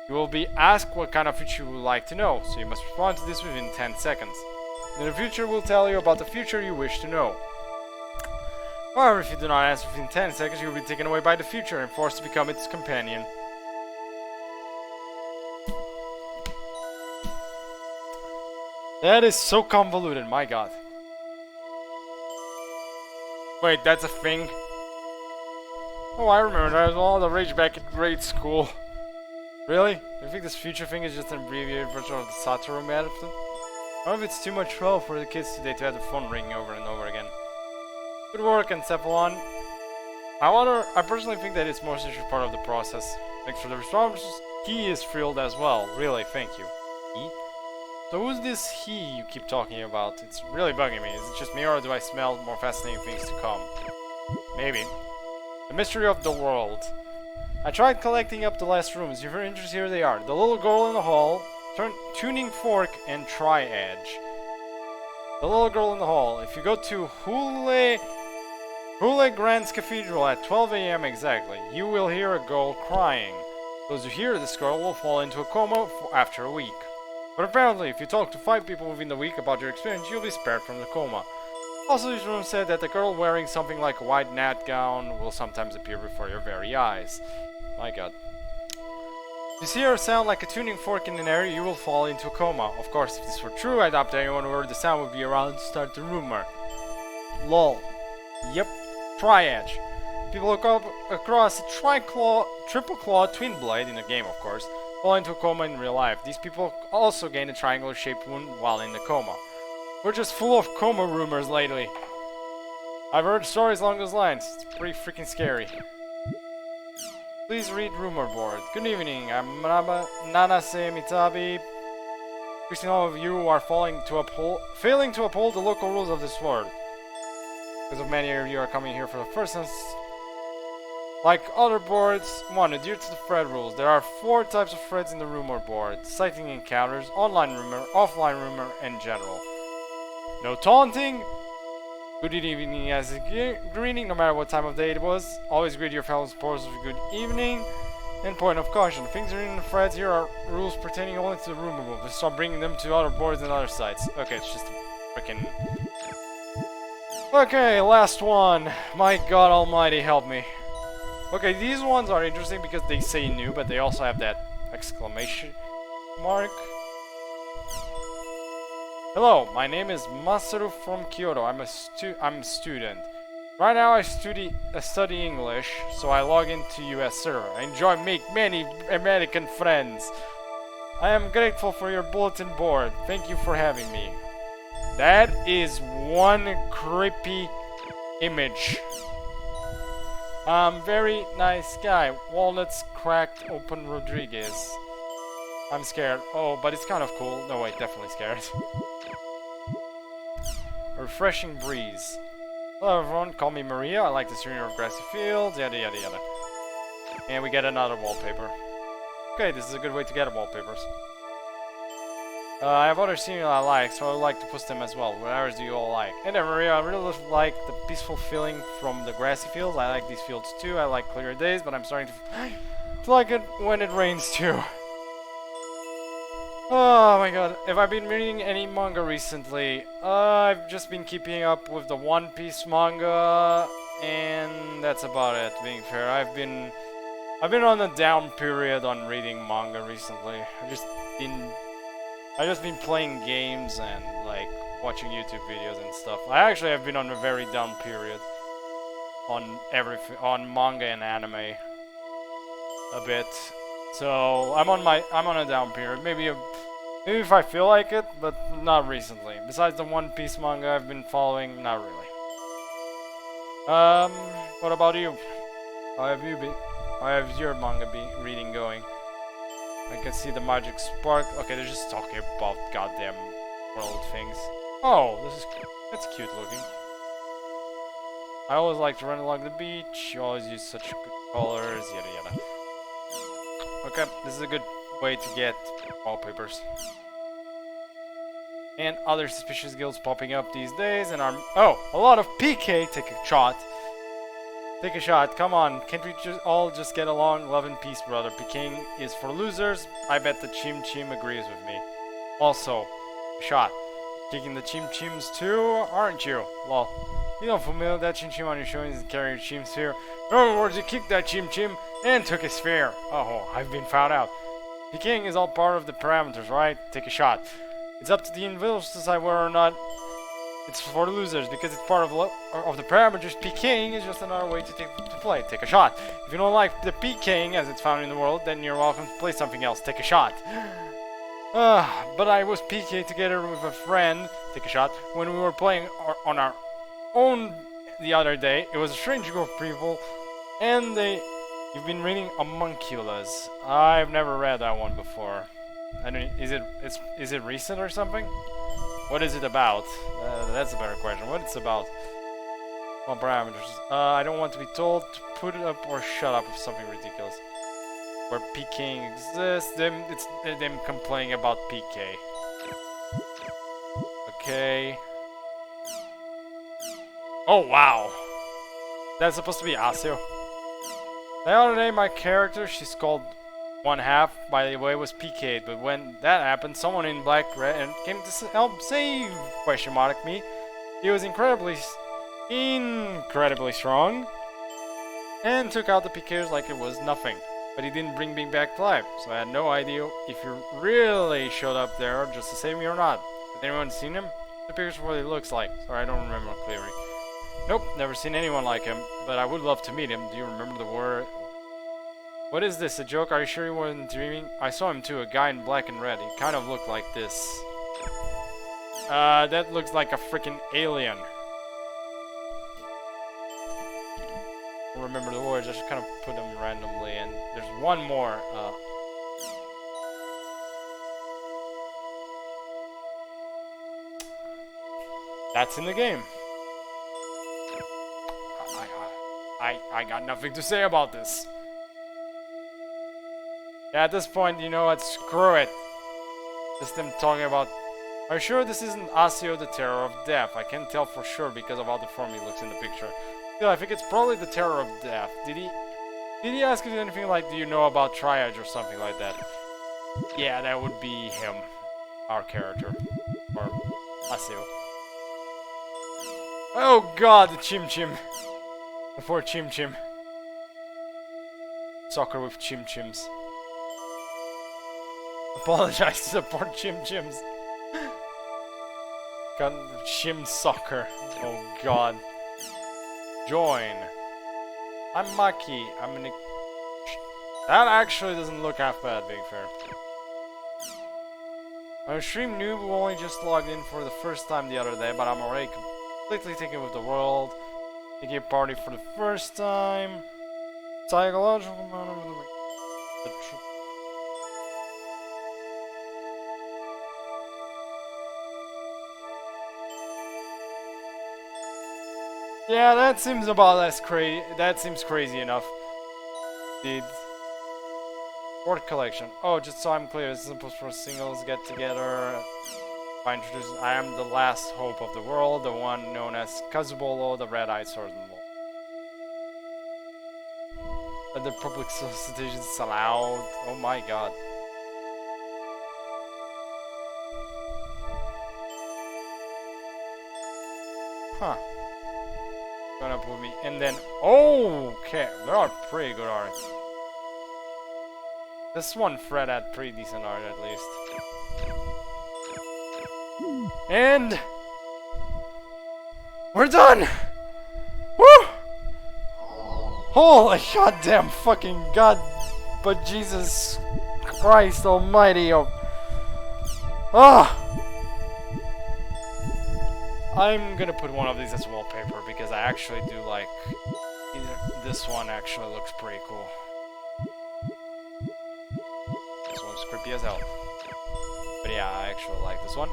You will be asked what kind of future you would like to know, so you must respond to this within 10 seconds. Then the future will tell you about the future you wish to know. However, if you do not answer within 10 seconds, you will be taken away by the future and forced to become its companion. That is so convoluted, my god. Wait, that's a thing? Oh, I remember that was all the rage back in grade school. Really? You think this future thing is just an abbreviated version of the Satoru method? I don't know if it's too much trouble for the kids today to have the phone ringing over and over again. Good work, Encephalon. I personally think that it's most interesting part of the process. Thanks for the response. He is thrilled as well. Really, thank you. He? So who's this he you keep talking about? It's really bugging me. Is it just me or do I smell more fascinating things to come? Maybe. The mystery of the world. I tried collecting up the last rooms. If you're interested, here they are. The little girl in the hall, tuning fork, and tri-edge. The little girl in the hall. If you go to Hule Grand's Cathedral at 12 AM exactly, you will hear a girl crying. Those who hear this girl will fall into a coma after a week. But apparently, if you talk to 5 people within the week about your experience, you'll be spared from the coma. Also, this room said that the girl wearing something like a white nightgown will sometimes appear before your very eyes. My god. If you see her sound like a tuning fork in an area, you will fall into a coma. Of course, if this were true, I doubt anyone who heard the sound would be around to start the rumor. Lol. Yep. Tri-edge. People look up across a triple claw twin blade in the game, of course, fall into a coma in real life. These people also gain a triangular shaped wound while in the coma. We're just full of coma rumors lately. I've heard stories along those lines. It's pretty freaking scary. Please read rumor board. Good evening. I'm Nanase Mitabi. Wishing all of you who are failing to uphold the local rules of this world. Because of many of you are coming here for the first time. Like other boards, 1. Adhere to the thread rules. There are 4 types of threads in the rumor board. Sighting encounters, online rumor, offline rumor, and general. No taunting. Good evening as a greeting, no matter what time of day it was. Always greet your fellow supporters with good evening. And point of caution. Things are in the threads here are rules pertaining only to the rumor board. Just stop bringing them to other boards and other sites. Okay, it's just a freaking... Okay, last one. My god almighty, help me. Okay, these ones are interesting because they say new, but they also have that exclamation mark. Hello, my name is Masaru from Kyoto. I'm a student. Right now I study English, so I log into US server. I enjoy make many American friends. I am grateful for your bulletin board. Thank you for having me. That is one creepy image. Very nice guy. Walnuts cracked open Rodriguez. I'm scared. Oh, but it's kind of cool. No, wait, definitely scared. A refreshing breeze. Hello everyone, call me Maria. I like the scenery of grassy fields, yada yada yada. And we get another wallpaper. Okay, this is a good way to get wallpapers. I have other scenery I like, so I would like to post them as well. What others do you all like? And then Maria, I really like the peaceful feeling from the grassy fields. I like these fields too. I like clear days, but I'm starting to like it when it rains too. Oh my god, have I been reading any manga recently? I've just been keeping up with the One Piece manga, and that's about it, being fair. I've been on a down period on reading manga recently. I've just been playing games and like watching YouTube videos and stuff. I actually have been on a very down period on manga and anime a bit. So I'm on a down period. Maybe if I feel like it, but not recently. Besides the One Piece manga I've been following, not really. What about you? How have you been? How has your manga reading going? I can see the magic spark. Okay, they're just talking about goddamn world things. Oh, that's cute looking. I always like to run along the beach. You always use such good colors, yada yada. Okay, this is a good way to get wallpapers. And other suspicious guilds popping up these days, and a lot of PK. Take a shot. Take a shot. Come on, can't we all just get along? Love and peace, brother. PKing is for losers. I bet the Chim Chim agrees with me. Also, shot. Kicking the Chim Chims too, aren't you? Lol. You don't familiar that Chim Chim on your showings and carry your Chim sphere. In other words, you kicked that Chim Chim and took his sphere. Oh, I've been found out. PKing is all part of the parameters, right? Take a shot. It's up to the individuals to decide whether or not It's for the losers because it's part of the parameters. PKing is just another way to play. Take a shot. If you don't like the PKing as it's found in the world, then you're welcome to play something else. Take a shot. But I was PK together with a friend. Take a shot. When we were playing on our own the other day, it was a strange group of people, and you've been reading Homunculus. I've never read that one before. I don't. Is it recent or something? What is it about? That's a better question. What it's about? Well, parameters. I don't want to be told to put it up or shut up if something ridiculous. Where PKing exists, it's them complaining about PK. Okay. Oh wow, that's supposed to be Asio. The other day, my character, she's called one half, by the way, was PK'd, but when that happened, someone in black red came to help save me. He was incredibly strong and took out the PKers like it was nothing, but he didn't bring me back to life, so I had no idea if he really showed up there just to save me or not. Has anyone seen him? The pictures of what he looks like. Sorry, I don't remember clearly. Nope, never seen anyone like him, but I would love to meet him. Do you remember the word? What is this, a joke? Are you sure he wasn't dreaming? I saw him too, a guy in black and red. He kind of looked like this. That looks like a freaking alien. I don't remember the words, I just kind of put them randomly, and there's one more. That's in the game. I got nothing to say about this. Yeah, at this point, you know what? Screw it. Just them talking about. Are you sure this isn't Asio, the Terror of Death? I can't tell for sure because of how deformed he looks in the picture. Yeah, I think it's probably the Terror of Death. Did he ask you anything like, do you know about triage or something like that? Yeah, that would be him, our character, or Asio. Oh God, the Chim Chim. The poor Chim Chim. Soccer with Chim Chims. Apologize to the poor Chim Chims. Got Chim Soccer. Oh God. Join. I'm Maki. I'm an. That actually doesn't look half bad, Big Fair. I'm a stream noob who only just logged in for the first time the other day, but I'm already completely taken with the world. Taking a party for the first time. Psychological amount of the yeah, that seems about as crazy. That seems crazy enough. Did board collection? Oh, just so I'm clear, this is supposed for singles get together. I am the last hope of the world, the one known as Kazubolo, the red-eyed swordsman. And the public solicitations allowed. Oh my God. Huh. Gonna put me, and then okay, there are pretty good art. This one Fred had pretty decent art at least. And we're done! Woo! Holy goddamn fucking God, but Jesus Christ almighty, I'm gonna put one of these as wallpaper because I actually do like this one actually looks pretty cool. This one's creepy as hell. But yeah, I actually like this one.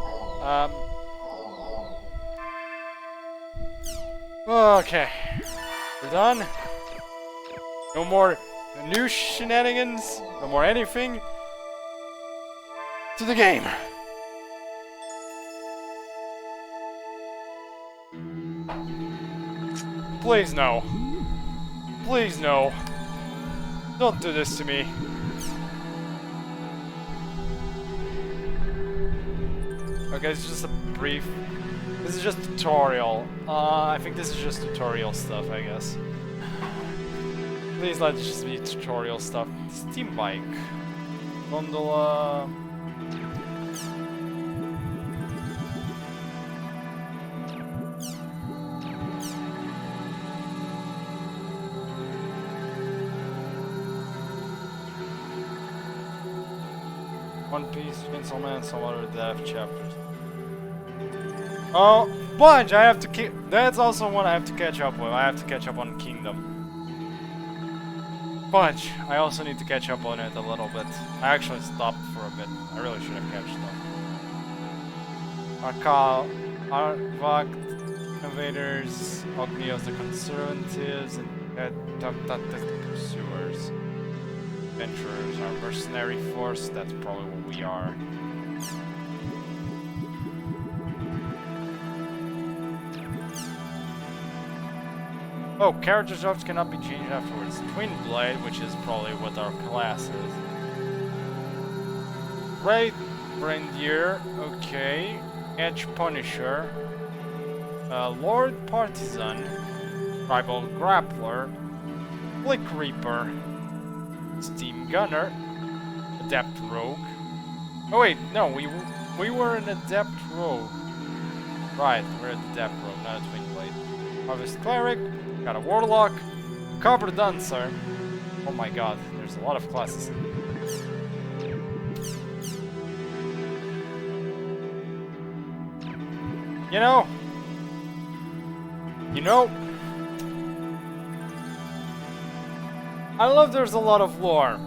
Okay. We're done. No more new shenanigans. No more anything. To the game. Please no. Please no. Don't do this to me. Okay, it's just a brief. This is just tutorial. I think this is just tutorial stuff, I guess. Please let it just be tutorial stuff. Steam bike. Gondola. One Piece, Chainsaw Man, some other death chapters. Oh, Bunch! I have to that's also one I have to catch up with. I have to catch up on Kingdom. Bunch! I also need to catch up on it a little bit. I actually stopped for a bit. I really should have catched up. Arvak, Innovators, Ognios the Conservatives, and the Pursuers. Adventurers, our mercenary force, that's probably what we are. Oh, character jobs cannot be changed afterwards. Twin Blade, which is probably what our class is. Raid Brandier, okay. Edge Punisher. Lord Partisan. Tribal Grappler. Flick Reaper. Steam Gunner. Adept Rogue. Oh wait, no, we were an Adept Rogue. Right, we're an Adept Rogue, not a Twin Blade. Harvest Cleric. Got a Warlock, Copper Dancer. Oh my god, there's a lot of classes. You know, I love there's a lot of lore.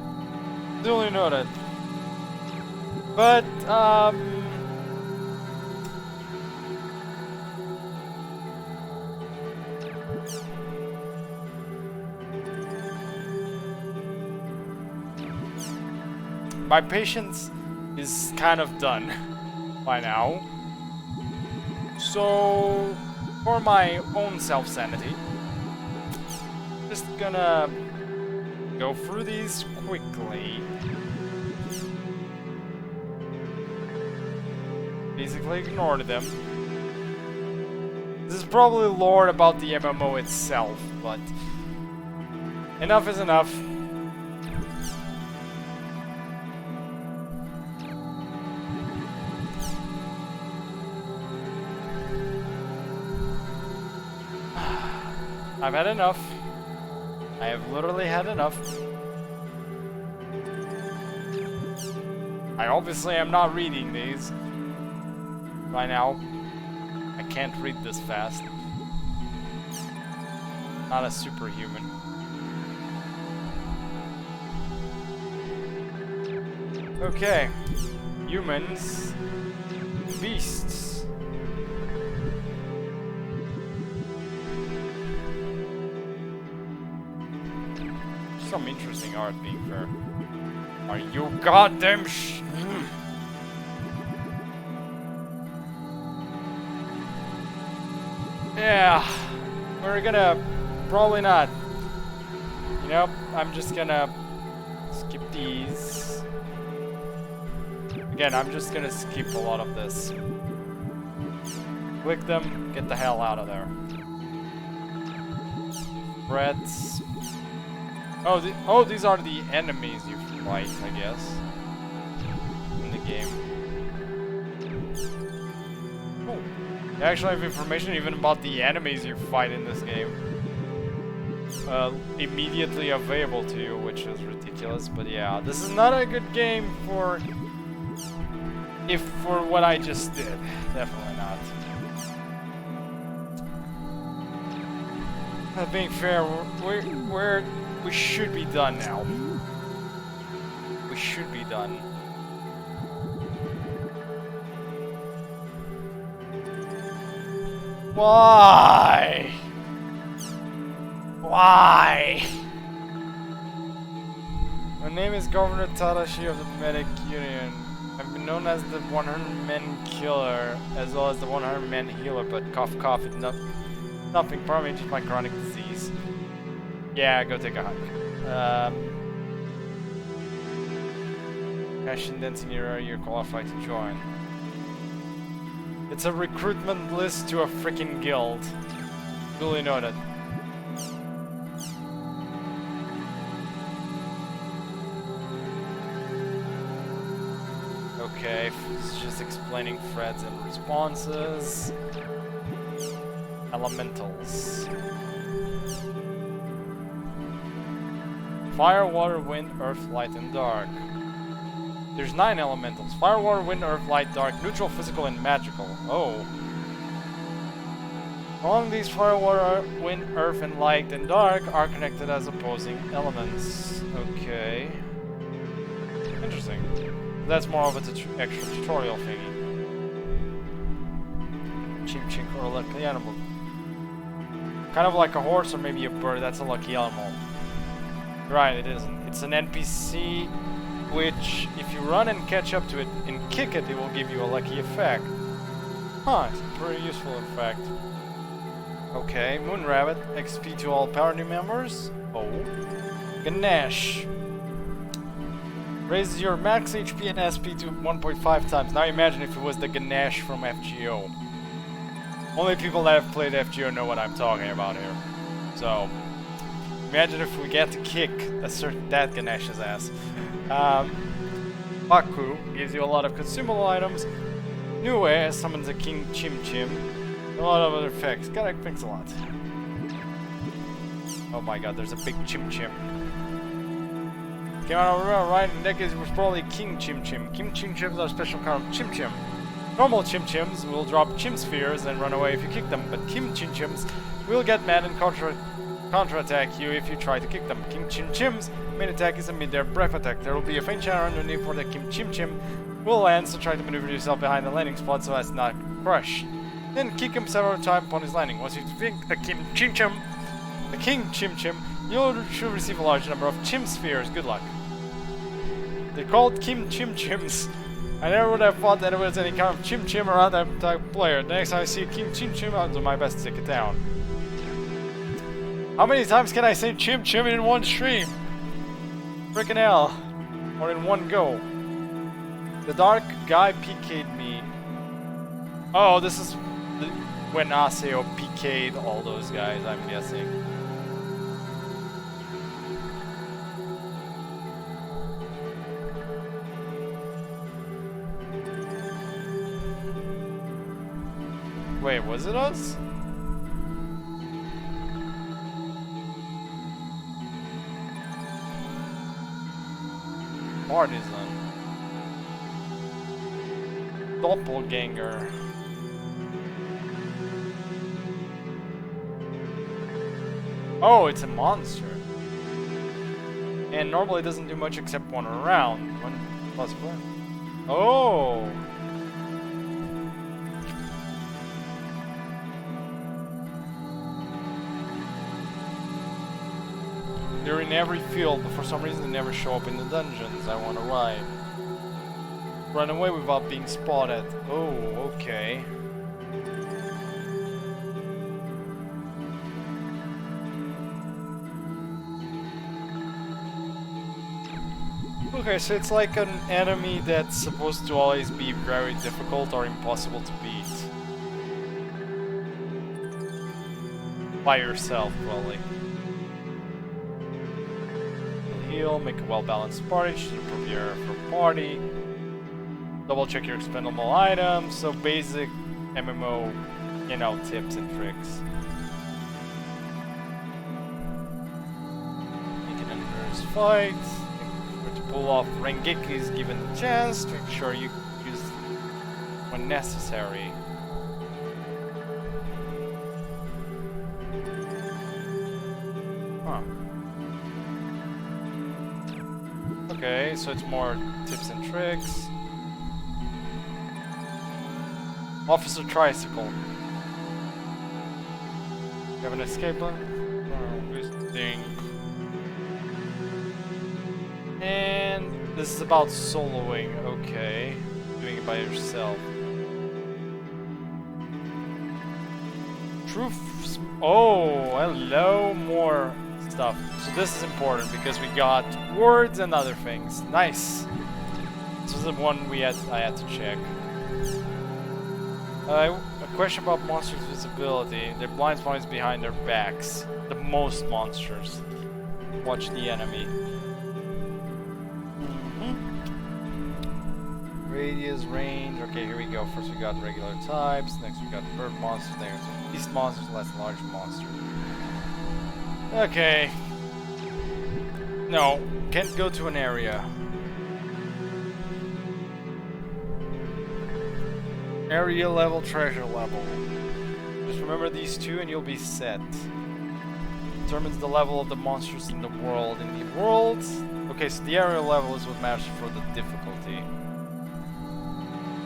Duly noted. But, my patience is kind of done by now. So, for my own self-sanity, just gonna go through these quickly. Basically ignore them. This is probably lore about the MMO itself, but enough is enough. I've had enough. I have literally had enough. I obviously am not reading these by now. I can't read this fast. Not a superhuman. Okay. Humans. Beasts. Some interesting art being fair. Are you goddamn Yeah, we're gonna probably not. You know, I'm just gonna skip these. Again, I'm just gonna skip a lot of this. Click them, get the hell out of there. Threats. Oh, these are the enemies you fight, I guess, in the game. Oh, you actually have information even about the enemies you fight in this game. Immediately available to you, which is ridiculous, but yeah, this is not a good game for what I just did. Definitely not. Being fair, we should be done now. We should be done. Why? Why? My name is Governor Tadashi of the Medic Union. I've been known as the 100 Men Killer, as well as the 100 Men Healer, but cough cough, it's nothing permanent, just my chronic disease. Yeah, go take a hike. Cash in dancing era, you're qualified to join. It's a recruitment list to a freaking guild. Duly noted. Okay, it's just explaining threads and responses. Elementals. Fire, water, wind, earth, light, and dark. There's 9 elementals. Fire, water, wind, earth, light, dark, neutral, physical, and magical. Oh. Among these, fire, water, wind, earth, and light, and dark are connected as opposing elements. Okay. Interesting. That's more of an extra tutorial thingy. Chimchink or a lucky animal. Kind of like a horse or maybe a bird. That's a lucky animal. Right, it isn't. It's an NPC, which if you run and catch up to it and kick it, it will give you a lucky effect. Huh, it's a pretty useful effect. Okay, Moon Rabbit, XP to all party members. Oh. Ganesh. Raises your max HP and SP to 1.5 times. Now imagine if it was the Ganesh from FGO. Only people that have played FGO know what I'm talking about here. So, imagine if we get to kick that Ganesh's ass. Baku gives you a lot of consumable items. Nue summons a King Chim Chim. A lot of other effects. Gotta fix a lot. Oh my god, there's a big Chim Chim. Came out of right in decades was probably King Chim Chim. King Chim Chims are a special kind of Chim Chim. Normal Chim Chims will drop Chim Spheres and run away if you kick them, but King Chim Chims will get mad and counter-attack you if you try to kick them. King Chim Chim's main attack is a mid-air breath attack. There will be a faint shadow underneath for the King Chim Chim will land, so try to maneuver yourself behind the landing spot so as not crush. Then kick him several times upon his landing. Once you think the King Chim Chim, you should receive a large number of Chim Spheres. Good luck. They're called King Chim Chims. I never would have thought that there was any kind of Chim Chim around that type of player. The next time I see a King Chim Chim, I'll do my best to take it down. How many times can I say Chim Chim in one stream? Frickin' hell. Or in one go. The dark guy PK'd me. Oh, this is when Aseo PK'd all those guys, I'm guessing. Wait, was it us? Partisan. Doppelganger. Oh, it's a monster. And normally it doesn't do much except one round. One plus one. Oh! They're in every field, but for some reason they never show up in the dungeons. I wonder why. Run away without being spotted. Oh, okay. Okay, so it's like an enemy that's supposed to always be very difficult or impossible to beat. By yourself, probably. Heal, make a well-balanced party to improve your party. Double check your expendable items, so basic MMO, you know, tips and tricks. You can enter his fight. To pull off Rengeki is given the chance to ensure you use when necessary. Huh. Okay, so it's more tips and tricks. Officer Tricycle. You have an escape plan? Oh, boosting. And this is about soloing, okay. Doing it by yourself. Truth. Oh, hello, more stuff. So this is important because we got words and other things. Nice. This was the one I had to check. A question about monsters' visibility. Their blind spot is behind their backs. The most monsters. Watch the enemy. Radius, range. Okay, here we go. First we got regular types. Next we got bird monsters. Next beast monsters, less large monsters. Okay. No, can't go to an area. Area level, treasure level. Just remember these two and you'll be set. Determines the level of the monsters in the world. Okay, so the area level is what matters for the difficulty.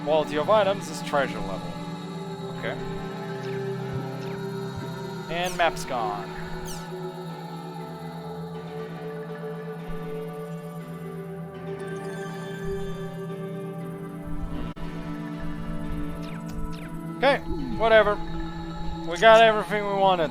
Quality of items is treasure level. Okay. And map's gone. Okay, whatever. We got everything we wanted.